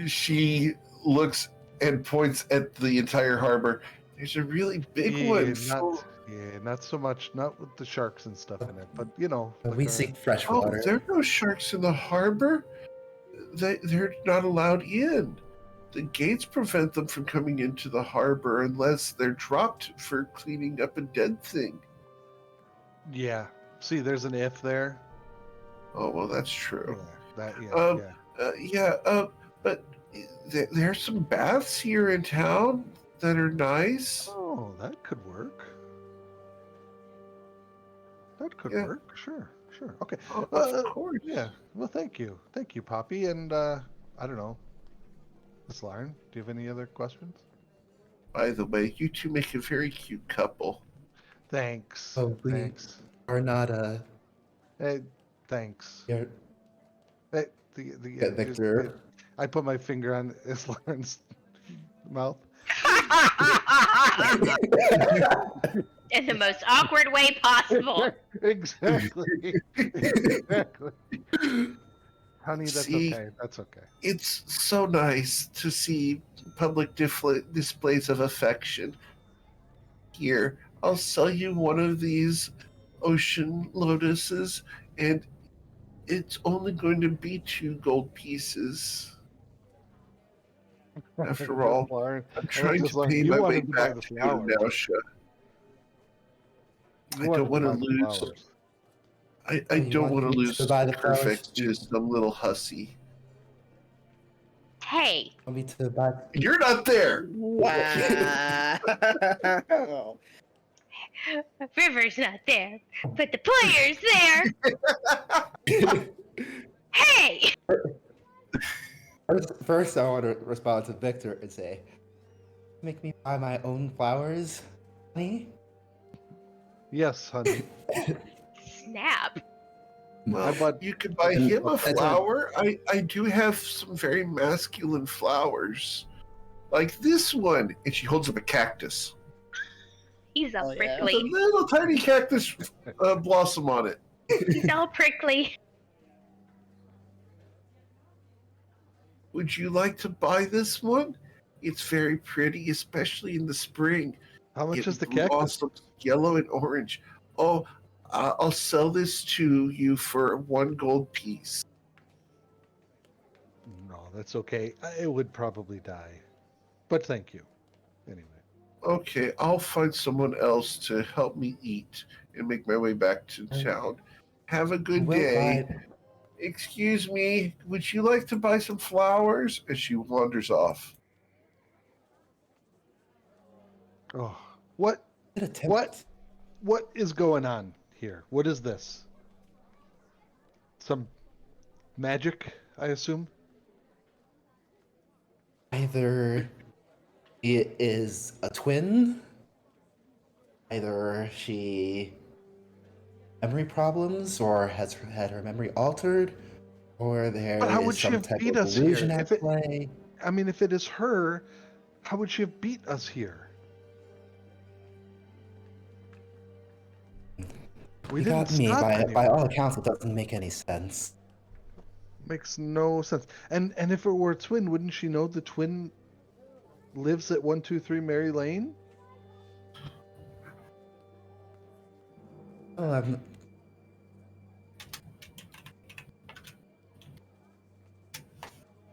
A: She looks and points at the entire harbor. There's a really big one.
C: Not so much, not with the sharks and stuff in it, but you know.
F: We
C: like
F: seek fresh
A: Oh,
F: water.
A: there are no sharks in the harbor. They're not allowed in. The gates prevent them from coming into the harbor unless they're dropped for cleaning up a dead thing.
C: Yeah. See, there's an if there.
A: Oh, well, that's true.
C: Yeah.
A: But there's some baths here in town that are nice.
C: Oh, that could work. That could
A: Yeah.
C: work. Sure. Okay.
A: Oh, of course.
C: Yeah. Well, thank you, Poppy, and I don't know, Miss Lauren. Do you have any other questions?
A: By the way, you two make a very cute couple.
C: Thanks.
F: Oh, we
C: Thanks.
F: are not
C: Hey, thanks.
F: yeah,
C: Hey,
F: Victor.
C: I put my finger on Miss Lauren's mouth.
D: In the most awkward way possible.
C: Exactly. Honey, that's
A: See?
C: okay. That's okay.
A: It's so nice to see public displays of affection. Here, I'll sell you one of these ocean lotuses, and it's only going to be 2 gold pieces. After all,
C: Lauren,
A: I'm
C: I think
A: trying
C: as
A: to
C: long
A: pay
C: you
A: my way
C: wanted to buy
A: back
C: the
A: to
C: flowers.
A: Nausea.
C: You
A: I
C: wanted
A: don't want to
C: buy the
A: lose.
C: flowers.
A: I
F: Oh, you
A: don't want to
F: want me
A: lose
F: to buy the flowers?
A: Perfect to some little hussy.
D: Hey,
F: Want me to buy?
A: You're not there.
F: Wow.
D: River's not there, but the player's there. Hey!
F: First, I want to respond to Victor and say, "Make me buy my own flowers, honey."
C: Yes, honey.
D: Snap.
A: Well,
C: bought-
A: you could buy
F: And
A: him a
F: that's what-
A: flower. I do have some very masculine flowers. Like this one. And she holds up a cactus.
D: He's all
E: Oh, yeah.
A: With a
D: prickly.
A: little tiny cactus blossom on it.
D: He's all prickly.
A: Would you like to buy this one? It's very pretty, especially in the spring.
C: How much
A: It
C: is the cactus?
A: blossoms yellow and orange. Oh, I'll sell this to you for 1 gold piece.
C: No, that's okay. It would probably die. But thank you. Anyway.
A: Okay, I'll find someone else to help me eat and make my way back to town. Have a good
F: Will
A: day.
F: buy-
A: Excuse me, would you like to buy some flowers? As she wanders off.
C: Oh, what
F: Did attempt-
C: what is going on here? What is this? Some magic, I assume?
F: Either it is a twin, either she memory problems, or has had her memory altered, or there
C: But how
F: is
C: would she
F: some
C: have
F: type
C: beat
F: of
C: us here?
F: illusion at
C: If it-
F: play.
C: I mean, if it is her, how would she have beat us here? We
F: You
C: didn't
F: got me.
C: stop
F: By
C: anyone.
F: all accounts, it doesn't make any sense.
C: Makes no sense. And if it were a twin, wouldn't she know the twin lives at 123 Mary Lane?
F: Oh,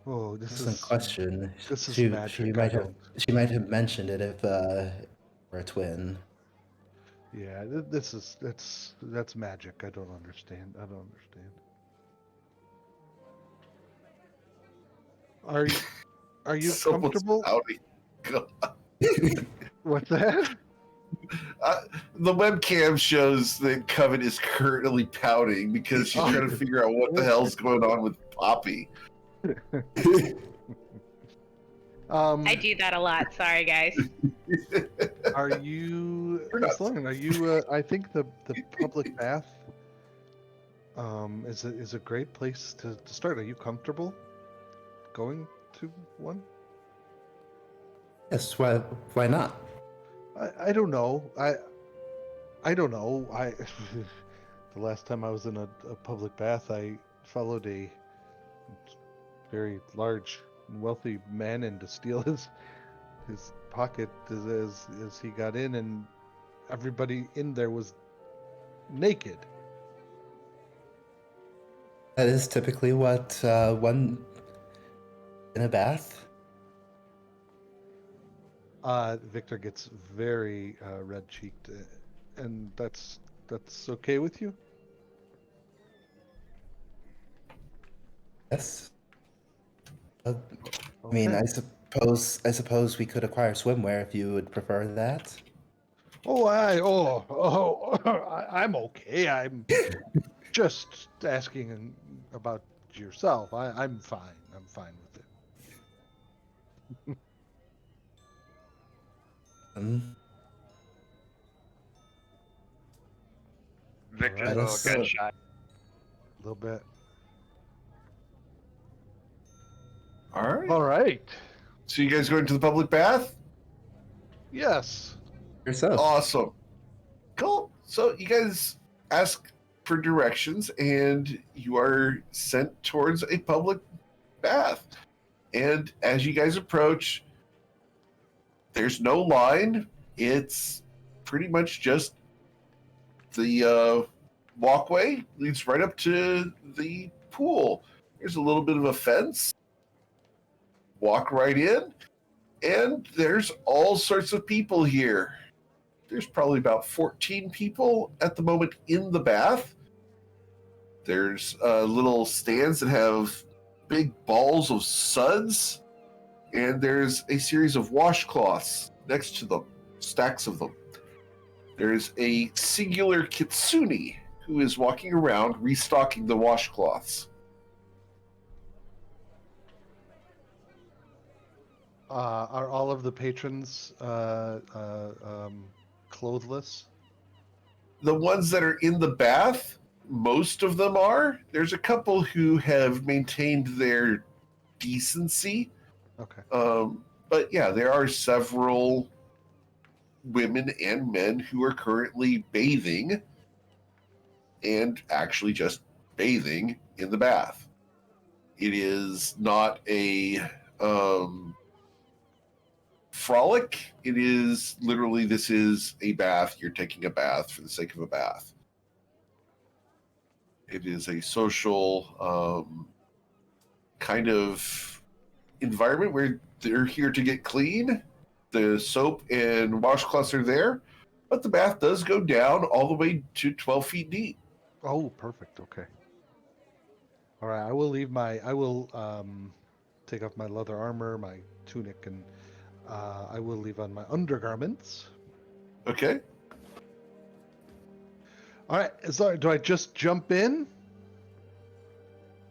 C: Oh, this
F: that's a
C: is
F: question.
C: this is
F: She
C: magic.
F: might
C: I
F: have. She might have mentioned it if were a twin.
C: Yeah, that's magic. I don't understand. Are you
A: Someone's
C: comfortable?
A: pouting. God.
C: What's that?
A: The webcam shows that Coven is currently pouting because she's trying to figure out what the hell's going on with Poppy.
D: I do that a lot. Sorry, guys.
C: Are you?
A: We're not-
C: Sloan, are you? I think the public bath is a great place to start. Are you comfortable going to one?
F: Yes. Why not?
C: I don't know. I don't know. The last time I was in a public bath, I followed a very large and wealthy man in to steal his pocket as he got in, and everybody in there was naked.
F: That is typically what one in a bath.
C: Victor gets very red-cheeked, and that's okay with you?
F: Yes. I mean,
C: Okay.
F: I suppose we could acquire swimwear if you would prefer that.
C: I'm okay. I'm just asking about yourself. I'm fine. I'm fine with it.
B: Victor's
F: Alright,
B: a
F: let's,
B: little gunshot.
C: A little bit.
A: All right.
C: All right.
A: So you guys going to the public bath?
C: Yes.
F: Yourself.
A: Awesome. Cool. So you guys ask for directions, and you are sent towards a public bath. And as you guys approach, there's no line. It's pretty much just the walkway leads right up to the pool. There's a little bit of a fence. Walk right in, and there's all sorts of people here. There's probably about 14 people at the moment in the bath. There's little stands that have big balls of suds, and there's a series of washcloths next to them, stacks of them. There's a singular kitsune who is walking around restocking the washcloths.
C: Are all of the patrons clothless?
A: The ones that are in the bath, most of them are. There's a couple who have maintained their decency.
C: Okay.
A: But yeah, there are several women and men who are currently bathing and actually just bathing in the bath. It is not a frolic. It is literally, this is a bath. You're taking a bath for the sake of a bath. It is a social kind of environment where they're here to get clean. The soap and washcloths are there, but the bath does go down all the way to 12 feet deep.
C: Oh, perfect. Okay. All right. I will leave my. I will take off my leather armor, my tunic, and I will leave on my undergarments.
A: Okay.
C: All right. Sorry. Do I just jump in?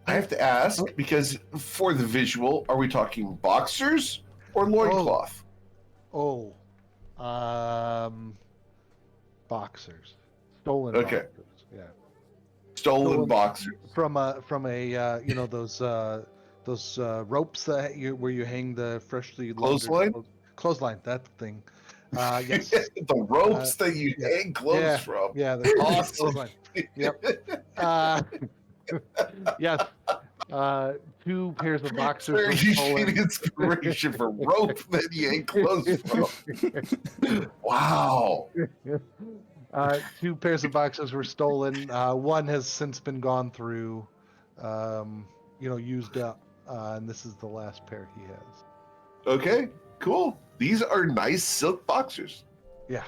A: I have to ask, because for the visual, are we talking boxers or loincloth?
C: Oh. Boxers. Stolen
A: Okay.
C: boxers. Yeah.
A: Stolen boxers.
C: From a you know those ropes that where you hang the freshly laundered
A: Clothesline?
C: clothesline, that thing. Yes.
A: The ropes that you
C: yeah.
A: hang clothes
C: Yeah.
A: from.
C: Yeah, the
A: Awesome.
C: clothesline. Yep. Yes. 2 pairs of boxers
A: Where
C: were
A: you
C: stolen.
A: get inspiration for rope that you hang clothes from. Wow.
C: 2 pairs of boxers were stolen. One has since been gone through, used up, and this is the last pair he has.
A: Okay, cool. These are nice silk boxers.
C: Yeah.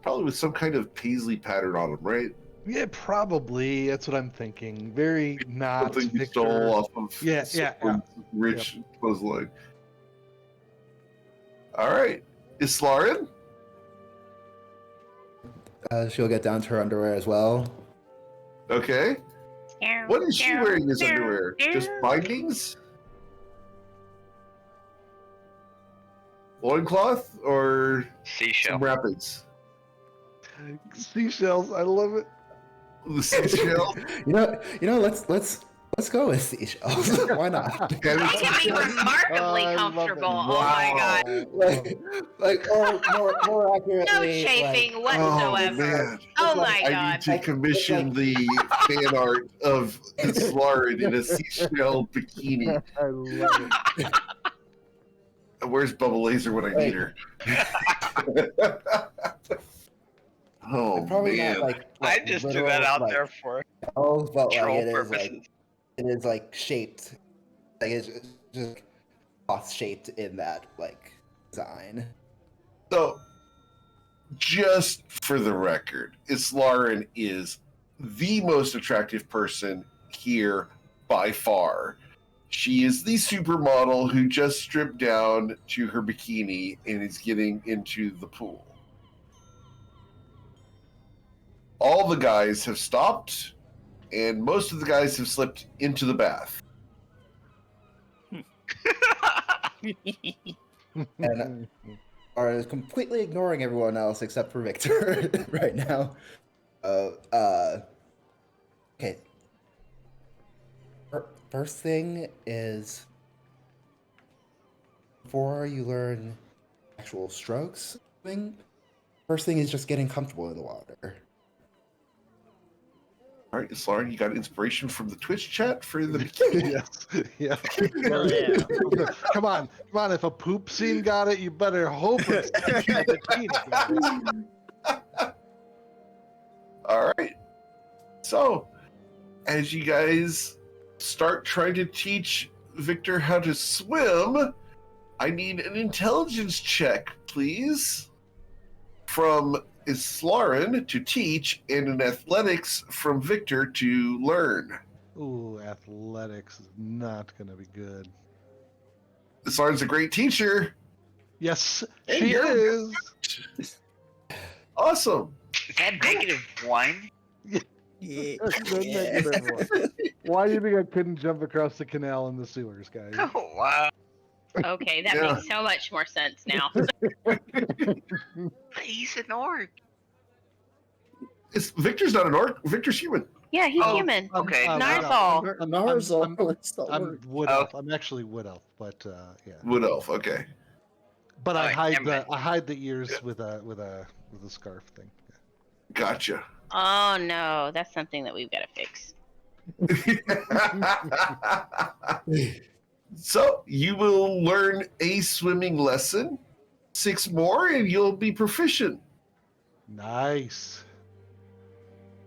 A: Probably with some kind of paisley pattern on them, right?
C: Yeah, probably. That's what I'm thinking. Very not
A: Something you
C: Victor.
A: stole off of
C: Yeah.
A: someone's rich clothesline. All right. Islarin?
F: She'll get down to her underwear as well.
A: Okay. What is she wearing as underwear? Just bindings? Loincloth or
B: Seashell.
A: some wrappings?
C: Seashells. I love it.
A: The seashell?
F: You know. Let's go with seashells. Why not?
D: They can be remarkably
C: I love it.
D: comfortable. Oh my god.
F: More accurately.
D: No chafing
A: Oh,
D: whatsoever.
A: man.
D: Oh my
A: I
D: god.
A: need to commission the fan art of Islarin in a seashell bikini.
C: I love it.
A: Where's Bubba Laser when I need her? Oh,
F: Probably
A: man.
F: not like
B: I just threw that out there for
F: but like
B: troll
F: it is
B: purposes.
F: like it is like shaped, like it's just cloth shaped in that like design.
A: So, just for the record, Islarin is the most attractive person here by far. She is the supermodel who just stripped down to her bikini and is getting into the pool. All the guys have stopped, and most of the guys have slipped into the bath.
F: And are completely ignoring everyone else except for Victor right now. Okay. First thing is, before you learn actual strokes, first thing is just getting comfortable in the water.
A: All right, Lauren, you got inspiration from the Twitch chat for the bikini.
C: Yes. Yeah.
B: Hell yeah.
C: Come on. If a poop scene got it, you better hope it's a bikini got it.
A: All right. So, as you guys start trying to teach Victor how to swim, I need an intelligence check, please, from Islarin to teach, and an athletics from Victor to learn.
C: Ooh, athletics is not gonna be good.
A: Islarin's a great teacher.
C: Yes,
A: Hey,
C: she
A: you're-
C: is.
A: Awesome.
B: Is that -1?
E: Yeah.
C: The negative one. Why do you think I couldn't jump across the canal in the sewers, guys?
B: Oh wow.
D: Okay, that
A: Yeah.
D: makes so much more sense now.
B: He's an orc.
A: Victor's not an orc. Victor's human.
D: Yeah, he's
B: Oh,
D: human.
B: okay.
D: Narzal.
E: A Narzal. Let's not
C: I'm
E: worry.
C: wood elf. I'm actually wood elf, but yeah.
A: Wood elf. Okay.
C: But I
B: Alright,
C: hide the ears with a scarf thing.
A: Gotcha.
D: Oh no, that's something that we've got to fix.
A: So you will learn a swimming lesson, 6 more, and you'll be proficient.
C: Nice.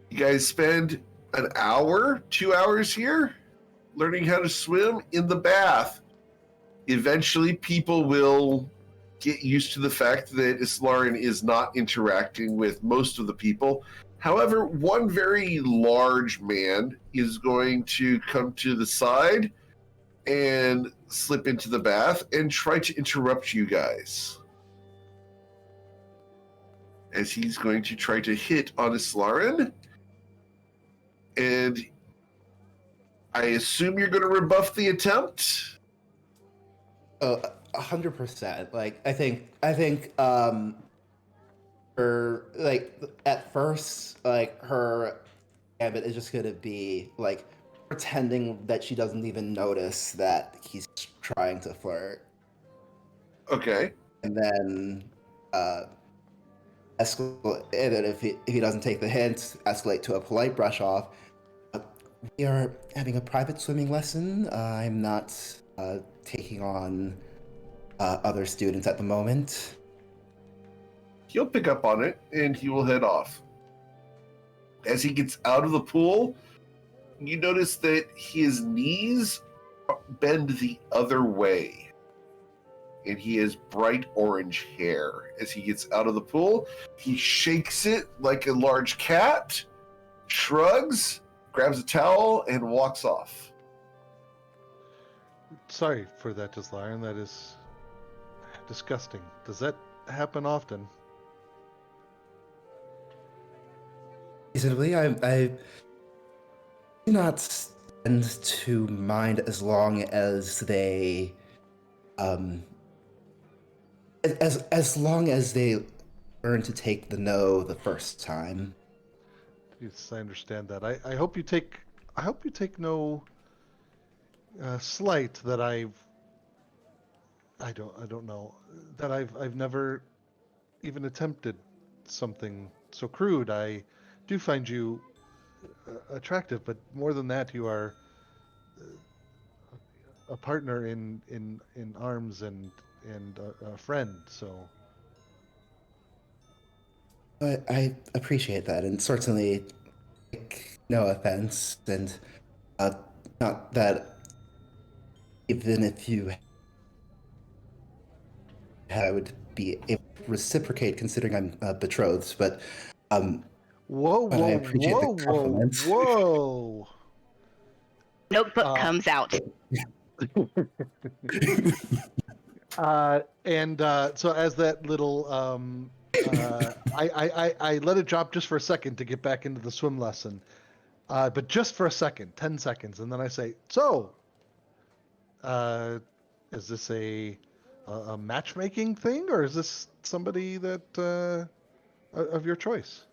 A: You guys spend an hour, 2 hours here learning how to swim in the bath. Eventually, people will get used to the fact that Islarin is not interacting with most of the people. However, one very large man is going to come to the side and slip into the bath and try to interrupt you guys. As he's going to try to hit on Islarin. And I assume you're going to rebuff the attempt?
F: 100%. Like, I think, her, like, at first, like, her habit is just gonna be, like, pretending that she doesn't even notice that he's trying to flirt.
A: Okay.
F: And then, escalate, and then if he doesn't take the hint, escalate to a polite brush off. We are having a private swimming lesson. I'm not taking on other students at the moment.
A: He'll pick up on it and he will head off. As he gets out of the pool, you notice that his knees bend the other way. And he has bright orange hair. As he gets out of the pool, he shakes it like a large cat, shrugs, grabs a towel, and walks off.
C: Sorry for that, Islarin. That is disgusting. Does that happen often?
F: Reasonably, I do not tend to mind as long as they, as long as they learn to take the no the first time.
C: Yes, I understand that. I hope you take no slight that I don't know that I've never even attempted something so crude. I do find you attractive, but more than that, you are a partner in arms and a friend. So
F: I appreciate that, and certainly take no offense, and not that even if you I would be able to reciprocate, considering I'm betrothed, but
C: whoa,
F: But I
C: whoa,
F: appreciate the
C: whoa, whoa,
F: compliments.
C: whoa!
D: Notebook comes out.
C: So as that little I let it drop just for a second to get back into the swim lesson, but just for a second, 10 seconds, and then I say, so is this a matchmaking thing, or is this somebody that of your choice?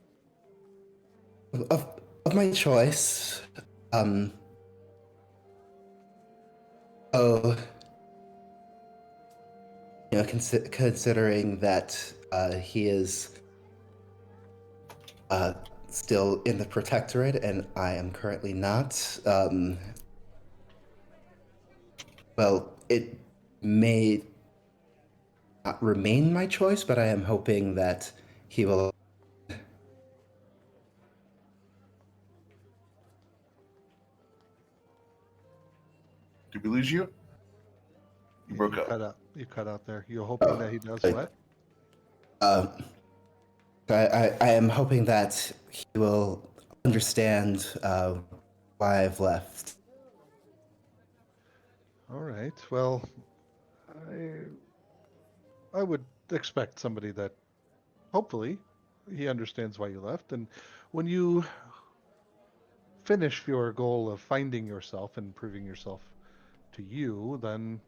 F: of my choice. Oh, you know, considering that he is still in the Protectorate, and I am currently not. Well, it may not remain my choice, but I am hoping that he will.
A: Did we lose you? You broke
C: you
A: up.
C: cut out. You cut out there. You're hoping that he does
F: Right.
C: what?
F: I am hoping that he will understand why I've left.
C: All right. Well, I would expect somebody that hopefully he understands why you left, and when you finish your goal of finding yourself and proving yourself to you, then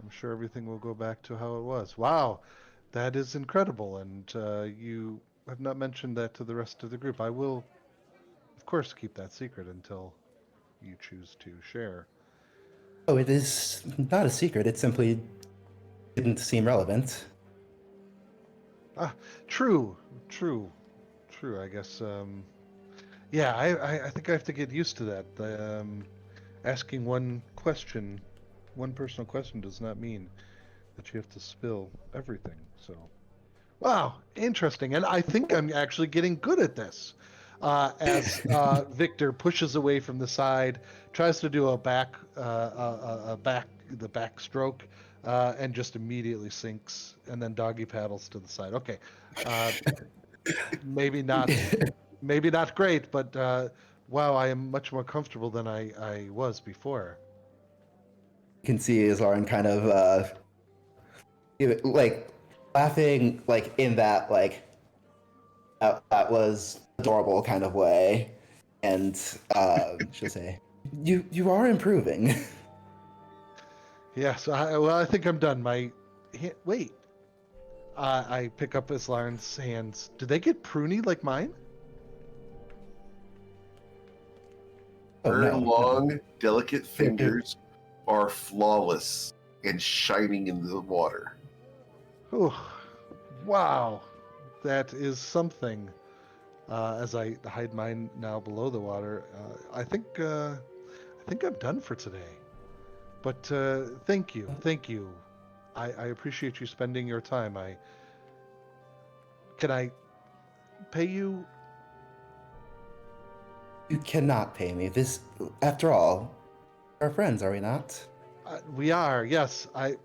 C: I'm sure everything will go back to how it was. Wow, that is incredible, and you have not mentioned that to the rest of the group. I will, of course, keep that secret until you choose to share.
F: Oh, it is not a secret. It simply didn't seem relevant.
C: Ah, true, true, true. I guess. Yeah, I think I have to get used to that. Asking one question, one personal question, does not mean that you have to spill everything. So, wow, interesting. And I think I'm actually getting good at this. As Victor pushes away from the side, tries to do the backstroke, and just immediately sinks, and then doggy paddles to the side. Okay, uh, maybe not, maybe not great, but wow, I am much more comfortable than I was before.
F: You can see Islarn kind of like laughing like in that like that was adorable kind of way, and she'll say, "You are improving."
C: Yeah, so I think I'm done. Wait. I pick up Islarn's hands. Do they get pruny like mine?
F: Oh
A: Her
F: no, no.
A: long, delicate fingers are flawless and shining in the water.
C: Oh, wow, that is something. As I hide mine now below the water, I think I'm done for today. But thank you, thank you. I appreciate you spending your time. Can I pay you?
F: You cannot pay me. This, after all, we're friends, are we not?
C: We are, yes. I'm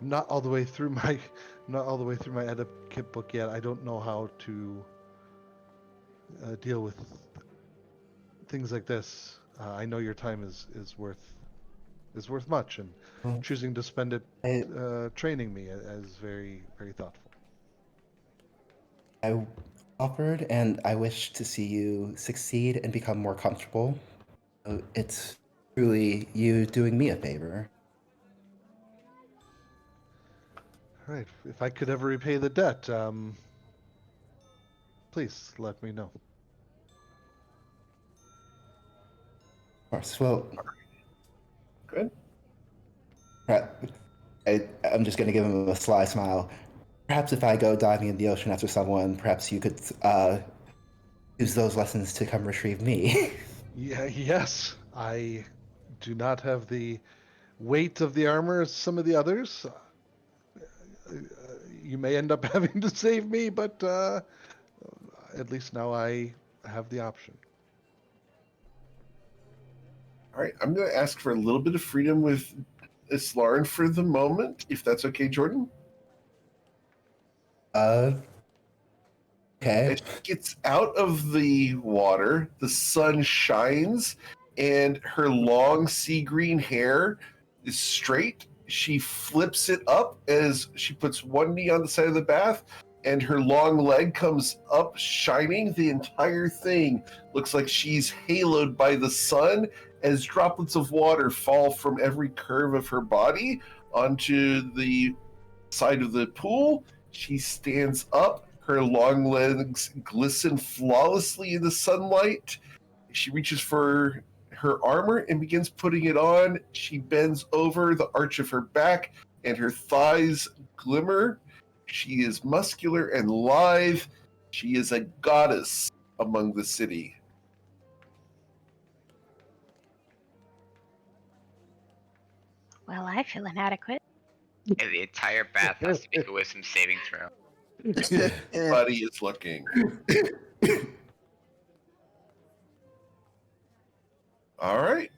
C: not all the way through my I'm not all the way through my etiquette book yet. I don't know how to deal with things like this. I know your time is worth much, and
F: Well,
C: choosing to spend it
F: I,
C: training me is very very thoughtful.
F: I offered, and I wish to see you succeed and become more comfortable. It's truly you doing me a favor.
C: All right. If I could ever repay the debt, please let me know.
F: Of course. Well,
A: Good.
F: I'm just going to give him a sly smile. Perhaps if I go diving in the ocean after someone, perhaps you could use those lessons to come retrieve me.
C: Yeah. Yes. I do not have the weight of the armor as some of the others. You may end up having to save me, but at least now I have the option.
A: All right, I'm going to ask for a little bit of freedom with Islarn for the moment, if that's okay, Jordan.
F: uh, okay.
A: As she gets out of the water, the sun shines, and her long sea green hair is straight. She flips it up as she puts one knee on the side of the bath, and her long leg comes up, shining. The entire thing looks like she's haloed by the sun as droplets of water fall from every curve of her body onto the side of the pool. She stands up. Her long legs glisten flawlessly in the sunlight. She reaches for her armor and begins putting it on. She bends over the arch of her back, and her thighs glimmer. She is muscular and lithe. She is a goddess among the city.
D: Well, I feel inadequate.
B: And the entire bath has to make a wisdom saving throw.
A: Buddy is looking. All right.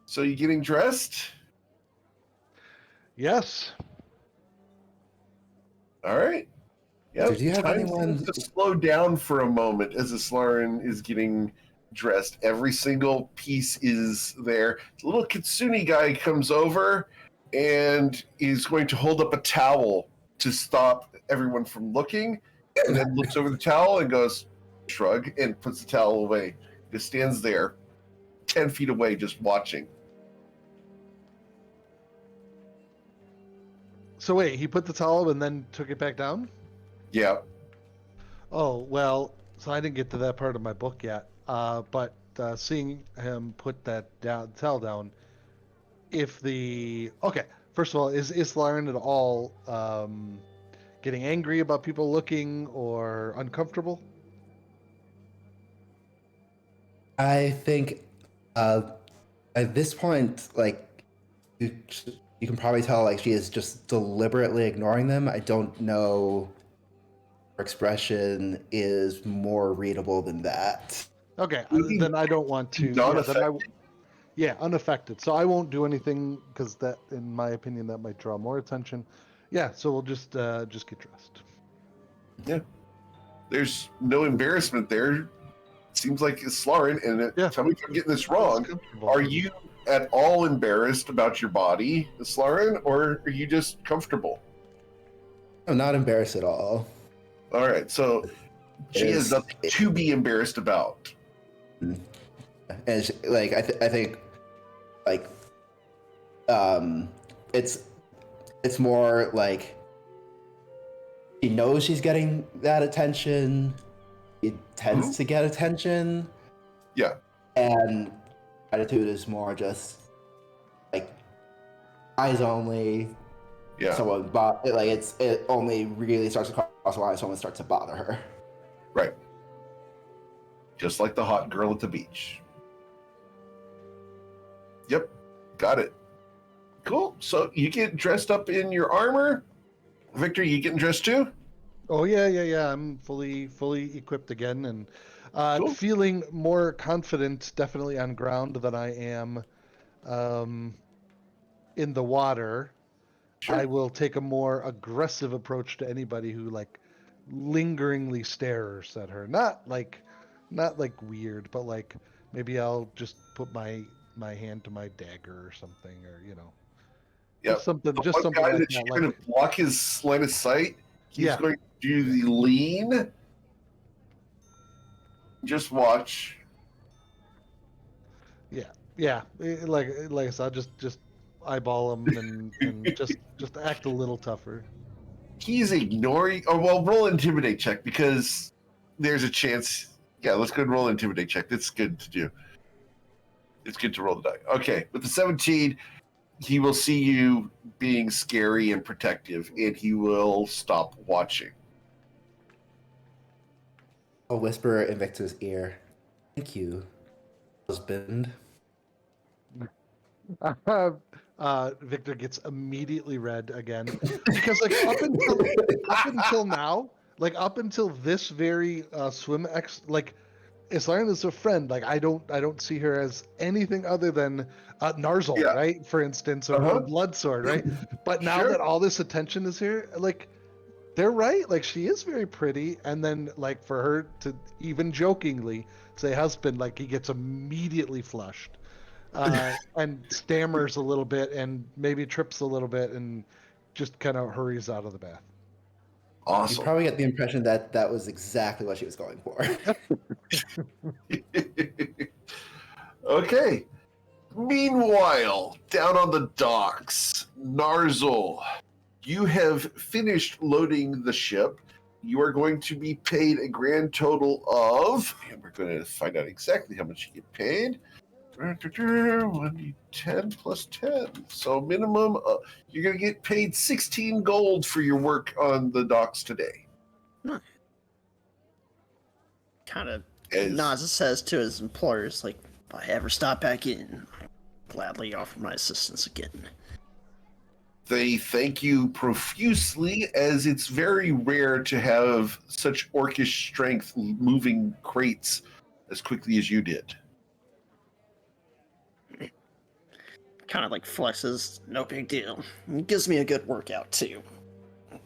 A: So you getting dressed?
C: Yes.
A: All right. Yeah.
F: Did you have
A: time
F: anyone-
A: seems to slow down for a moment as Islarin is getting dressed? Every single piece is there. The little kitsune guy comes over and is going to hold up a towel to stop everyone from looking, and then looks over the towel and goes, shrug, and puts the towel away. Just stands there 10 feet away just watching.
C: So wait, he put the towel up and then took it back down?
A: Yeah.
C: Oh, well, so I didn't get to that part of my book yet. But seeing him put that towel down, okay, first of all, is Islarin at all getting angry about people looking or uncomfortable?
F: I think at this point, like, you can probably tell, like, she is just deliberately ignoring them. I don't know. Her expression is more readable than that.
C: Okay,
A: Maybe
C: then I don't want to.
A: unaffected.
C: Unaffected. So I won't do anything because that, in my opinion, that might draw more attention. Yeah, so we'll just get dressed.
A: There's no embarrassment there. Seems like Islarin, and
C: Yeah.
A: tell me if I'm getting this wrong.
C: Comfortable.
A: Are you at all embarrassed about your body, Islarin, or are you just comfortable?
F: I'm not embarrassed at all.
A: All right, so she has nothing to be embarrassed about.
F: And she, like, I think, like, it's more like she knows she's getting that attention. It tends to get attention.
A: Yeah.
F: And attitude is more just like eyes only.
A: Yeah.
F: Someone it only really starts to cross the line if someone starts to bother her.
A: Right. Just like the hot girl at the beach. Yep. Got it. Cool. So you get dressed up in your armor. Victor, you getting dressed too?
C: Oh yeah. I'm fully equipped again, and
A: Cool.
C: feeling more confident, definitely on ground than I am in the water.
A: Sure.
C: I will take a more aggressive approach to anybody who like lingeringly stares at her. Not like weird, but like maybe I'll just put my hand to my dagger or something, or
A: Yep.
C: just something
A: The
C: just
A: one
C: something
A: guy
C: like
A: that's
C: that.
A: going to block his line of sight, he's
C: Yeah.
A: going to do the lean. Just watch.
C: Yeah, like I said, I'll just eyeball him and just act a little tougher.
A: He's ignoring. Oh, well, roll intimidate check because there's a chance. Yeah, let's go and roll intimidate check. That's good to do. It's good to roll the die. Okay, with the 17, he will see you being scary and protective, and he will stop watching.
F: I'll whisper in Victor's ear, "Thank you, husband."
C: Victor gets immediately red again because like up until this very like Islarin is a friend. Like I don't see her as anything other than Narzel,
A: Yeah.
C: right? For instance, or Bloodsword, right? But now
A: Sure.
C: that all this attention is here, like they're right. Like she is very pretty, and then like for her to even jokingly say husband, like he gets immediately flushed. And stammers a little bit and maybe trips a little bit and just kind of hurries out of the bath.
F: You
A: Awesome.
F: probably get the impression that that was exactly what she was going for.
A: Okay. Meanwhile, down on the docks, Narzel, you have finished loading the ship. You are going to be paid a grand total of, and we're going to find out exactly how much you get paid. 1d10 plus 10. So minimum, you're going to get paid 16 gold for your work on the docks today.
E: Kind of
A: As
E: Naza says to his employers, like, if I ever stop back in, I'll gladly offer my assistance again.
A: they thank you profusely, as it's very rare to have such orcish strength moving crates as quickly as you did.
E: Kind of like flexes, no big deal. It gives me a good workout, too.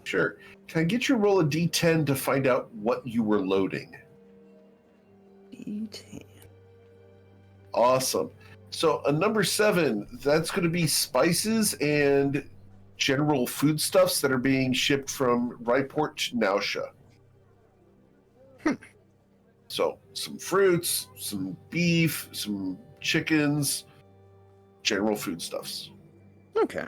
A: Sure. Can I get you to roll a d10 to find out what you were loading?
E: D10.
A: Awesome. So a number 7, that's going to be spices and general foodstuffs that are being shipped from Ryport to Nausea. So some fruits, some beef, some chickens, general foodstuffs.
E: Okay.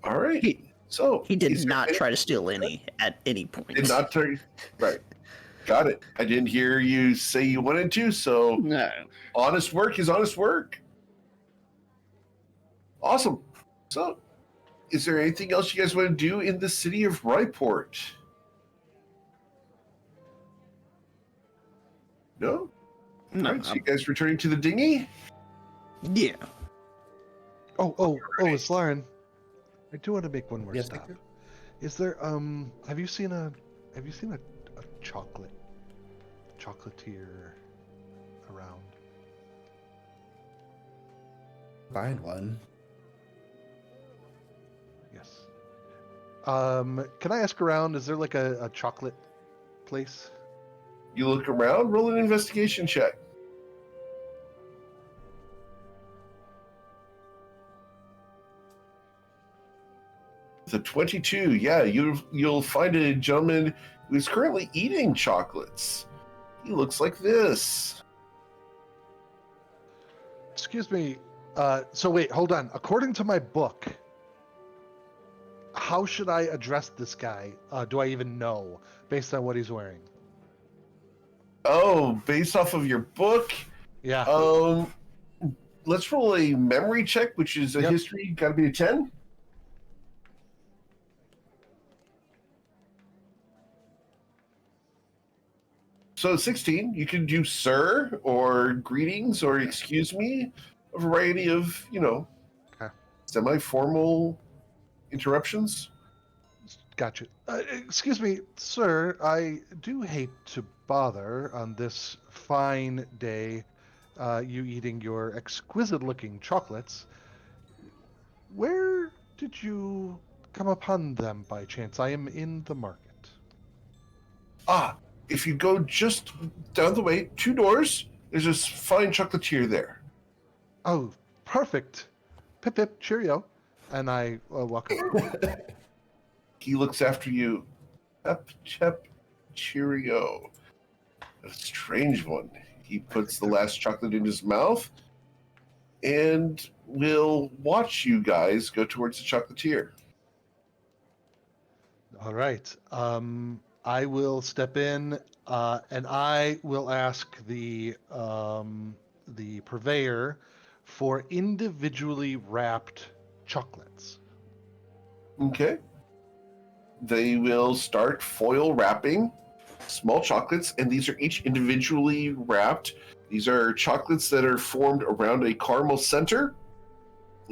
A: All right.
E: He-
A: So
E: He did
A: is there
E: not
A: any-
E: try to steal any at any point.
A: Did not turn right. Got it. I didn't hear you say you wanted to, so
E: No.
A: honest work is honest work. Awesome. So, is there anything else you guys want to do in the city of Ryport? No?
E: No.
A: All right, so you guys returning to the dinghy?
E: Yeah.
C: It's Lauren. I do want to make one more
F: Yes,
C: stop.
F: Victor?
C: Is there have you seen a chocolatier around?
F: Find one.
C: Yes. Can I ask around? Is there like a chocolate place?
A: You look around, roll an investigation check. The 22, yeah, you'll find a gentleman who's currently eating chocolates. He looks like this.
C: Excuse me. So wait, hold on. According to my book, how should I address this guy? Do I even know based on what he's wearing?
A: Oh, based off of your book,
C: Yeah.
A: let's roll a memory check, which is a
C: Yep.
A: history. Got to be a 10. So 16, you can do sir or greetings or excuse me, a variety of,
C: Okay.
A: semi-formal interruptions.
C: Gotcha. Excuse me, sir. I do hate to bother on this fine day, you eating your exquisite-looking chocolates. Where did you come upon them by chance? I am in the market.
A: Ah, if you go just down the way, 2 doors, there's this fine chocolatier there.
C: Oh, perfect. Pip pip, cheerio. And I walk over.
A: He looks after you. Pep, chep, cheerio. A strange one. He puts the last chocolate in his mouth and will watch you guys go towards the chocolatier.
C: All right. I will step in, and I will ask the purveyor for individually wrapped chocolates.
A: Okay. They will start foil wrapping small chocolates, and these are each individually wrapped. These are chocolates that are formed around a caramel center.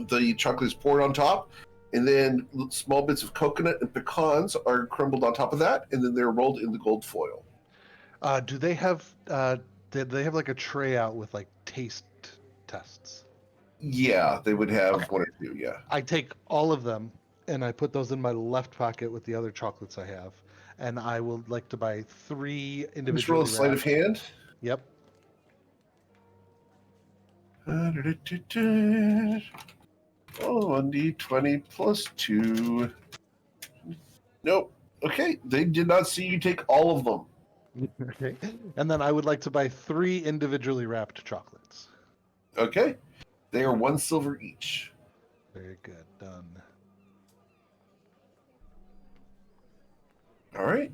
A: The chocolate is poured on top, and then small bits of coconut and pecans are crumbled on top of that, and then they're rolled in the gold foil.
C: Do they have they have like a tray out with like taste tests?
A: Yeah, they would have
C: Okay.
A: 1 or 2, yeah.
C: I take all of them and I put those in my left pocket with the other chocolates I have, and I would like to buy 3
A: Just roll
C: individually
A: a sleight of
C: wrapped.
A: hand.
C: Yep.
A: Oh, 1d20 plus 2. Nope. Okay, they did not see you take all of them.
C: Okay. And then I would like to buy 3 individually wrapped chocolates.
A: Okay, they are 1 silver each.
C: Very good. Done.
A: All right.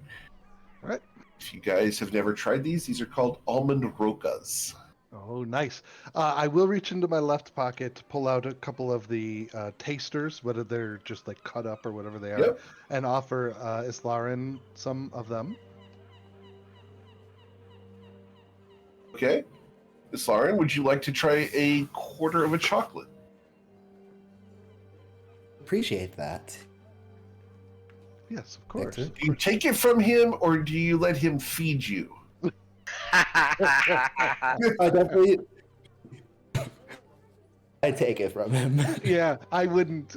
C: All right.
A: If you guys have never tried these are called almond rocas.
C: Oh, nice. I will reach into my left pocket to pull out a couple of the tasters, whether they're just like cut up or whatever they are,
A: Yep.
C: and offer Islarin some of them.
A: Okay. Miss Lauren, would you like to try a quarter of a chocolate?
F: Appreciate that.
C: Yes, of course.
F: Victor?
A: Do you take it from him or do you let him feed you?
F: I definitely. I take it from him.
C: Yeah, I wouldn't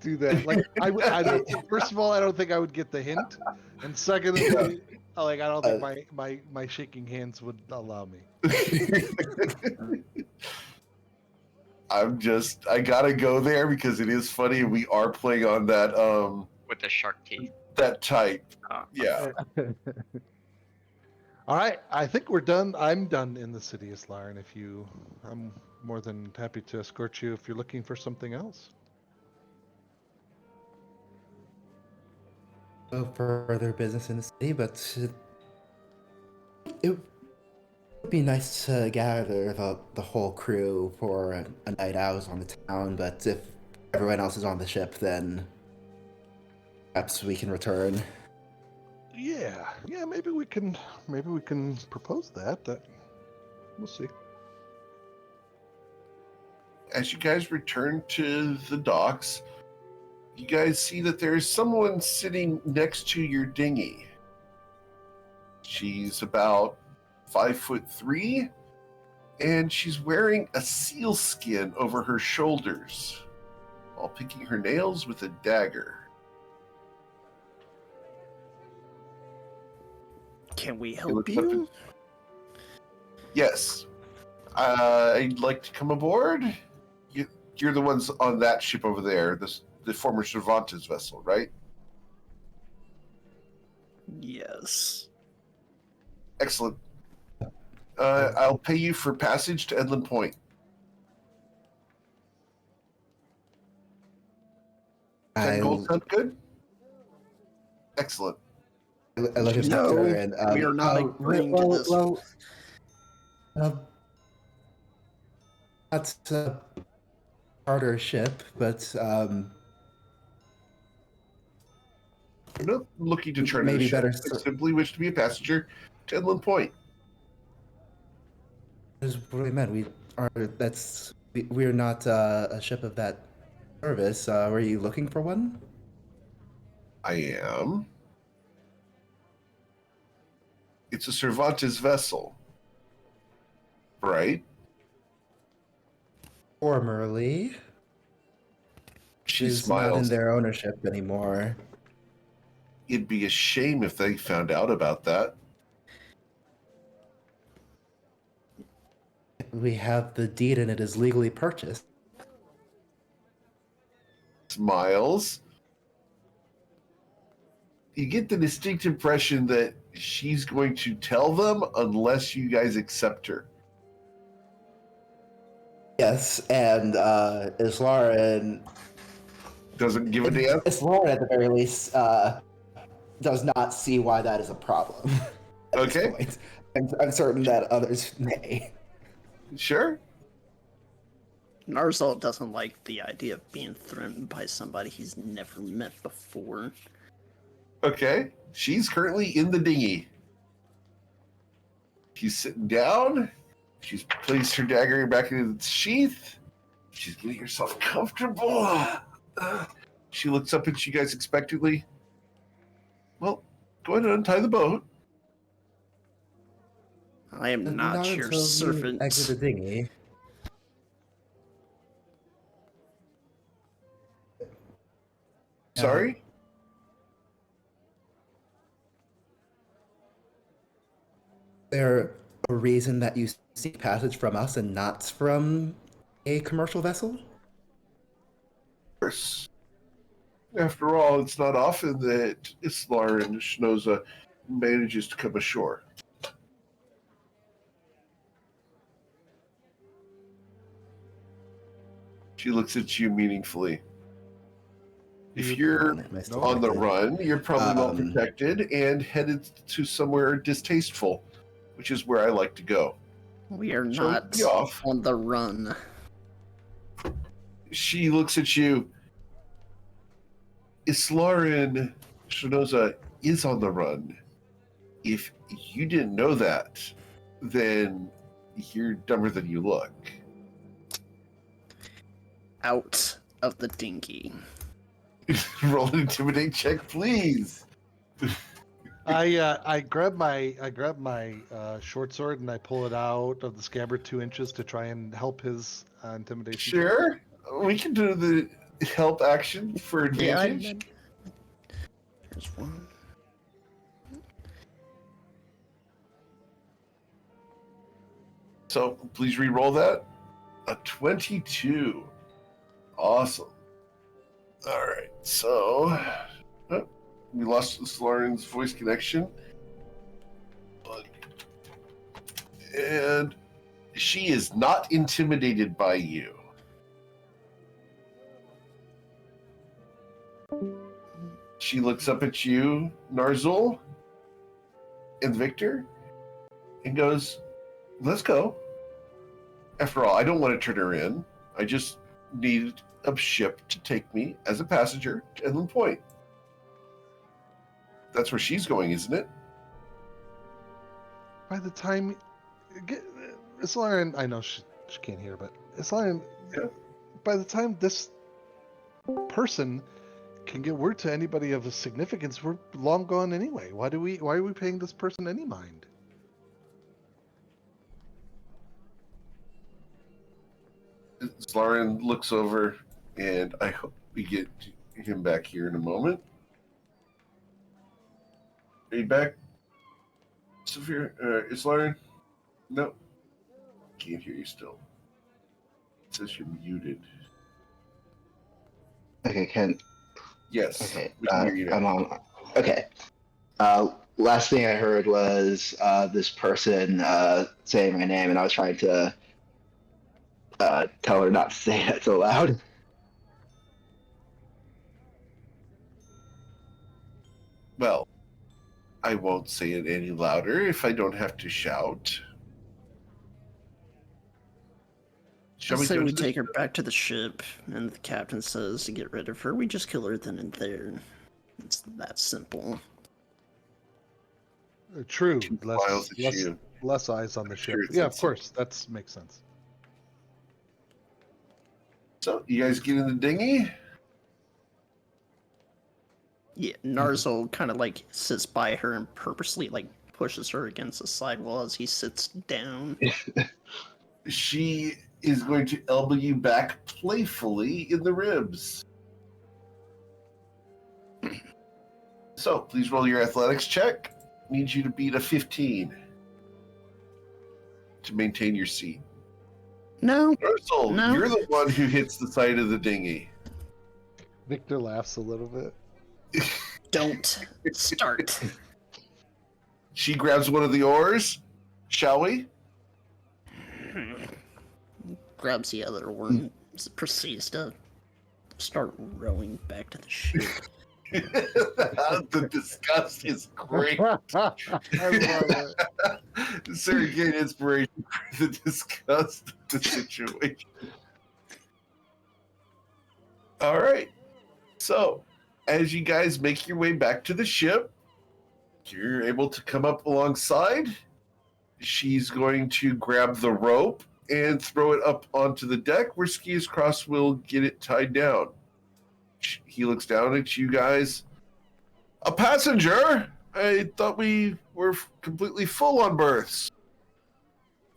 C: do that. Like I don't. First of all, I don't think I would get the hint, and secondly, like I don't think my shaking hands would allow me.
A: I gotta go there because it is funny. We are playing on that
B: With the shark teeth.
A: that type.
B: Oh.
A: Yeah.
C: All right, I think we're done. I'm done in the city, Islar, and I'm more than happy to escort you if you're looking for something else.
F: No further business in the city, but it would be nice to gather the whole crew for a night out on the town. But if everyone else is on the ship, then perhaps we can return.
C: Yeah, maybe we can propose that. We'll see.
A: As you guys return to the docks, you guys see that there's someone sitting next to your dinghy. She's about 5'3", and she's wearing a seal skin over her shoulders while picking her nails with a dagger.
E: Can we
A: She
E: help
A: looks up
E: you?
A: and- Yes. I'd like to come aboard. You're the ones on that ship over there, the former Cervantes vessel, right?
E: Yes.
A: Excellent. I'll pay you for passage to Edlin Point.
F: I
A: 10 gold sound good? Excellent.
F: I look at
E: No,
F: Victor and
E: we are not agreeing to this.
F: That's a charter ship, but
A: I'm not looking to charter
F: Maybe
A: the ship.
F: better
A: I
F: so-
A: simply wish to be a passenger to Edlin Point.
F: that's what I meant. We're not a ship of that service. Were you looking for one?
A: I am. It's a Cervantes vessel, right?
F: Formerly,
A: She
F: it's not in
A: smiles.
F: their ownership anymore.
A: It'd be a shame if they found out about that.
F: We have the deed, and it is legally purchased.
A: Smiles. You get the distinct impression that she's going to tell them unless you guys accept her.
F: Yes, and Islaren
A: Doesn't give a damn.
F: Islaren, at the very least, does not see why that is a problem. At this
A: Okay.
F: point. I'm certain that others may.
A: Sure.
E: Narzal doesn't like the idea of being threatened by somebody he's never met before.
A: Okay. She's currently in the dinghy. She's sitting down. She's placed her dagger back into its sheath. She's getting herself comfortable. She looks up at you guys expectantly. Well, go ahead and untie the boat.
E: I am not your
F: until you
E: servant.
F: exit the dinghy.
A: Sorry?
F: There a reason that you seek passage from us and not from a commercial vessel?
A: Of course. After all, it's not often that Islar and Shnoza manages to come ashore. She looks at you meaningfully. If you're on the run, you're probably well protected and headed to somewhere distasteful, which is where I like to go.
E: We are
A: So
E: not
A: be off.
E: on the run.
A: She looks at you. Islarin Shinoza is on the run. If you didn't know that, then you're dumber than you look.
E: Out of the dinghy.
A: Roll an intimidate check, please.
C: I grab my short sword and I pull it out of the scabbard 2 inches to try and help his intimidation. check.
A: Sure, we can do the help action for advantage.
E: There's one.
A: So please re-roll that. A 22. Awesome. All right, so we lost Lauren's voice connection, and she is not intimidated by you. She looks up at you, Narzul, and Victor, and goes, "Let's go. After all, I don't want to turn her in. I just need a ship to take me as a passenger to Inland Point." That's where she's going, isn't it?
C: By the time, Islarian, I know she can't hear, but Islarian,
A: Yeah.
C: by the time this person can get word to anybody of significance, we're long gone anyway. Why are we paying this person any mind?
A: Lauren looks over, and I hope we get him back here in a moment. Are you back, Sophia? Is Lauren? No. Can't hear you still. It says you're muted.
G: Okay, Ken.
A: Yes.
G: Okay,
A: We can hear you now.
G: I'm on. Okay. Last thing I heard was this person saying my name, and I was trying to tell her not to say that so loud.
A: Well, I won't say it any louder if I don't have to shout. Shall
E: I say
A: go
E: we
A: to the
E: take her back to the ship, and the captain says to get rid of her. We just kill her then and there. It's that simple.
C: True.
A: Two miles at you.
C: Less eyes on the ship.
A: Sure, it's
C: Yeah, of
A: insane.
C: course. That makes sense.
A: So, you guys get in the dinghy?
E: Yeah, Narzul kind of like sits by her and purposely like pushes her against the sidewall as he sits down.
A: She is going to elbow you back playfully in the ribs. So, please roll your athletics check. Needs you to beat a 15 to maintain your seat.
E: No,
A: Ursel,
E: No.
A: You're the one who hits the side of the dinghy.
C: Victor laughs a little bit.
E: don't start.
A: She grabs one of the oars. Shall we?
E: Grabs the other one, proceeds to start rowing back to the ship.
A: The disgust is great.
C: I love it.
A: Sarah gained inspiration for the disgust of the situation. All right. So, as you guys make your way back to the ship, you're able to come up alongside. She's going to grab the rope and throw it up onto the deck where Ski's Cross will get it tied down. He looks down at you guys. A passenger? I thought we were completely full on berths.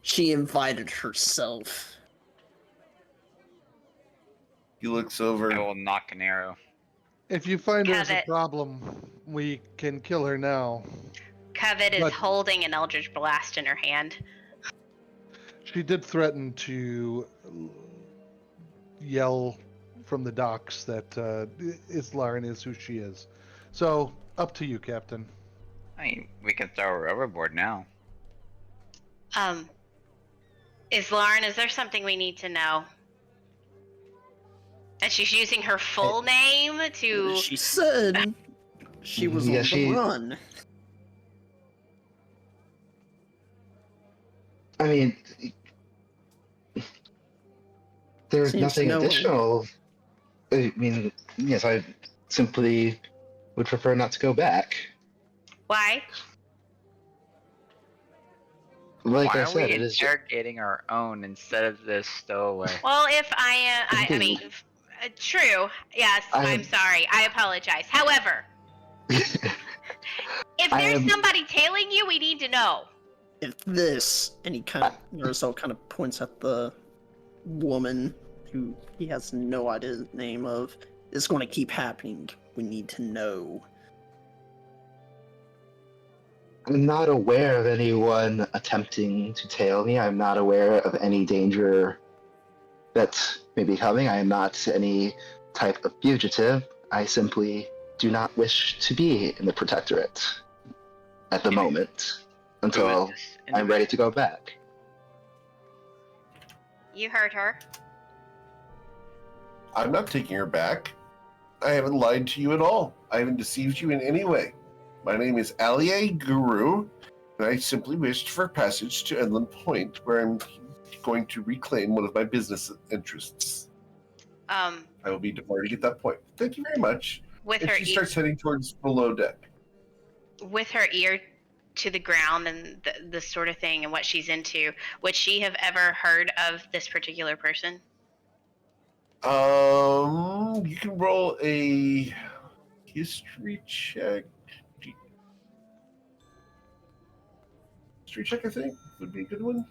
E: She invited herself.
A: He looks over.
B: I will knock an arrow.
C: If you find there's a
D: Covet.
C: problem, we can kill her now.
D: Covet is
C: But-
D: holding an Eldritch Blast in her hand.
C: She did threaten to yell from the docks that Islaren is who she is. So, up to you, Captain.
B: I mean, we can throw her overboard now.
D: Is Lauren, is there something we need to know? And she's using her full name to...
E: She said she was
G: Yeah,
E: on
G: she-
E: the run.
G: I mean, there's
E: Seems
G: nothing
E: no-
G: additional. I mean, yes, I simply would prefer not to go back.
D: Why?
G: Like
B: Why
G: I
B: are
G: said,
B: we
G: it is.
B: interrogating our own instead of this stowaway?
D: Well, if I mean, true. Yes, I'm
G: I'm-
D: sorry. I apologize. However, if
G: I
D: there's
G: am.
D: somebody tailing you, we need to know.
E: If this, and he kind of, Narasel kind of points at the woman who he has no idea the name of, is going to keep happening, we need to know.
G: I'm not aware of anyone attempting to tail me. I'm not aware of any danger that may be coming. I am not any type of fugitive. I simply do not wish to be in the Protectorate at the moment
B: Who is
G: until
B: this
G: I'm ready to
B: individual?
G: go back.
D: You heard her.
A: I'm not taking her back. I haven't lied to you at all. I haven't deceived you in any way. My name is Alie Guru, and I simply wished for passage to Edland Point, where I'm going to reclaim one of my business interests. I will be departing at that point. Thank you very much.
D: With
A: And
D: her
A: she starts heading towards below deck.
D: with her ear to the ground and the sort of thing and what she's into, would she have ever heard of this particular person?
A: You can roll a history check. History check, I think, would be a good one.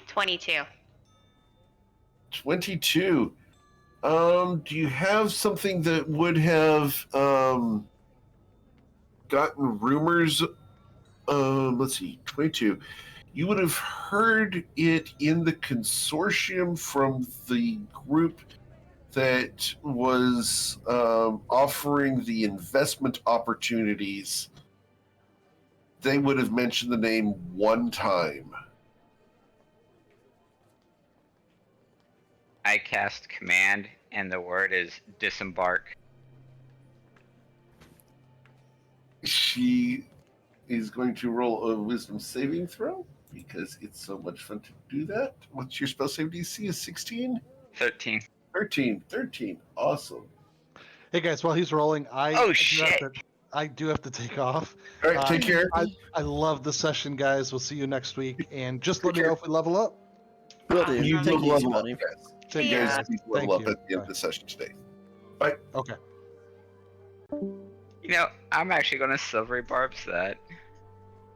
D: 22.
A: 22. Do you have something that would have gotten rumors? Let's see, 22. You would have heard it in the consortium from the group that was offering the investment opportunities. They would have mentioned the name one time.
B: I cast command, and the word is disembark.
A: She is going to roll a wisdom saving throw because it's so much fun to do that. What's your spell save DC? Is 16?
B: 13.
A: 13. Awesome.
C: Hey guys, while he's rolling,
B: Oh, shit.
C: I do have to take off.
A: All right, take care.
C: I love the session, guys. We'll see you next week, and just let
A: Take
C: me know
A: care.
C: if we level up.
E: Will do.
A: You
E: Take
A: will
E: it easy,
A: level up,
E: buddy.
A: guys.
C: Take
A: You
C: care,
A: guys
C: guys.
A: need to level
C: Thank
A: up
C: you.
A: at the end of the session today. Bye.
C: Okay.
B: You know, I'm actually going to silvery barbs that.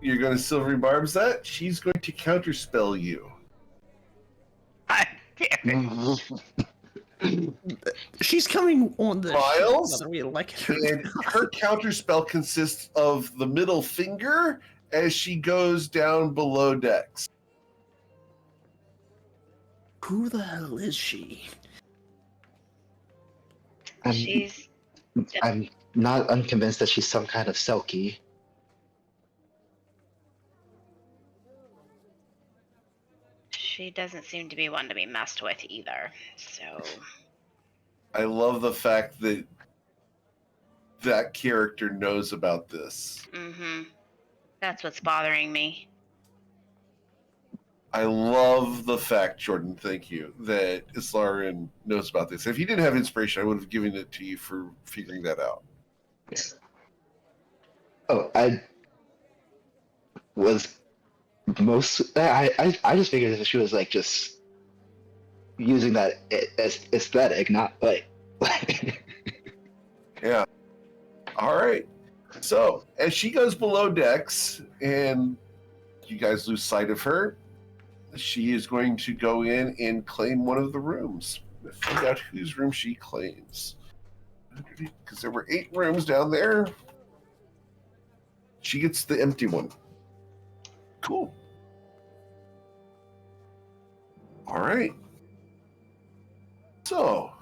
A: You're going to silvery barbs that. She's going to counterspell you.
B: God damn it.
E: She's coming on the
A: Miles,
E: ship, whether we like it or
A: And
E: not.
A: her counterspell consists of the middle finger as she goes down below decks.
E: Who the hell is she?
D: She's
G: I'm not unconvinced that she's some kind of Selkie.
D: she doesn't seem to be one to be messed with either. So
A: I love the fact that that character knows about this.
D: that's what's bothering me.
A: I love the fact, Jordan, thank you, that Islarin knows about this. If he didn't have inspiration, I would have given it to you for figuring that out.
G: Oh, I was most. I just figured that she was like just using that as aesthetic, not like.
A: Yeah. All right. So as she goes below decks and you guys lose sight of her, she is going to go in and claim one of the rooms. Find out whose room she claims. Because there were 8 rooms down there. She gets the empty one. Cool. All right. So,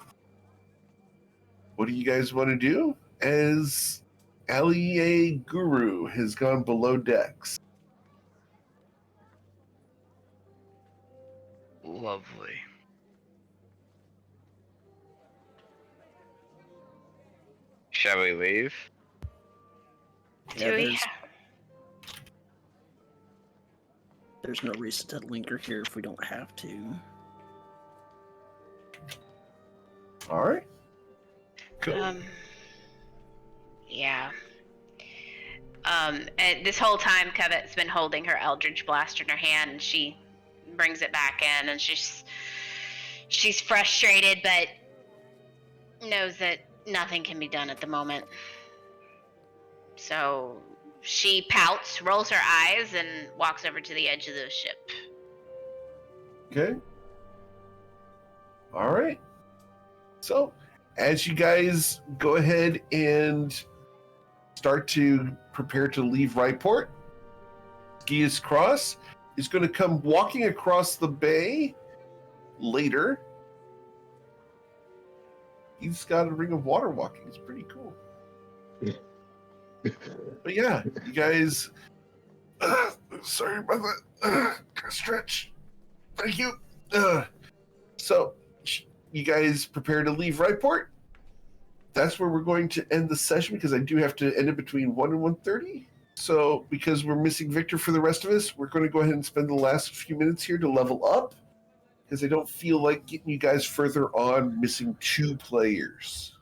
A: what do you guys want to do? As Alie Guru has gone below decks.
B: Lovely. Shall we leave?
E: Yeah,
D: Do we?
E: there's no reason to linger here if we don't have to.
A: All right. Cool.
D: Yeah. And this whole time, Covet's been holding her Eldritch Blaster in her hand, and she brings it back in, and she's frustrated, but knows that nothing can be done at the moment. So she pouts, rolls her eyes, and walks over to the edge of the ship.
A: Okay. All right. So, as you guys go ahead and start to prepare to leave Ryport, Gius Cross is going to come walking across the bay later. He's got a ring of water walking. It's pretty cool. But yeah, you guys. Sorry about that. Gotta stretch. Thank you. So, you guys prepare to leave Ryport. That's where we're going to end the session because I do have to end it between 1 and 1:30. So, because we're missing Victor for the rest of us, we're going to go ahead and spend the last few minutes here to level up because I don't feel like getting you guys further on missing 2 players.